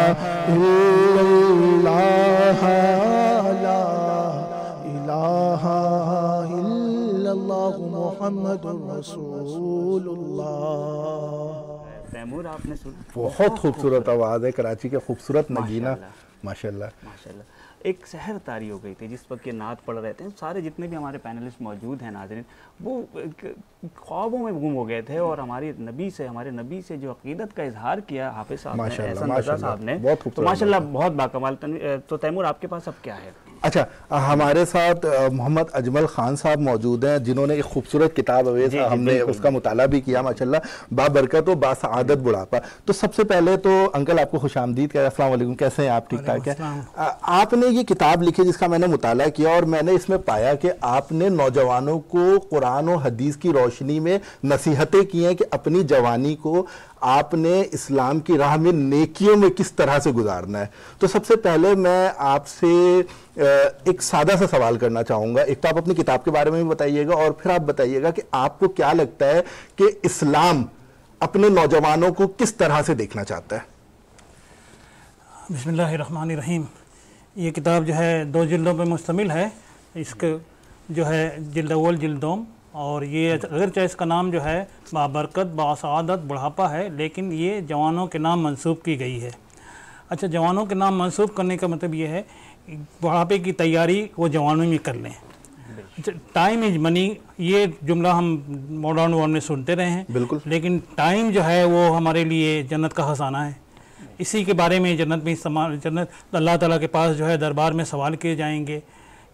इल्लल्लाह, ला इलाहा इल्लल्लाह मुहम्मदुर रसूलुल्लाह। तैमूर आपने बहुत खूबसूरत आवाज़ है, कराची के खूबसूरत नगीना, माशाल्लाह माशाल्लाह। एक सहर तारी हो गई थी जिस वक्त ये नात पढ़ रहे थे, सारे जितने भी हमारे पैनलिस्ट मौजूद हैं नाज़रीन, वो ख्वाबों में गुम हो गए थे और हमारे नबी से जो अकीदत का इजहार किया हाफिज साहब ने, एहसन रज़ा साहब ने, तो माशाल्लाह बहुत बाकमाल। तो तैमूर आपके पास अब क्या है? अच्छा, हमारे साथ मोहम्मद अजमल खान साहब मौजूद हैं जिन्होंने एक खूबसूरत किताब अवेज हमने उसका मुताला भी किया माशाल्लाह, बाबरकत व बासआदत बुढ़ापा। तो सबसे पहले तो अंकल आपको खुशामदीद कहा, अस्सलाम वालेकुम, कैसे हैं आप? ठीक ठाक है। आपने ये किताब लिखी जिसका मैंने मुताला किया और मैंने इसमें पाया कि आपने नौजवानों को कुरान और हदीस की रोशनी में नसीहतें की हैं कि अपनी जवानी को आपने इस्लाम की राह में नेकियों में किस तरह से गुजारना है। तो सबसे पहले मैं आपसे एक सादा सा सवाल करना चाहूँगा। एक तो आप अपनी किताब के बारे में भी बताइएगा और फिर आप बताइएगा कि आपको क्या लगता है कि इस्लाम अपने नौजवानों को किस तरह से देखना चाहता है। बिस्मिल्लाहिर्रहमानिर्रहीम। ये किताब जो है 2 जिल्दों पर मुश्तमिल है। इसके जो है जिल्द अव्वल जिल्दोम, और ये अगरचे इसका नाम जो है बाबरकत बासआदत बुढ़ापा है, लेकिन ये जवानों के नाम मंसूब की गई है। अच्छा, जवानों के नाम मंसूब करने का मतलब ये है बुढ़ापे की तैयारी वो जवानों में कर लें। अच्छा, टाइम इज मनी, ये जुमला हम मॉडर्न वर्ल्ड में सुनते रहे हैं, बिल्कुल, लेकिन टाइम जो है वो हमारे लिए जन्नत का खजाना है। इसी के बारे में जन्नत में इस्तेमाल, जन्नत अल्लाह ताला के पास जो है दरबार में सवाल किए जाएंगे।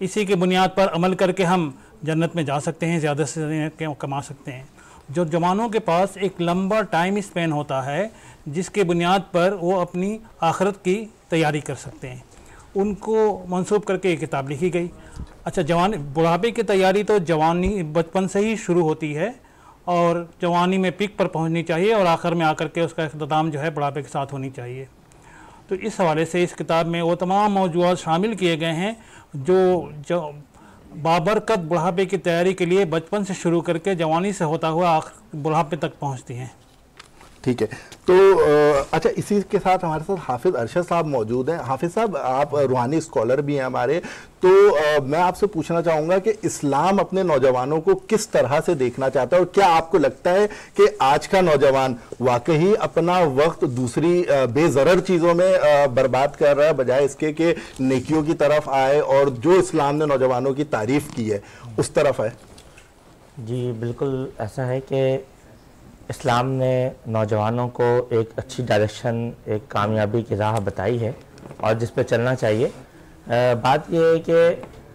इसी के बुनियाद पर अमल करके हम जन्नत में जा सकते हैं, ज़्यादा से ज़्यादा कमा सकते हैं। जो जवानों के पास एक लंबा टाइम स्पेन होता है जिसके बुनियाद पर वो अपनी आखिरत की तैयारी कर सकते हैं, उनको मंसूब करके एक किताब लिखी गई। अच्छा, बुढ़ापे की तैयारी तो जवानी बचपन से ही शुरू होती है और जवानी में पीक पर पहुंचनी चाहिए और आखिर में आकर के उसका इख्तिताम जो है बुढ़ापे के साथ होनी चाहिए। तो इस हवाले से इस किताब में वो तमाम मौजूदात शामिल किए गए हैं जो बाबरकत बुढ़ापे की तैयारी के लिए बचपन से शुरू करके जवानी से होता हुआ बुढ़ापे तक पहुंचती हैं। ठीक है। तो अच्छा, इसी के साथ हमारे साथ हाफिज अरशद साहब मौजूद हैं। हाफिज साहब, आप रूहानी स्कॉलर भी हैं हमारे, तो मैं आपसे पूछना चाहूँगा कि इस्लाम अपने नौजवानों को किस तरह से देखना चाहता है और क्या आपको लगता है कि आज का नौजवान वाकई अपना वक्त दूसरी बेज़रर चीज़ों में बर्बाद कर रहा है बजाय इसके कि नेकियों की तरफ आए और जो इस्लाम ने नौजवानों की तारीफ़ की है उस तरफ आए? जी बिल्कुल ऐसा है कि इस्लाम ने नौजवानों को एक अच्छी डायरेक्शन, एक कामयाबी की राह बताई है और जिस पे चलना चाहिए। बात यह है कि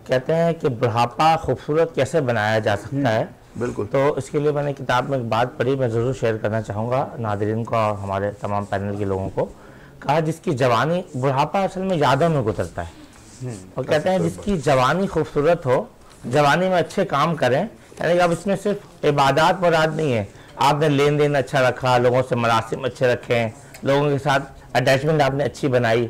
कहते हैं कि बुढ़ापा खूबसूरत कैसे बनाया जा सकता है। बिल्कुल। तो इसके लिए मैंने किताब में एक बात पढ़ी, मैं ज़रूर शेयर करना चाहूँगा नाज़रीन को और हमारे तमाम पैनल के लोगों को। कहा जिसकी जवानी, बुढ़ापा असल में यादों में गुजरता है और कहते हैं जिसकी जवानी खूबसूरत हो, जवानी में अच्छे काम करें, यानी अब इसमें सिर्फ इबादत मुराद नहीं है, आपने लेन देन अच्छा रखा, लोगों से मरासिम अच्छे रखे, लोगों के साथ अटैचमेंट आपने अच्छी बनाई,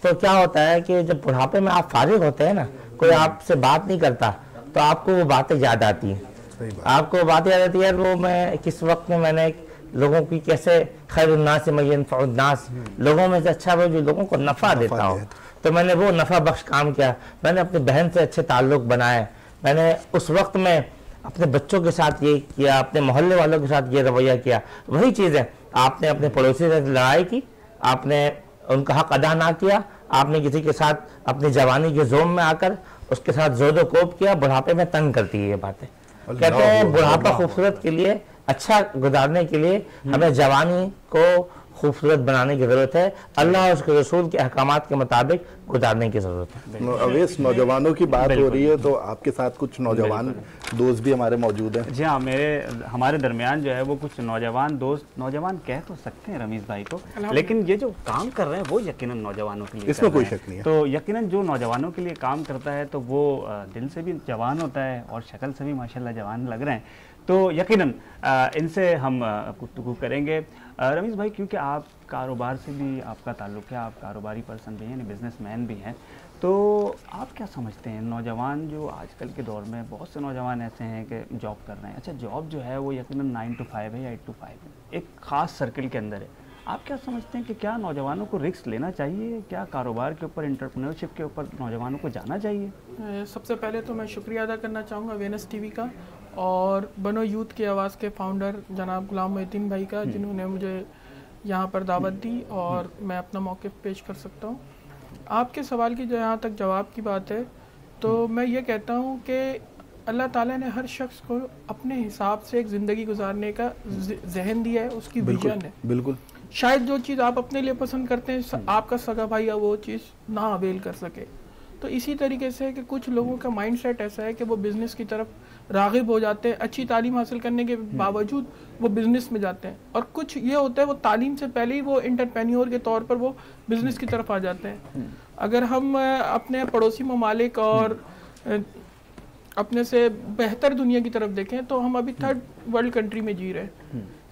तो क्या होता है कि जब बुढ़ापे में आप फारिग होते हैं ना, कोई आपसे बात नहीं करता तो आपको वो बातें याद आती हैं। आपको बातें याद आती है वो मैं किस वक्त में मैंने लोगों की कैसे खैरुन्नास मय्यनफ़उन्नास, लोगों में से अच्छा वो जो लोगों को नफ़ा देता हो, तो मैंने वो नफ़ा बख्श काम किया। मैंने अपनी बहन से अच्छे ताल्लुक़ बनाए, मैंने उस वक्त में अपने बच्चों के साथ ये किया, अपने मोहल्ले वालों के साथ ये रवैया किया। वही चीज़ है, आपने अपने पड़ोसी से लड़ाई की, आपने उनका हक अदा ना किया, आपने किसी के साथ अपनी जवानी के जोम में आकर उसके साथ जोदो कोप किया, बुढ़ापे में तंग करती है ये बातें। कहते हैं बुढ़ापा खूबसूरत के लिए, अच्छा गुजारने के लिए हमें जवानी को खूबसूरत बनाने की ज़रूरत है, अल्लाह और उसके रसूल के अहकामात के मुताबिक गुजारने की ज़रूरत है। अवेश, नौजवानों की बात हो रही है तो आपके साथ कुछ नौजवान दोस्त भी हमारे मौजूद हैं। जी हाँ, हमारे दरमियान जो है वो कुछ नौजवान दोस्त, नौजवान कह तो सकते हैं रमीज़ भाई को, लेकिन ये जो काम कर रहे हैं वो यकीनन नौजवानों के लिए, इसमें कोई शक नहीं है। तो यकीनन जो नौजवानों के लिए काम करता है तो वो दिल से भी जवान होता है और शक्ल से भी माशाल्लाह जवान लग रहे हैं। तो यकीनन इनसे हम गुफ्तगू करेंगे। रमीज़ भाई, क्योंकि आप कारोबार से भी आपका ताल्लुक़ है, आप कारोबारी पर्सन भी हैं, बिजनेसमैन भी हैं, तो आप क्या समझते हैं नौजवान जो आजकल के दौर में, बहुत से नौजवान ऐसे हैं कि जॉब कर रहे हैं, अच्छा जॉब जो है वो यकीनन 9 to 5 है या 8 to 5 है, एक ख़ास सर्किल के अंदर है, आप क्या समझते हैं कि क्या नौजवानों को रिस्क लेना चाहिए, क्या कारोबार के ऊपर, एंटरप्रेन्योरशिप के ऊपर नौजवानों को जाना चाहिए? सबसे पहले तो मैं शुक्रिया अदा करना चाहूँगा वीनस टीवी का और बनो यूथ की आवाज़ के फाउंडर जनाब गुलाम मोहिद्दीन भाई का, जिन्होंने मुझे यहाँ पर दावत दी और मैं अपना मौक़िफ़ पेश कर सकता हूँ। आपके सवाल की जो यहाँ तक जवाब की बात है, तो मैं ये कहता हूँ कि अल्लाह ताला ने हर शख्स को अपने हिसाब से एक ज़िंदगी गुजारने का जहन दिया है, उसकी विजन है। बिल्कुल। शायद जो चीज़ आप अपने लिए पसंद करते हैं आपका सगा भाई या वो चीज़ ना अवेल कर सके। तो इसी तरीके से कि कुछ लोगों का माइंडसेट ऐसा है कि वो बिज़नेस की तरफ राग़िब हो जाते हैं, अच्छी तालीम हासिल करने के बावजूद वो बिज़नेस में जाते हैं, और कुछ ये होता है वो तालीम से पहले ही वो एंटरप्रेन्योर के तौर पर वो बिज़नेस की तरफ आ जाते हैं। अगर हम अपने पड़ोसी ममालिक और अपने से बेहतर दुनिया की तरफ देखें तो हम अभी 3rd वर्ल्ड कंट्री में जी रहे हैं,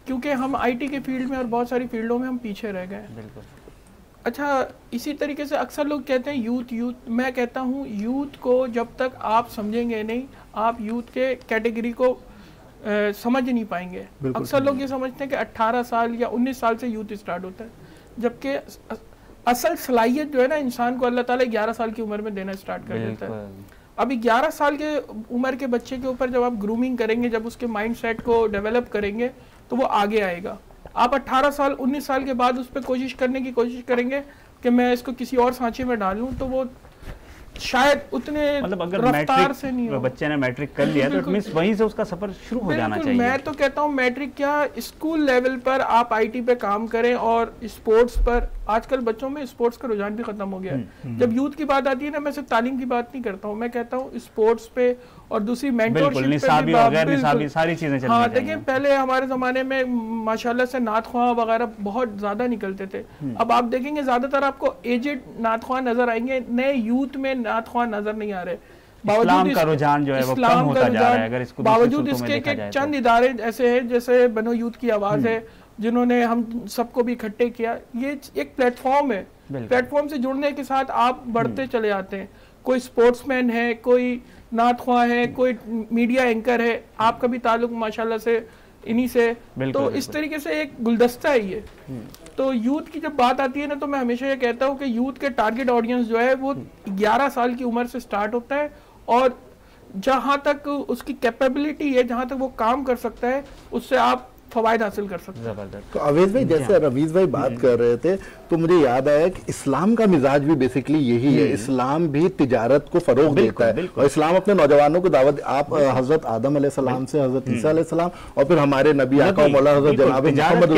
क्योंकि हम IT के फील्ड में और बहुत सारी फील्डों में हम पीछे रह गए। बिल्कुल। अच्छा, इसी तरीके से अक्सर लोग कहते हैं यूथ, मैं कहता हूँ यूथ को जब तक आप समझेंगे नहीं, आप यूथ के कैटेगरी को समझ नहीं पाएंगे। अक्सर लोग ये समझते हैं कि 18 साल या 19 साल से यूथ स्टार्ट होता है, जबकि असल सलाहियत जो है ना इंसान को अल्लाह ताला 11 साल की उम्र में देना स्टार्ट कर देता है। अभी 11 साल के उम्र के बच्चे के ऊपर जब आप ग्रूमिंग करेंगे, जब उसके माइंडसेट को डेवलप करेंगे तो वो आगे आएगा। आप 18 साल 19 साल के बाद उस पर कोशिश करेंगे कि मैं इसको किसी और सांचे में डालूं, तो वो शायद उतने मतलब अगर रफ्तार से नहीं हो। बच्चे ने मैट्रिक कर लिया तो मींस वहीं से उसका सफर शुरू हो जाना चाहिए। मैं तो कहता हूँ मैट्रिक क्या, स्कूल लेवल पर आप IT पे काम करें और स्पोर्ट्स पर, आजकल बच्चों में स्पोर्ट्स का रुझान भी खत्म हो गया है। जब यूथ की बात आती है ना, मैं सिर्फ तालीम की बात नहीं करता हूँ, मैं कहता हूँ स्पोर्ट्स पे और दूसरी मेंटरशिप पे भी सारी चीजें चलनी हाँ, देखिए पहले हमारे ज़माने में माशाल्लाह से नात ख्वां वगैरह बहुत ज़्यादा निकलते थे। अब आप देखेंगे ज़्यादातर आपको एजेड नात ख्वां नज़र आएंगे, नए यूथ में नात ख्वां नज़र नहीं आ रहे। इस्लाम का रुझान जो है वो कम होता जा रहा है। अगर इसको बावजूद इसके कि चंद इदारे ऐसे हैं जैसे बनो यूथ की आवाज़ है, जिन्होंने हम सबको भी इकट्ठे किया। ये एक प्लेटफॉर्म है, प्लेटफॉर्म से जुड़ने के साथ आप बढ़ते चले आते हैं। कोई स्पोर्ट्समैन है, कोई नात ख्वां है, कोई मीडिया एंकर है, आपका भी ताल्लुक माशाल्लाह से इन्हीं से। तो इस तरीके से एक गुलदस्ता है ये। तो यूथ की जब बात आती है ना, तो मैं हमेशा ये कहता हूँ कि यूथ के टारगेट ऑडियंस जो है वो 11 साल की उम्र से स्टार्ट होता है, और जहाँ तक उसकी कैपेबिलिटी है, जहाँ तक वो काम कर सकता है, उससे आप फवायद हासिल कर सकते हैं। तो अवेश भाई, जैसे रवीज भाई बात कर रहे थे तो मुझे याद आया कि इस्लाम का मिजाज भी बेसिकली यही है। इस्लाम भी तिजारत को फरोग देता है, और इस्लाम अपने नौजवानों को दावत, आप हजरत आदम अलैहिस्सलाम से हजरत ईसा अलैहिस्सलाम और फिर हमारे नबी आका मौला हजरत जनाब मोहम्मद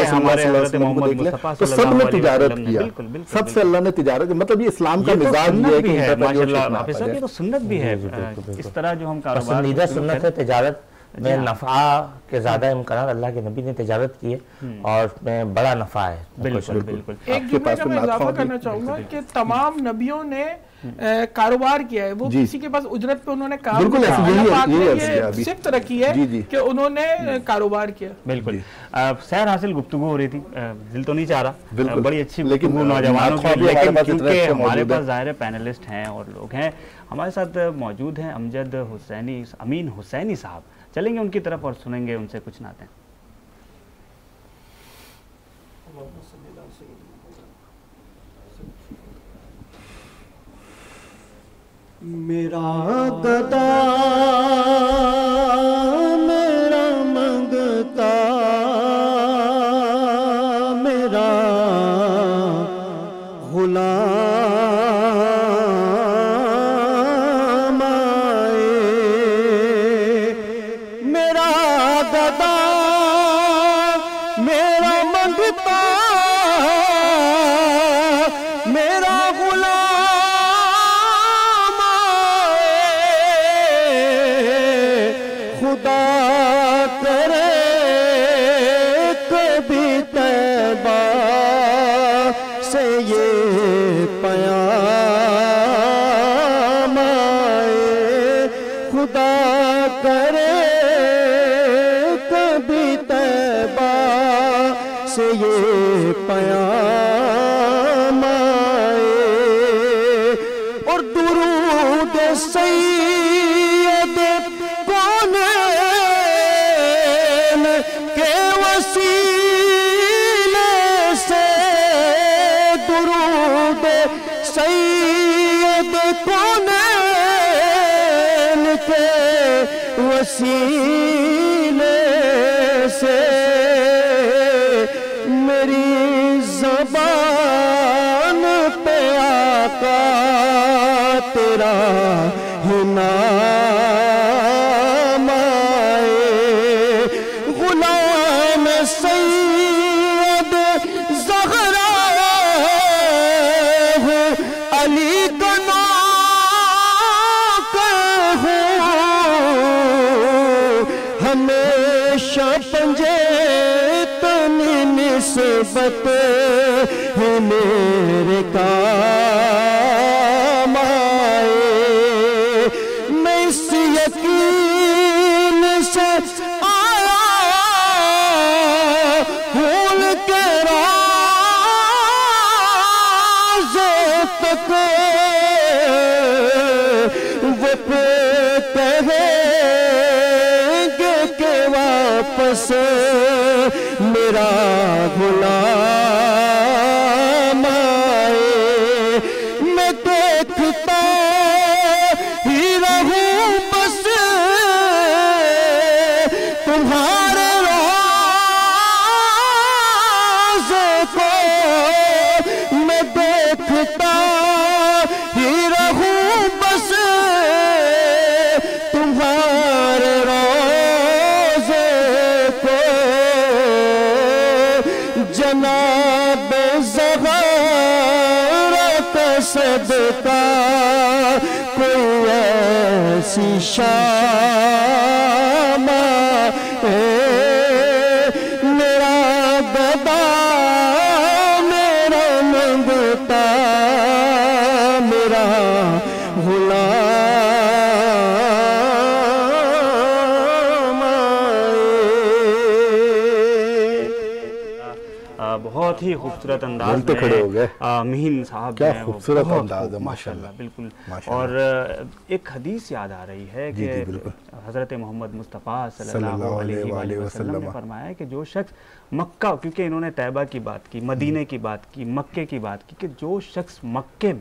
रसूलुल्लाह को देख लें तो सब ने तिजारत किया, सबसे अल्लाह ने तिजारत, मतलब ये इस्लाम का मिजाज भी है कि सुन्नत भी है। इस तरह जो हम पसंदीदा सुन्नत है तिजारत में नफ़ा के ज़्यादा इम्कान अल्लाह के नबी ने तिजारत की है और उसमें बड़ा नफ़ा है। बिल्कुल बिल्कुल। एक जुमले का मैं इजाफा करना चाहूँगा कि तमाम नबियों ने कारोबार किया है, वो किसी के पास उजरत पे उन्होंने काम सिफ्त रखी है कि उन्होंने कारोबार किया। बिल्कुल। सैर हासिल गुफ्तगू हो रही थी, दिल तो नहीं चाह रहा, बड़ी अच्छी गुफ्तगू नौजवानों की, लेकिन क्योंकि हमारे पास ज़ाहिर पैनलिस्ट हैं और लोग हैं हमारे साथ मौजूद हैं, अमीन हुसैनी साहब, चलेंगे उनकी तरफ और सुनेंगे उनसे कुछ नातें। मेरा गदा मेरा मंगता मेरा गुलाम आए, मेरा गदा मेरा मंगता मेरा दुरूद सैयद कौनैन के वसीले से मेरी ज़बान पे आका तेरा ही नाम आए। गुलाम सैयद ज़हरा हूँ, अली का नौकर हूँ, हमेशा पंजे तनी निस्बत है मेरे काम आए। मैं इस यकीन से आया भूल के राज़ तक वो कहेंगे के वापस मेरा गुलाम आए। मैं देखता ही रहूं बस तुम्हारे रोज़े को, मैं देखता ही रहूं बस तुम्हारे रोज़े को। जनाब ज़हरा का सदका कोई ऐसी शाम है, मेरा गदा मेरा मंगता मेरा गुलाम आए। बहुत ही खूबसूरत अंदाज तो खड़े हो गए। मीन साहब क्या खूबसूरत अंदाज है माशाल्लाह। बिल्कुल। और एक हदीस याद आ रही है कि हज़रत मोहम्मद मुस्तफ़ा सल्लल्लाहु अलैहि वसल्लम ने फरमाया कि जो शख्स मक्का, क्योंकि इन्होंने तैबा की बात की, मदीने की बात की, मक्के की बात की, कि जो शख्स मक्के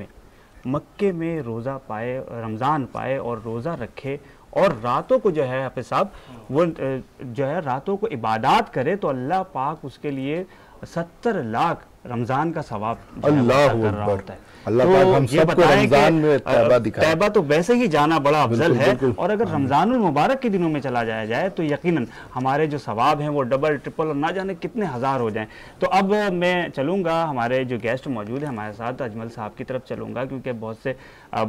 में रोज़ा पाए, रमज़ान पाए और रोज़ा रखे और रातों को जो है हाफ़िज़ साहब वो जो है रातों को इबादत करे, तो अल्लाह पाक उसके लिए 70 लाख रमज़ान का सवाब अल्लाह होता है। अल्लाह पाक हम सबको रमज़ान में तौबा दिखाए। तौबा तो वैसे ही जाना बड़ा अफजल है, और अगर रमज़ानुल मुबारक के दिनों में चला जाया जाए तो यकीनन हमारे जो सवाब हैं वो डबल ट्रिपल और ना जाने कितने हज़ार हो जाएं। तो अब मैं चलूँगा, हमारे जो गेस्ट मौजूद हैं हमारे साथ, अजमल साहब की तरफ चलूँगा, क्योंकि बहुत से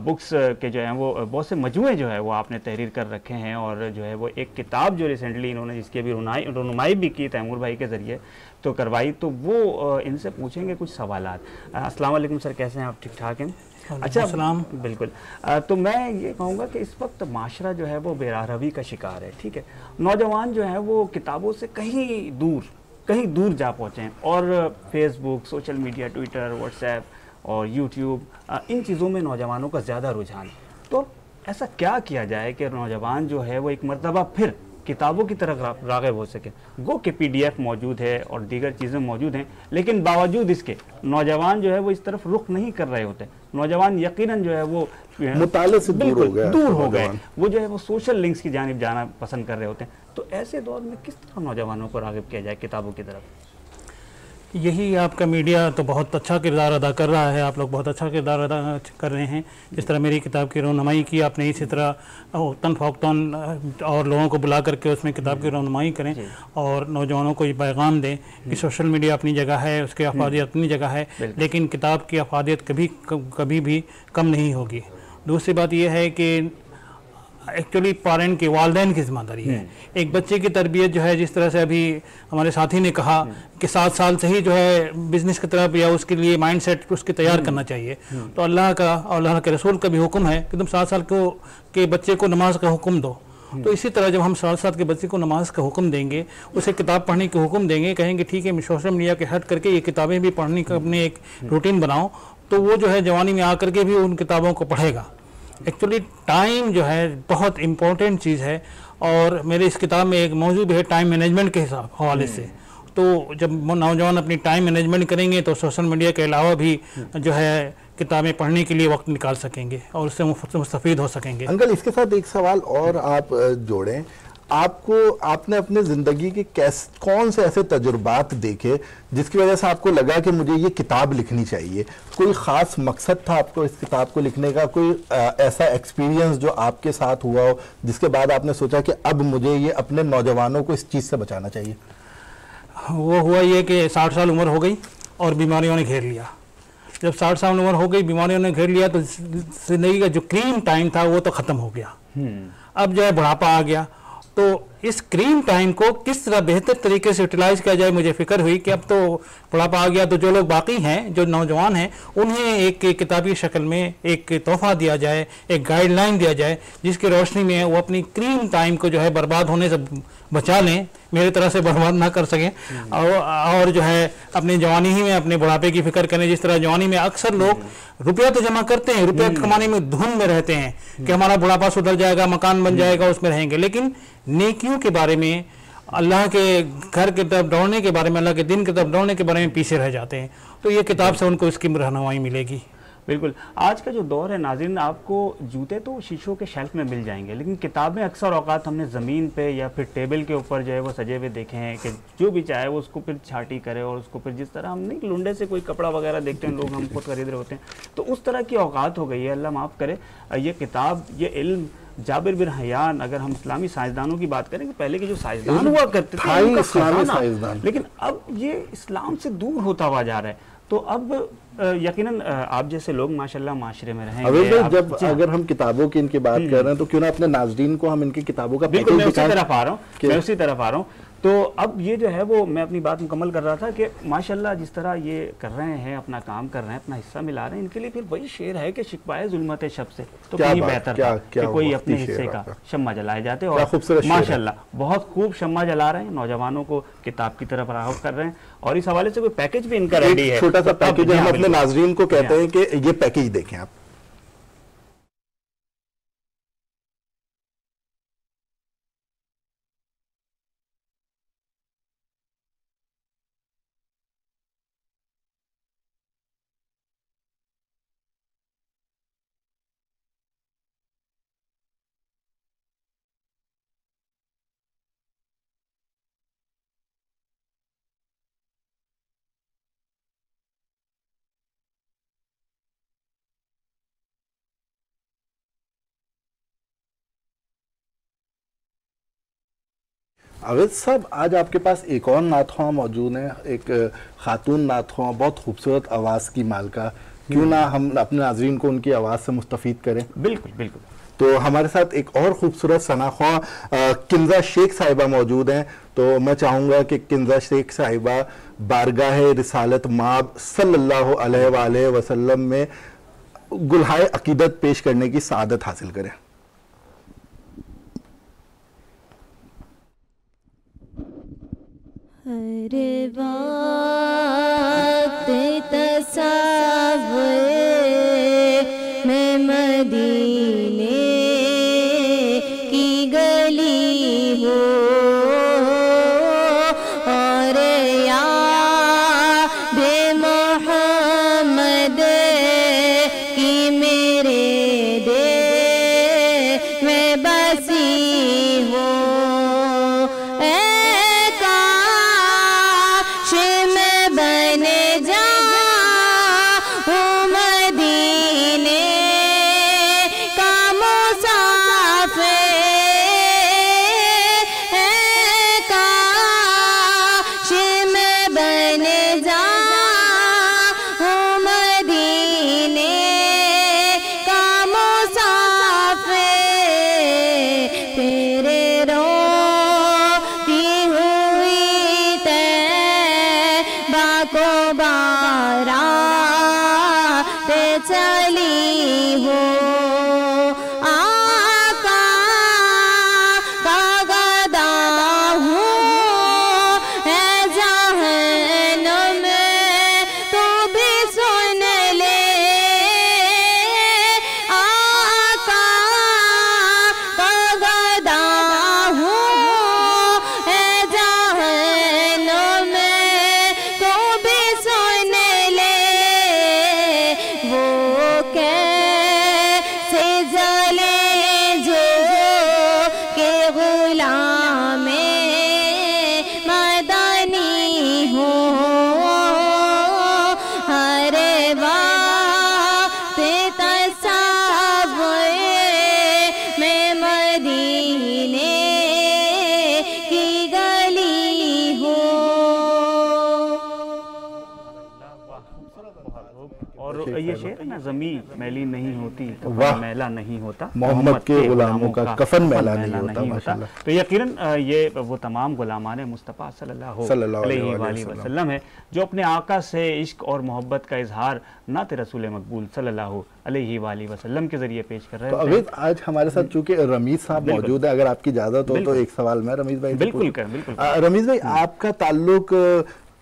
बुक्स के जो हैं वो बहुत से मजमूए जो है वो आपने तहरीर कर रखे हैं, और जो है वो एक किताब जो रिसेंटली इन्होंने जिसकी अभी रुनुमाई भी की तैमूर भाई के ज़रिए तो करवाई, तो वो इनसे पूछेंगे कुछ सवालात। अस्सलाम वालेकुम सर, कैसे हैं आप? ठीक ठाक हैं? अच्छा, बिल्कुल। तो मैं ये कहूँगा कि इस वक्त माशरा जो है वो बेराहवी का शिकार है, ठीक है। नौजवान जो है वो किताबों से कहीं दूर जा पहुँचे हैं, और Facebook, social media, Twitter, WhatsApp और यूट्यूब, इन चीज़ों में नौजवानों का ज़्यादा रुझान है। तो ऐसा क्या किया जाए कि नौजवान जो है वो एक मरतबा फिर किताबों की तरफ राग़िब हो सके? गो के PDF मौजूद है और दीगर चीज़ें मौजूद हैं, लेकिन बावजूद इसके नौजवान जो है वो इस तरफ रुख नहीं कर रहे होते। नौजवान यकीनन जो है वो मुताले से दूर हो गए, वो जो है वो सोशल लिंक्स की जानिब जाना पसंद कर रहे होते हैं। तो ऐसे दौर में किस तरह नौजवानों को राग़िब किया जाए किताबों की तरफ? यही आपका मीडिया तो बहुत अच्छा किरदार अदा कर रहा है, आप लोग बहुत अच्छा किरदार अदा कर रहे हैं। जिस तरह मेरी किताब की रौनुमाई की आपने, इसी तरह तन फ़ौक़तन और लोगों को बुला करके उसमें किताब की रौनुमाई करें और नौजवानों को ये पैगाम दें कि सोशल मीडिया अपनी जगह है, उसकी अफादियत अपनी जगह है, लेकिन किताब की अफादियत कभी भी कम नहीं होगी। दूसरी बात यह है कि एक्चुअली पेरेंट की, वालिदैन की ज़िम्मेदारी है। एक बच्चे की तरबियत जो है, जिस तरह से अभी हमारे साथी ने कहा कि 7 साल से ही जो है बिज़नेस की तरफ या उसके लिए माइंड सेट उसकी तैयार करना चाहिए। तो अल्लाह का और अल्लाह के रसूल का भी हुक्म है कि तुम 7 साल के बच्चे को नमाज का हुक्म दो। तो इसी तरह जब हम 7 साल के बच्चे को नमाज का हुक्म देंगे, उसे किताब पढ़ने के हुक्म देंगे, कहेंगे ठीक है सोशल मीडिया के हट करके ये किताबें भी पढ़ने का अपने एक रूटीन बनाओ, तो वो जो है जवानी में आकर के भी उन किताबों को पढ़ेगा। एक्चुअली टाइम जो है बहुत इम्पोर्टेंट चीज़ है, और मेरे इस किताब में एक मौजूद है टाइम मैनेजमेंट के हवाले से। तो जब नौजवान अपनी टाइम मैनेजमेंट करेंगे तो सोशल मीडिया के अलावा भी जो है किताबें पढ़ने के लिए वक्त निकाल सकेंगे और उससे मुस्तफ़ीद हो सकेंगे। अंकल, इसके साथ एक सवाल और आप जोड़ें, आपने अपने ज़िंदगी के कौन से ऐसे तजुर्बात देखे जिसकी वजह से आपको लगा कि मुझे ये किताब लिखनी चाहिए? कोई ख़ास मकसद था आपको इस किताब को लिखने का? कोई ऐसा एक्सपीरियंस जो आपके साथ हुआ हो जिसके बाद आपने सोचा कि अब मुझे ये अपने नौजवानों को इस चीज़ से बचाना चाहिए? वो हुआ ये कि 60 साल उम्र हो गई और बीमारियों ने घेर लिया। जब 60 साल उम्र हो गई, बीमारियों ने घेर लिया, तो ज़िंदगी का जो क्रीम टाइम था वो तो ख़त्म हो गया। अब जो है बुढ़ापा आ गया, तो इस क्रीम टाइम को किस तरह बेहतर तरीके से यूटिलाइज किया जाए, मुझे फिक्र हुई कि अब तो बुढ़ापा आ गया, तो जो लोग बाकी हैं, जो नौजवान हैं, उन्हें एक किताबी शक्ल में एक तोहफा दिया जाए, एक गाइडलाइन दिया जाए जिसकी रोशनी में वो अपनी क्रीम टाइम को जो है बर्बाद होने से बचा लें, मेरी तरह से बर्बाद ना कर सकें, और जो है अपनी जवानी ही में अपने बुढ़ापे की फिक्र करें। जिस तरह जवानी में अक्सर लोग रुपया तो जमा करते हैं, रुपया कमाने में धुन में रहते हैं कि हमारा बुढ़ापा सुधर जाएगा, मकान बन जाएगा, उसमें रहेंगे, लेकिन नेकियों के बारे में, अल्लाह के घर की तरफ दौड़ने के बारे में, अल्लाह के दिन की तरफ दौड़ने के बारे में पीछे रह जाते हैं। तो ये किताब से उनको इसकी रहनुमाई मिलेगी। बिल्कुल। आज का जो दौर है नाज़रीन, आपको जूते तो शीशों के शेल्फ में मिल जाएंगे, लेकिन किताबें अक्सर औकात हमने ज़मीन पे या फिर टेबल के ऊपर जो है वो सजे हुए देखे हैं कि जो भी चाहे वो उसको फिर छाटी करे और उसको फिर जिस तरह हम नहीं लुंडे से कोई कपड़ा वगैरह देखते हैं लोग, हम खुद खरीद रहे होते हैं, तो उस तरह की औकात हो गई है। अल्लाह माफ़ करे। ये किताब, ये इल्म, जाबिर बिन हयान, अगर हम इस्लामी साइंसदानों की बात करें कि पहले के जो साइंसदान हुआ करते थे, लेकिन अब ये इस्लाम से दूर होता हुआ जा रहा है। तो अब यकीनन आप जैसे लोग माशाल्लाह माशरे में रहेंगे। जब अगर हम किताबों की इनकी बात कर रहे हैं तो क्यों ना अपने नाज़रीन को हम इनकी किताबों का बिल्कुल, मैं उसी तरफ आ रहा हूँ। तो अब ये जो है वो मैं अपनी बात मुकम्मल कर रहा था कि माशाल्लाह जिस तरह ये कर रहे हैं, अपना काम कर रहे हैं, अपना हिस्सा मिला रहे हैं, इनके लिए फिर वही शेर है कि शिकवाए जुल्मत शब से तो कहीं बेहतर था कि कोई अपने हिस्से का शम्मा जलाए जाते। और माशाल्लाह बहुत खूब शम्मा जला रहे हैं, नौजवानों को किताब की तरफ राग़िब कर रहे हैं, और इस हवाले से कोई पैकेज भी इनका रेडी है, छोटा सा पैकेज हम अपने नाज़रीन को कहते हैं कि ये पैकेज देखें आप। अवैध साहब, आज आपके पास एक और नातख़्वां मौजूद है, एक खातून नातख़्वां, बहुत खूबसूरत आवाज़ की मालका। क्यों ना हम अपने नाज़रीन को उनकी आवाज़ से मुस्तफ़ीद करें? बिल्कुल बिल्कुल। तो हमारे साथ एक और खूबसूरत सनाख्वां किंजा शेख साहिबा मौजूद हैं। तो मैं चाहूँगा कि किंजा शेख साहिबा बारगाह रिसालत माब सल्लल्लाहु अलैहि वसल्लम में गुलहाए अकीदत पेश करने की सआदत हासिल करें। हर वक्त तसव्वुर में मदीने की गली हो, और याद मोहम्मद की मेरे दिल में बसी हो। और ये शेर है ना, ज़मीं मैली नहीं होती, वाह, कफन मैला नहीं होता, मोहम्मद के गुलामों का कफन मैला नहीं होता, माशाल्लाह। तो यकीनन ये वो तमाम गुलामान मुस्तफ़ा सल्लल्लाहु अलैहि वसल्लम है जो अपने आका से इश्क और मोहब्बत का इजहार नात रसूल मकबूल सल्लल्लाहु अलैहि वसल्लम के जरिए पेश कर रहे हैं। तो अवेद, आज हमारे साथ चूंकि रमीज साहब मौजूद है, अगर आपकी इजाजत हो तो एक सवाल मैं रमीज भाई बिल्कुल बिल्कुल। रमीज भाई, आपका ताल्लुक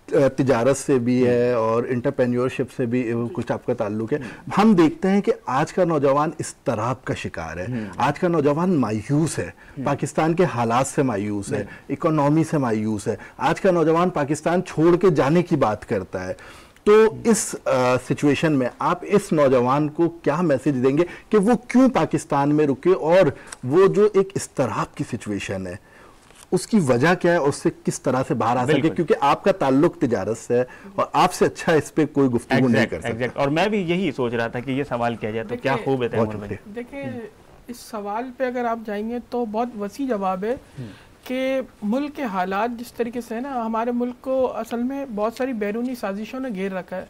तिजारत से भी है और इंटरप्रेन्योरशिप से भी कुछ आपका ताल्लुक है। हम देखते हैं कि आज का नौजवान इस तरह का शिकार है, आज का नौजवान मायूस है, पाकिस्तान के हालात से मायूस है, इकोनॉमी से मायूस है, आज का नौजवान पाकिस्तान छोड़ के जाने की बात करता है। तो इस सिचुएशन में आप इस नौजवान को क्या मैसेज देंगे कि वो क्यों पाकिस्तान में रुके, और वो जो एक इस तरह की सिचुएशन है उसकी वजह क्या है, उससे किस तरह से बाहर आ सके, क्योंकि आपका ताल्लुक तिजारत से है और आपसे अच्छा इस पे कोई गुफ्तगू नहीं कर सकता। और मैं भी यही सोच रहा था कि ये सवाल किया जाए तो क्या खूब है। देखिए, इस सवाल पे अगर आप जाएंगे तो बहुत वसी जवाब है कि मुल्क के हालात जिस तरीके से है ना, हमारे मुल्क को असल में बहुत सारी बैरूनी साजिशों ने घेर रखा है।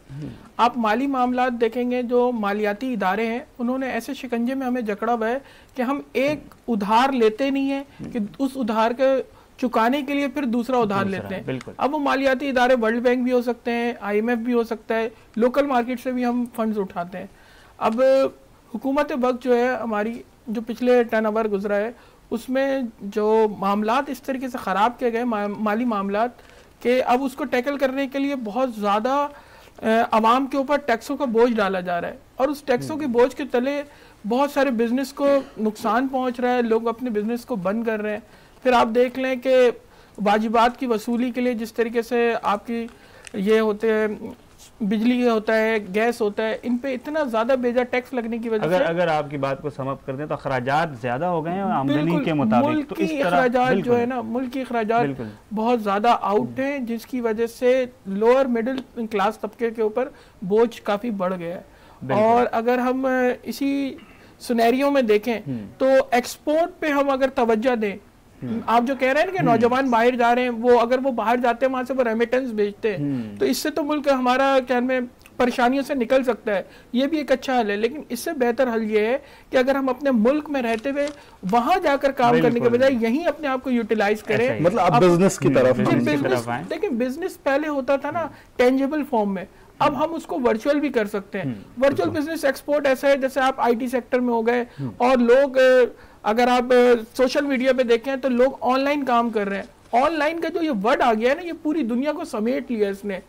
आप माली मामलात देखेंगे, जो मालियाती इदारे हैं उन्होंने ऐसे शिकंजे में हमें जकड़ा हुआ है कि हम एक उधार लेते नहीं है कि उस उधार के चुकाने के लिए फिर दूसरा उधार लेते हैं। अब वो मालियाती इदारे वर्ल्ड बैंक भी हो सकते हैं, IMF भी हो सकता है, लोकल मार्केट से भी हम फंड्स उठाते हैं। अब हुकूमत वक्त जो है हमारी, जो पिछले टर्नओवर गुजरा है उसमें जो मामलात इस तरीके से ख़राब किए गए माली मामलात के, अब उसको टैकल करने के लिए बहुत ज़्यादा आवाम के ऊपर टैक्सों का बोझ डाला जा रहा है और उस टैक्सों के बोझ के तले बहुत सारे बिजनेस को नुकसान पहुंच रहा है, लोग अपने बिजनेस को बंद कर रहे हैं। फिर आप देख लें कि वाजिबात की वसूली के लिए जिस तरीके से आपकी ये होते हैं, बिजली होता है, गैस होता है, इन पे इतना ज्यादा बेजा टैक्स लगने की वजह से अगर आपकी बात को समअप कर दें तो अखराजात ज्यादा हो गए हैं आमदनी के मुताबिक। मुल्क की अखराजात जो है ना, मुल्क की अखराजात बहुत ज्यादा आउट हैं, जिसकी वजह से लोअर मिडिल क्लास तबके के ऊपर बोझ काफी बढ़ गया है। और अगर हम इसी सिनेरियो में देखें तो एक्सपोर्ट पे हम अगर तवज्जो दें, आप जो कह रहे हैं कि नौजवान बाहर जा रहे हैं, वो अगर वो बाहर जाते हैं वहां से वो रेमिटेंस भेजते हैं, तो इससे तो मुल्क हमारा क्या में परेशानियों से निकल सकता है, ये भी एक अच्छा हल है। लेकिन इससे बेहतर हल ये है कि अगर हम अपने मुल्क में रहते हुए वहां जाकर काम करने के बजाय यहीं अपने आप को यूटिलाइज करें। मतलब आप बिजनेस की तरफ देखिए, बिजनेस पहले होता था ना टेंजिबल फॉर्म में, अब हम उसको वर्चुअल भी कर सकते हैं। वर्चुअल बिजनेस एक्सपोर्ट ऐसा है जैसे आप IT सेक्टर में हो गए, और लोग अगर आप सोशल मीडिया पे देखें तो लोग ऑनलाइन काम कर रहे हैं। ऑनलाइन का जो ये वर्ड आ गया है ना, ये पूरी दुनिया को समेट लिया इसने।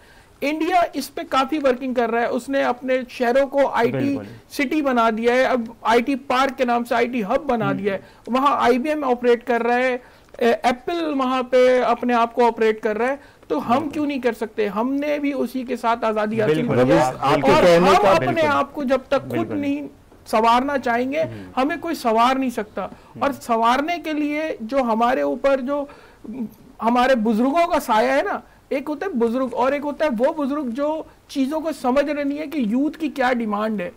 इंडिया इस पे काफी वर्किंग कर रहा है, उसने अपने शहरों को IT सिटी बना दिया है, अब IT पार्क के नाम से IT हब बना दिया है, वहाँ IBM ऑपरेट कर रहा है, एप्पल वहाँ पे अपने आप को ऑपरेट कर रहा है। तो हम क्यों नहीं कर सकते? हमने भी उसी के साथ आजादी हासिल की है, और हम अपने आप को जब तक खुद नहीं सवारना चाहेंगे, हमें कोई सवार नहीं सकता। और सवारने के लिए जो हमारे ऊपर जो हमारे बुजुर्गों का साया है ना, एक होता है बुजुर्ग और एक होता है वो बुजुर्ग जो चीजों को समझ रहे नहीं है कि यूथ की क्या डिमांड है।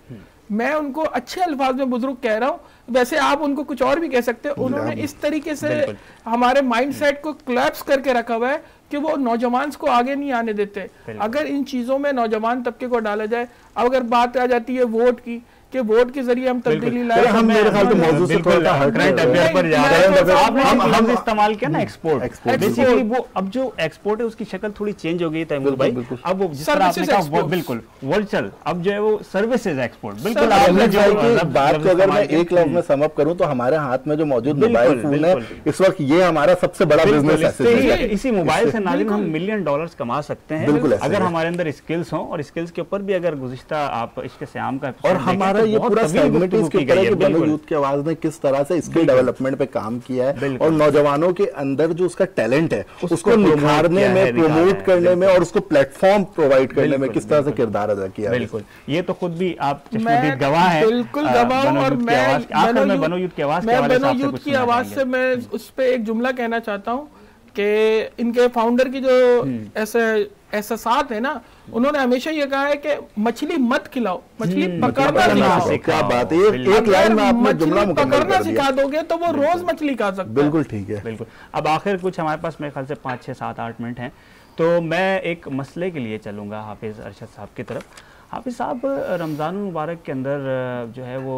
मैं उनको अच्छे अल्फाज में बुजुर्ग कह रहा हूँ, वैसे आप उनको कुछ और भी कह सकते हैं। उन्होंने इस तरीके से हमारे माइंडसेट को क्लैप्स करके रखा हुआ है कि वो नौजवान को आगे नहीं आने देते। अगर इन चीजों में नौजवान तबके को डाला जाए, अगर बात आ जाती है वोट की, कि वोट के जरिए हम तब्दीली लाए, हम मेरे ख्याल से मौजूद से थोड़ा करंट अफेयर पर जा रहे हैं। हम इस्तेमाल किया ना एक्सपोर्ट, बेसिकली वो अब जो एक्सपोर्ट है उसकी शक्ल थोड़ी चेंज हो गई तैमूर भाई। अब वो जिस तरह आपने कहा बिल्कुल वर्चुअल, अब जो है वो सर्विसेज एक्सपोर्ट। बिल्कुल आपने जो बात को अगर मैं एक लफ्ज में सम अप करूं तो हमारे हाथ में जो मौजूद मोबाइल फोन है इस वक्त, ये हमारा सबसे बड़ा बिजनेस है। इसी मोबाइल से नाज़िम हम $मिलियन कमा सकते हैं अगर हमारे अंदर स्किल्स हों, और स्किल्स के ऊपर भी अगर गुज़िश्ता आप इश्क़ श्याम का और हमारा ये पूरा सेगमेंट इसके ऊपर है कि बनो यूथ की आवाज ने किस तरह से स्किल डेवलपमेंट पे काम किया है, और नौजवानों के अंदर जो उसका टैलेंट है उसको निखारने में, प्रमोट करने में और उसको प्लेटफॉर्म प्रोवाइड करने में किस तरह से किरदार अदा किया है। बिल्कुल, ये तो खुद भी आप चश्मदीद गवाह हैं। बिल्कुल गवाह हूं। और मैं बनो यूथ की आवाज से मैं उस पे एक जुमला कहना चाहता हूँ कि इनके फाउंडर की जो ऐसा साथ है ना, उन्होंने हमेशा ये कहा है कि मछली मत खिलाओ, मछली पकड़ना सिखाओ। क्या बात है, एक लाइन में आपने जुमला मुकम्मल कर दिया। पकड़ना सिखा दोगे तो वो रोज मछली खा सकता है। बिल्कुल ठीक है, बिल्कुल। अब आखिर कुछ हमारे पास मेरे ख्याल से 5, 6, 7, 8 मिनट हैं, तो मैं एक मसले के लिए चलूंगा हाफिज अरशद साहब की तरफ। हाफिज़ साहब, रमज़ान मुबारक के अंदर जो है वो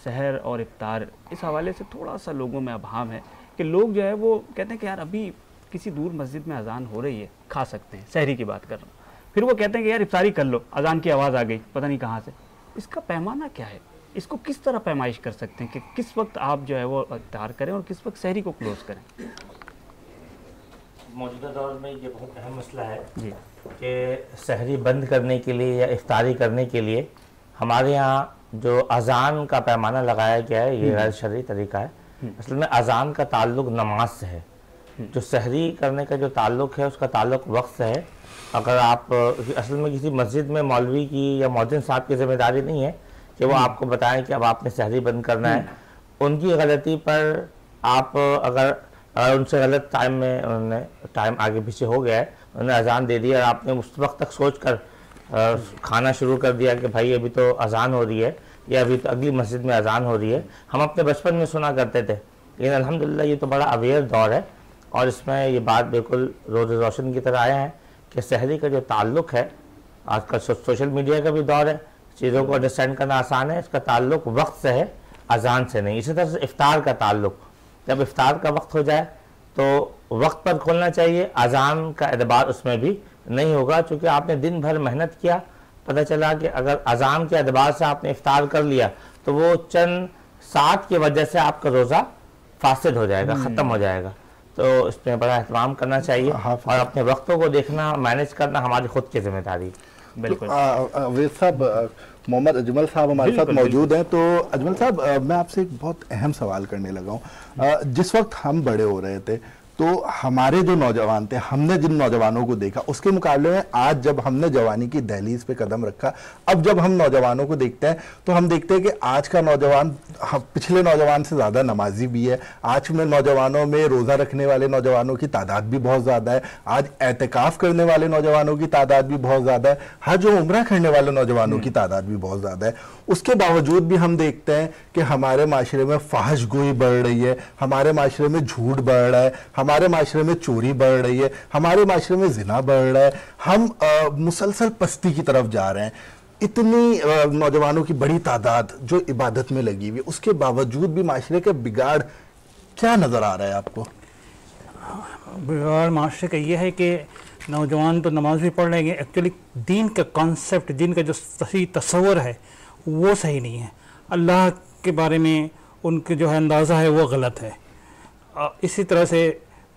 सहर और इफ्तार, इस हवाले से थोड़ा सा लोगों में अभाम है कि लोग जो है वो कहते हैं कि यार अभी किसी दूर मस्जिद में अजान हो रही है, खा सकते हैं, सहरी की बात कर रहा हूँ, फिर वो कहते हैं कि यार इफ्तारी कर लो, अजान की आवाज़ आ गई पता नहीं कहाँ से। इसका पैमाना क्या है, इसको किस तरह पैमाइश कर सकते हैं कि किस वक्त आप जो है वो इफ्तार करें और किस वक्त सहरी को क्लोज़ करें? मौजूदा दौर में ये बहुत अहम मसला है जी कि सहरी बंद करने के लिए या इफ्तारी करने के लिए हमारे यहाँ जो अजान का पैमाना लगाया गया है ये गैर शरई तरीका है। असल में अजान का ताल्लुक नमाज से है, जो सहरी करने का जो ताल्लुक है उसका ताल्लुक वक्त से है। अगर आप असल में किसी मस्जिद में मौलवी की या मौज़िन साहब की जिम्मेदारी नहीं है कि वो आपको बताएं कि अब आपने सहरी बंद करना है। उनकी गलती पर आप अगर उनसे गलत टाइम में उन्होंने टाइम आगे पीछे हो गया है, उन्होंने अजान दे दिया और आपने उस वक्त तक सोच कर खाना शुरू कर दिया कि भाई अभी तो अजान हो रही है या अभी तो अगली मस्जिद में अजान हो रही है। हम अपने बचपन में सुना करते थे, लेकिन अल्हम्दुलिल्लाह ये तो बड़ा अवेयर दौर है और इसमें ये बात बिल्कुल रोज़ रोशन की तरह आया है कि सहरी का जो ताल्लुक़ है, आजकल सोशल मीडिया का भी दौर है, चीज़ों को अंडरस्टैंड करना आसान है, इसका ताल्लुक़ वक्त से है, अजान से नहीं। इसी तरह से इफ्तार का ताल्लुक़, जब इफ्तार का वक्त हो जाए तो वक्त पर खोलना चाहिए, अजान का एतबार उसमें भी नहीं होगा, क्योंकि आपने दिन भर मेहनत किया, पता चला कि अगर अजान के एतबार से आपने इफ्तार कर लिया तो वो चंद साथ की वजह से आपका रोज़ा फासिद हो जाएगा, ख़त्म हो जाएगा। तो इसमें बड़ा एहतमाम करना चाहिए और अपने वक्तों को देखना, मैनेज करना हमारी खुद की जिम्मेदारी। बिल्कुल। अवैस साहब, मोहम्मद अजमल साहब हमारे साथ मौजूद हैं। तो अजमल साहब, मैं आपसे एक बहुत अहम सवाल करने लगा हूँ। जिस वक्त हम बड़े हो रहे थे तो हमारे जो नौजवान थे, हमने जिन नौजवानों को देखा उसके मुकाबले में आज जब हमने जवानी की दहलीज पे कदम रखा, अब जब हम नौजवानों को देखते हैं तो हम देखते हैं कि आज का नौजवान पिछले नौजवान से ज़्यादा नमाजी भी है। आज में नौजवानों में रोज़ा रखने वाले नौजवानों की तादाद भी बहुत ज़्यादा है, आज एहतिकाफ करने वाले नौजवानों की तादाद भी बहुत ज़्यादा है, हज और उम्रा करने वाले नौजवानों की तादाद भी बहुत ज़्यादा है। उसके बावजूद भी हम देखते हैं कि हमारे माशरे में फाहिश गोई बढ़ रही है, हमारे माशरे में झूठ बढ़ रहा है, हमारे माशरे में चोरी बढ़ रही है, हमारे माशरे में जिना बढ़ रहा है, हम मुसलसल पस्ती की तरफ जा रहे हैं। इतनी नौजवानों की बड़ी तादाद जो इबादत में लगी हुई है, उसके बावजूद भी माशरे का बिगाड़ क्या नज़र आ रहा है आपको? बिगाड़ माशरे का ये है कि नौजवान तो नमाज भी पढ़ लेंगे, एक्चुअली दीन का कॉन्सेप्ट, दीन का जो सही तस्वर है वो सही नहीं है, अल्लाह के बारे में उनके जो है अंदाज़ा है वो गलत है। इसी तरह से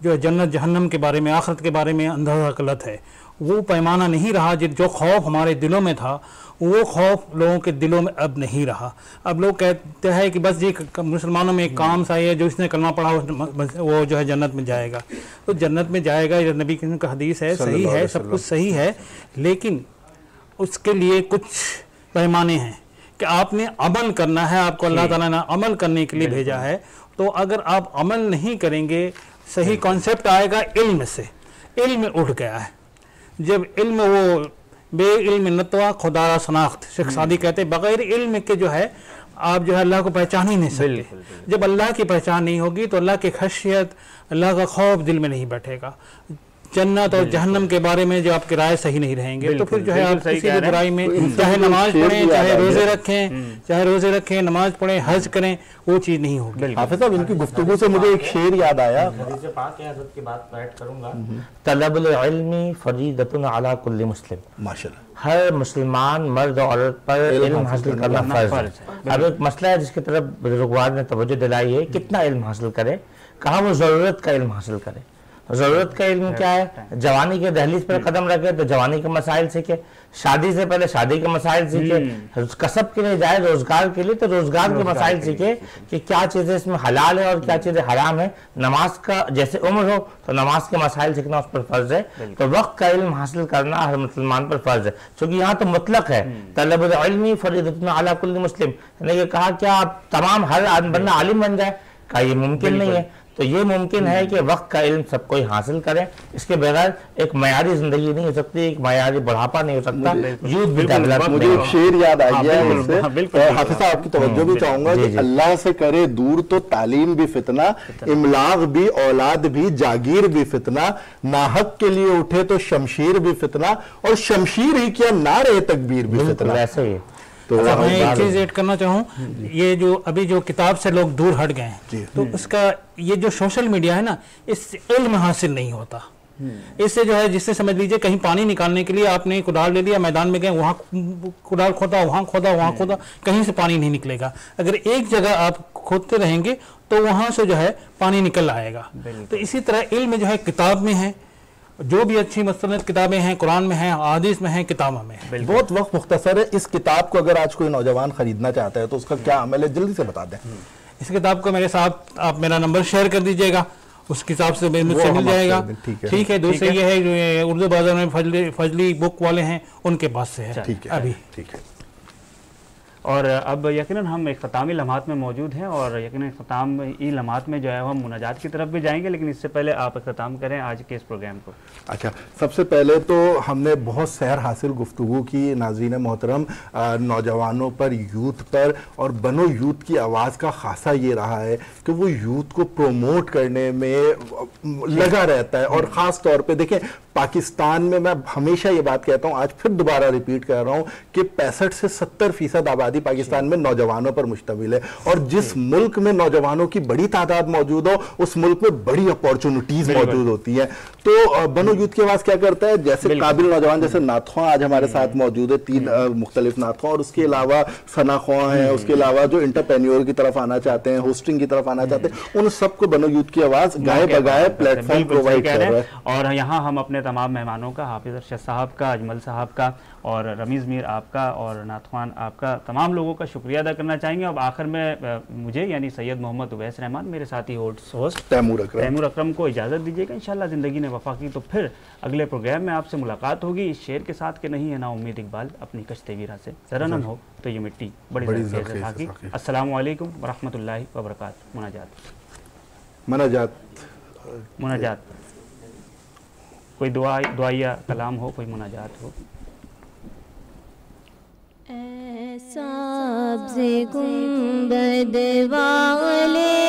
जो है जन्नत जहन्नम के बारे में, आखिरत के बारे में अंदाज़ा गलत है। वो पैमाना नहीं रहा, जो खौफ हमारे दिलों में था वो खौफ लोगों के दिलों में अब नहीं रहा। अब लोग कहते हैं कि बस ये मुसलमानों में एक काम सा है, जो इसने कलमा पढ़ा वो जो है जन्नत में जाएगा। तो जन्नत में जाएगा, ये नबी का हदीस है, सही है, सब कुछ सही है, लेकिन उसके लिए कुछ पैमाने हैं कि आपने अमल करना है, आपको अल्लाह ताला ने अमल करने के लिए भेजा है। तो अगर आप अमल नहीं करेंगे, सही कॉन्सेप्ट आएगा इल्म से, इल्म उठ गया है। जब इल्म वो बे इल्म नतवा खुदारा शनाख्त, शेख सादी कहते हैं बगैर इल्म के जो है आप जो है अल्लाह को पहचान ही नहीं सकते। जब अल्लाह की पहचान नहीं होगी तो अल्लाह की खशियत, अल्लाह का खौफ दिल में नहीं बैठेगा। जन्नत और जहन्नम के बारे में जो आपके राय सही नहीं रहेंगे तो फिर जो है आप किसी भी बुराई में चाहे नमाज पढ़ें, चाहे रोजे रखें, नमाज पढ़ें, हज करें, वो चीज़ नहीं होगी। हाफिज़ साहब, इनकी गुफ्तगू से मुझे एक शेर याद आया, हदीस पाक है, हज़रत की बात ऐड करूंगा, तलबुल इल्मी फरीदतुन अला कुल्ली मुस्लिम, माशाअल्लाह, हर मुसलमान मर्द और औरत पर इल्म हासिल करना फर्ज है। अब एक मसला है जिसकी तरफ बुजुर्गवार ने तवज्जो दिलाई है, कितना इल्म हासिल करे, कहाँ वो ज़रूरत का इल्म हासिल करे। ज़रूरत का इल्म क्या है? जवानी के दहलीज पर कदम रखे तो जवानी के मसाइल सीखे, शादी से पहले शादी के मसाइल सीखे, कसब के लिए जाए, रोजगार के लिए तो रोजगार के मसाइल सीखे कि क्या चीज़ें इसमें हलाल है और क्या चीज़ें हराम है। नमाज का जैसे उम्र हो तो नमाज के मसाइल सीखना उस पर फर्ज है, तो वक्त का इल्म हासिल करना हर मुसलमान पर फर्ज है। क्योंकि यहाँ तो मुतलक है तलबुल इल्मी फरीदतुन अला कुल्ली मुस्लिम, यानी कि कहा क्या आप तमाम हर बंदा आलिम बन जाए, का ये मुमकिन नहीं है। तो ये मुमकिन है कि वक्त का इल्म सब कोई हासिल करें, इसके बगैर एक मयारी जिंदगी नहीं हो सकती, एक मयारी बढ़ापा नहीं हो सकता, यूथ भी डेवलप। मुझे एक शेर याद आ गया है इससे, हाफिज साहब आपकी तवज्जो भी चाहूंगा कि अल्लाह से करे दूर तो तालीम भी फितना, इमलाग भी, औलाद भी, जागीर भी फितना, नाहक के लिए उठे तो शमशीर भी फितना, और शमशीर ही क्या नारे तकबीर भी फितना। ऐसे ही तो मैं एक चीज ऐड करना चाहूँ, ये जो अभी जो किताब से लोग दूर हट गए हैं, तो उसका ये जो सोशल मीडिया है ना, इससे इल्म हासिल नहीं होता। इससे जो है, जिससे समझ लीजिए कहीं पानी निकालने के लिए आपने कुदाल ले लिया, मैदान में गए, वहां कुदाल खोदा, वहां खोदा, वहां खोदा, कहीं से पानी नहीं निकलेगा। अगर एक जगह आप खोदते रहेंगे तो वहां से जो है पानी निकल आएगा। तो इसी तरह इल्म जो है किताब में है, जो भी अच्छी मुस्तनद किताबें हैं, कुरान में हैं, हदीस में हैं, किताबों में है। बहुत वक्त मुख्तसर है। इस किताब को अगर आज कोई नौजवान खरीदना चाहता है तो उसका क्या अमल है, जल्दी से बता दें। इस किताब को मेरे साथ आप मेरा नंबर शेयर कर दीजिएगा, उस हिसाब से मुझसे मिल जाएगा। ठीक है। दूसरे ये है, उर्दू बाजार में फजली बुक वाले हैं, उनके पास से है अभी। ठीक है। और अब यकीनन हम इख्तितामी लम्हात में मौजूद हैं, और यकीनन इख्तितामी लम्हात में जो है हम मुनाजात की तरफ भी जाएंगे, लेकिन इससे पहले आप इख्तिताम करें आज के इस प्रोग्राम को। अच्छा, सबसे पहले तो हमने बहुत सैर हासिल गुफ्तगू की नाज़रीन मोहतरम, नौजवानों पर, यूथ पर, और बनो यूथ की आवाज़ का खासा ये रहा है कि वो यूथ को प्रोमोट करने में लगा रहता है। और ख़ास तौर पर देखें, पाकिस्तान में मैं हमेशा ये बात कहता हूँ, आज फिर दोबारा रिपीट कर रहा हूँ कि 65 से 70% आबादी पाकिस्तान में नौजवानों पर मुश्तमिल है, और जिस मुल्क में नौजवानों की बड़ी तादाद मौजूद हो, उस मुल्क में बड़ी अपॉर्चुनिटीज मौजूद होती है। तो बनो यूथ की आवाज क्या करता है, जैसे काबिल नौजवान जैसे नाथ ख्वां आज हमारे साथ मौजूद है, 3 मुख्तलिफ नाथ ख्वां, और उसके अलावा सना ख्वां हैं, उसके अलावा जो इंटरप्रेन्योर की तरफ आना चाहते हैं, होस्टिंग की तरफ आना चाहते हैं, उन सबको बनो यूथ की आवाज गाए बगाए प्लेटफॉर्म प्रोवाइड कर रहा है। और यहाँ हम अपने तमाम मेहमानों का, हाफिज अरशद साहब का, अजमल साहब का, और रमीज़ मीर आपका, और नाथवान आपका, तमाम लोगों का शुक्रिया अदा करना चाहेंगे। अब आखिर में मुझे यानी सैयद मोहम्मद उवैस रहमान, मेरे साथी होस्ट तैमूर अकरम को इजाज़त दीजिएगा। इंशाअल्लाह ज़िंदगी ने वफ़ा की तो फिर अगले प्रोग्राम में आपसे मुलाकात होगी। इस शेर के साथ के नहीं है ना उम्मीद इकबाल, अपनी कश्ते वीरा से ज़रा नम हो तो ये मिट्टी बड़ी ज़रूरत है। अस्सलामु अलैकुम व रहमतुल्लाहि व बरकातहू। मुनाजात कोई दुआया कलाम हो, कोई मुनाजात हो। ऐसा गुंबद वाले